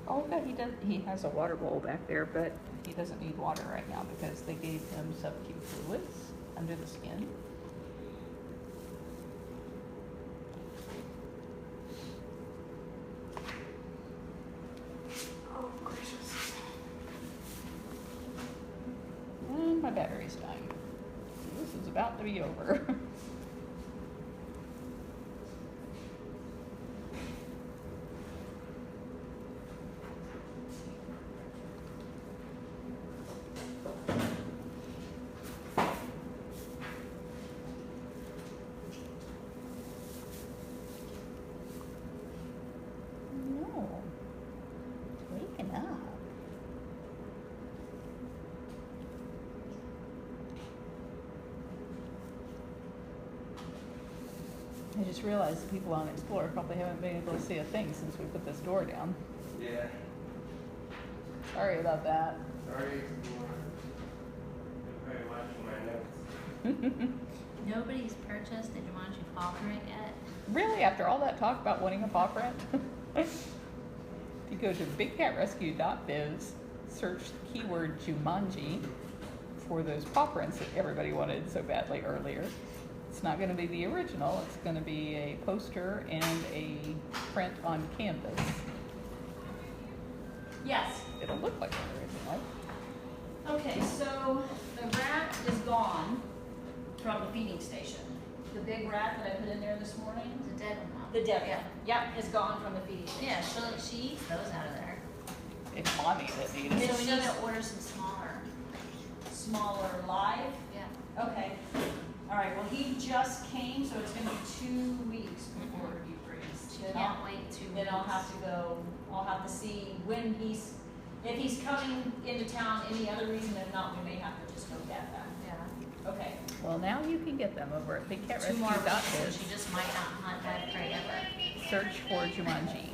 Oh, no, he does. He has a water bowl back there, but he doesn't need water right now because they gave him sub-Q fluids under the skin. Oh, gracious. And my battery's dying. This is about to be over. No. It's waking up. I just realized the people on Explorer probably haven't been able to see a thing since we put this door down. Yeah. Sorry about that. Sorry. You're probably watching my notes. Nobody's purchased a Jumanji paw print yet. Really, after all that talk about wanting a paw print? If you go to bigcatrescue.biz, search the keyword Jumanji for those paw prints that everybody wanted so badly earlier. It's not going to be the original, it's going to be a poster and a print on canvas. Yes. It'll look like the original. Okay, so the rat is gone from the feeding station. The big rat that I put in there this morning, The dead one. the dead Yeah. one, yep, is gone from the feeding station. Yeah, she eats those out of there. It's Bonnie that needs So it. we need to order some smaller. Smaller live. Yeah. Okay. All right. Well, he just came, so it's going to be 2 weeks before he brings. She Then can't I'll- wait 2 Then weeks. I'll have to go. I'll have to see when if he's coming into town any other reason. If not, we may have to just go get them. Yeah. Okay. Well, now you can get them over at 2 more weeks, so BigCatRescue.biz. she just might not hunt that prey ever. Search for Jumanji.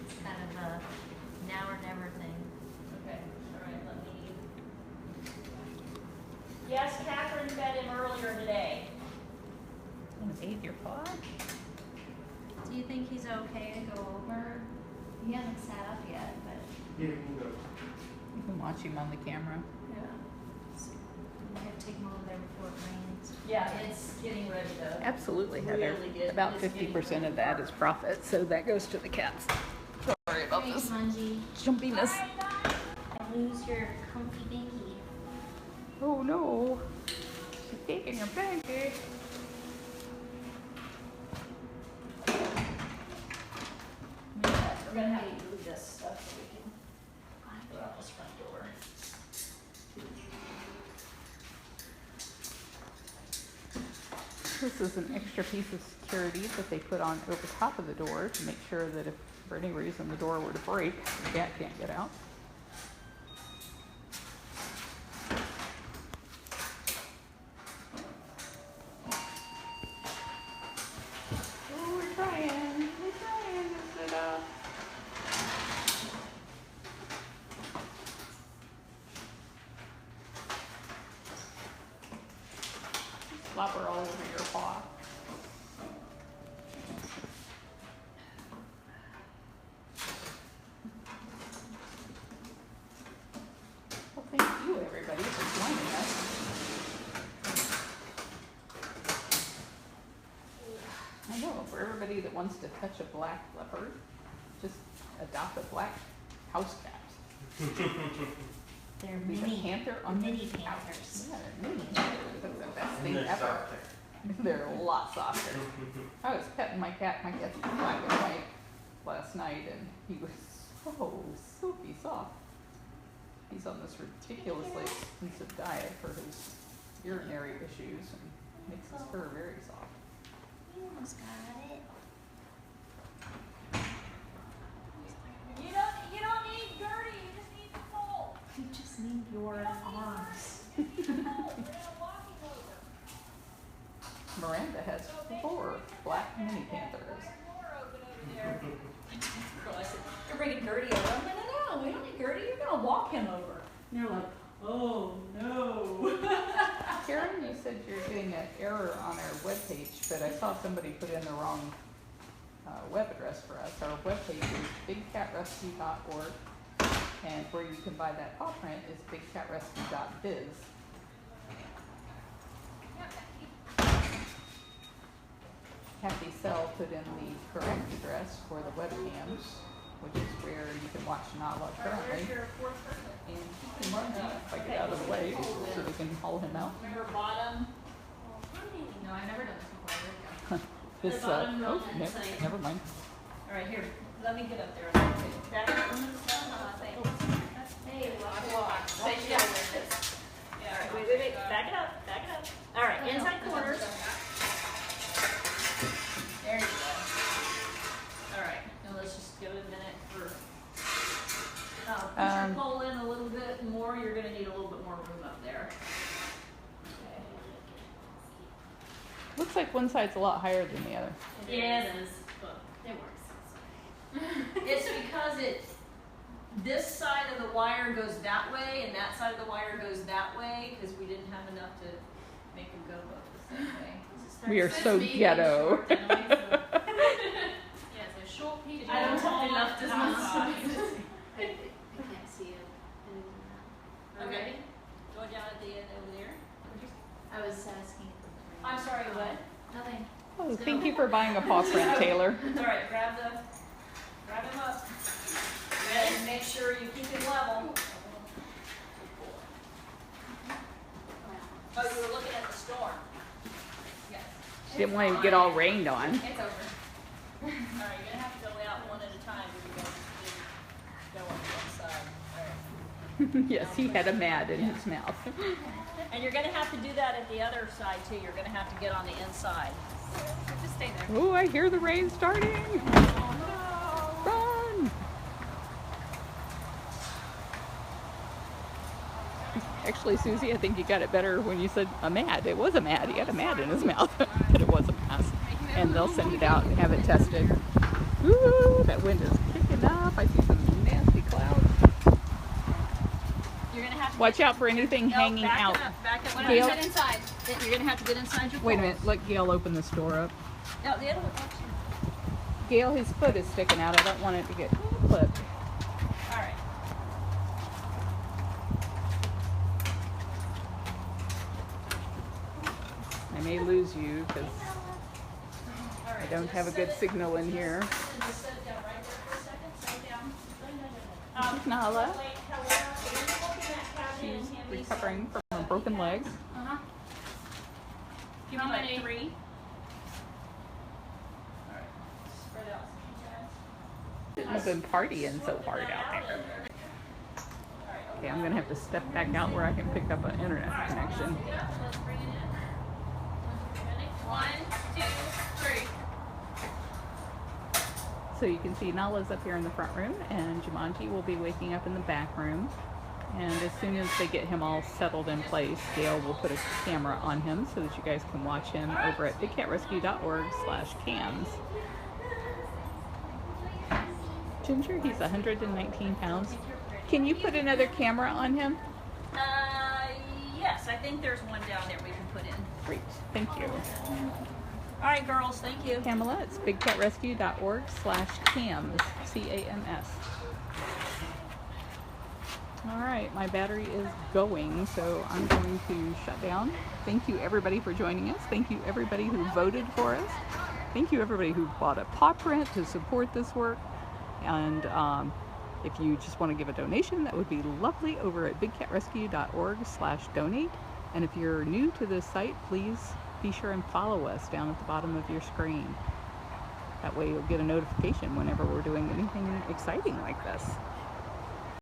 It's kind of a now or never thing. Okay. All right. Let me. Yes, Catherine fed him earlier today. Ate your paw? Do you think he's okay to go over? He hasn't sat up yet, but Yeah, you can go. You can watch him on the camera. yeah. We have to take him over there before it rains. Yeah, it's getting ready to. Absolutely, Heather. Really good. About It's getting 50% of that is profit, so that goes to the cats. Sorry about Hey, this Jumanji, jumpiness. lose your comfy binky. Oh no. She's taking your pancake. We're gonna have to move this stuff so we can go out this front door. This is an extra piece of security that they put on over top of the door to make sure that if for any reason the door were to break, the cat can't get out. Oh, we're trying. We're trying to sit up. Slobber all over your paw. Well, thank you, everybody, for joining us. I know, for everybody that wants to touch a black leopard, just adopt a black house cat. They're Leave a mini, panther on mini the couch. panthers. Yeah, they're mini panthers. That's the best And thing they're ever. softer. They're a lot softer. I was petting my cat. My cat's black and white last night, and he was so silky soft. He's on this ridiculously expensive diet for his urinary issues, and makes his fur very soft. You almost got it. You don't need Gertie, you just need Nicole. You just need your arms. Miranda has 4 black mini panthers. Girl, I said, you're bringing Gertie over. I'm like, no, we don't need Gertie. You're gonna walk him over. And they're like, oh no. Karen, you said you're getting an error on our webpage, but I saw somebody put in the wrong web address for us. Our webpage is bigcatrescue.org, and where you can buy that paw print is bigcatrescue.biz. Kathy Sell put in the correct address for the webcams, which is where you can watch Nala currently. And Martin, if I get out of the way, so we can haul him out. Her bottom. No, I've never done this before. This, The bottom oh, one no, is like- never mind. All right, here, let me get up there. Back up on this side. Hey, walk. Say yeah. Yeah, all right, wait. Back it up, back it up. All right, inside corners. There you go. All right, now let's just give it a minute for. Push your pole in a little bit more. You're gonna need a little bit more room up there. Looks like one side's a lot higher than the other. Yes. It is. It works. It's because this side of the wire goes that way and that side of the wire goes that way because we didn't have enough to make them go both the same way. We are so ghetto. Yeah, so short people. I don't have enough to I can't see it. Okay. Go down at the end over there. I was asking for. I'm sorry, what? Nothing. Oh, thank you for buying a paw print, Taylor. It's all right. Grab him up. And make sure you keep him level. Oh, you were looking at the storm. Yes. She didn't want to get all rained on. It's over. All right, you're gonna have to go out one at a time. You guys didn't go on the inside. All right. Yes, he had a mad in his mouth. And you're gonna have to do that at the other side too. You're gonna have to get on the inside. Just stay there. Oh, I hear the rain starting. Run! Actually, Susie, I think you got it better when you said a mad. It was a mad. He had a mad in his mouth, but it was a mass. And they'll send it out and have it tested. Ooh, that wind is kicking up. I see some nasty clouds. You're gonna have to Watch out for anything hanging back out. It up, back it up. Gail? Get inside. You're gonna have to get inside your Wait a poles. minute. Let Gail open this door up. No, the other one. Gail, his foot is sticking out. I don't want it to get clipped. All right. I may lose you because I don't have a good signal in here. Just sit down right there for a second. Sit down. This is Nala. Wait, hello. You're looking at cabinet She's and hand me recovering from her broken legs. Uh-huh. Give me like 3. All right. Spread out some guys. I've been partying so hard out there. Okay, I'm gonna have to step back out where I can pick up an internet connection. Let's bring it in. 1, 2, 3. So you can see Nala's up here in the front room, and Jumanji will be waking up in the back room. And as soon as they get him all settled in place, Gail will put a camera on him so that you guys can watch him over at bigcatrescue.org/cams. Ginger, he's 119 pounds. Can you put another camera on him? Yes, I think there's one down there we can put in. Great, thank you. All right, girls, thank you. Pamela, it's bigcatrescue.org/cams, C-A-M-S. All right, my battery is going, so I'm going to shut down. Thank you everybody for joining us. Thank you everybody who voted for us. Thank you everybody who bought a paw print to support this work. And if you just want to give a donation, that would be lovely over at bigcatrescue.org/donate. And if you're new to this site, please be sure and follow us down at the bottom of your screen. That way you'll get a notification whenever we're doing anything exciting like this.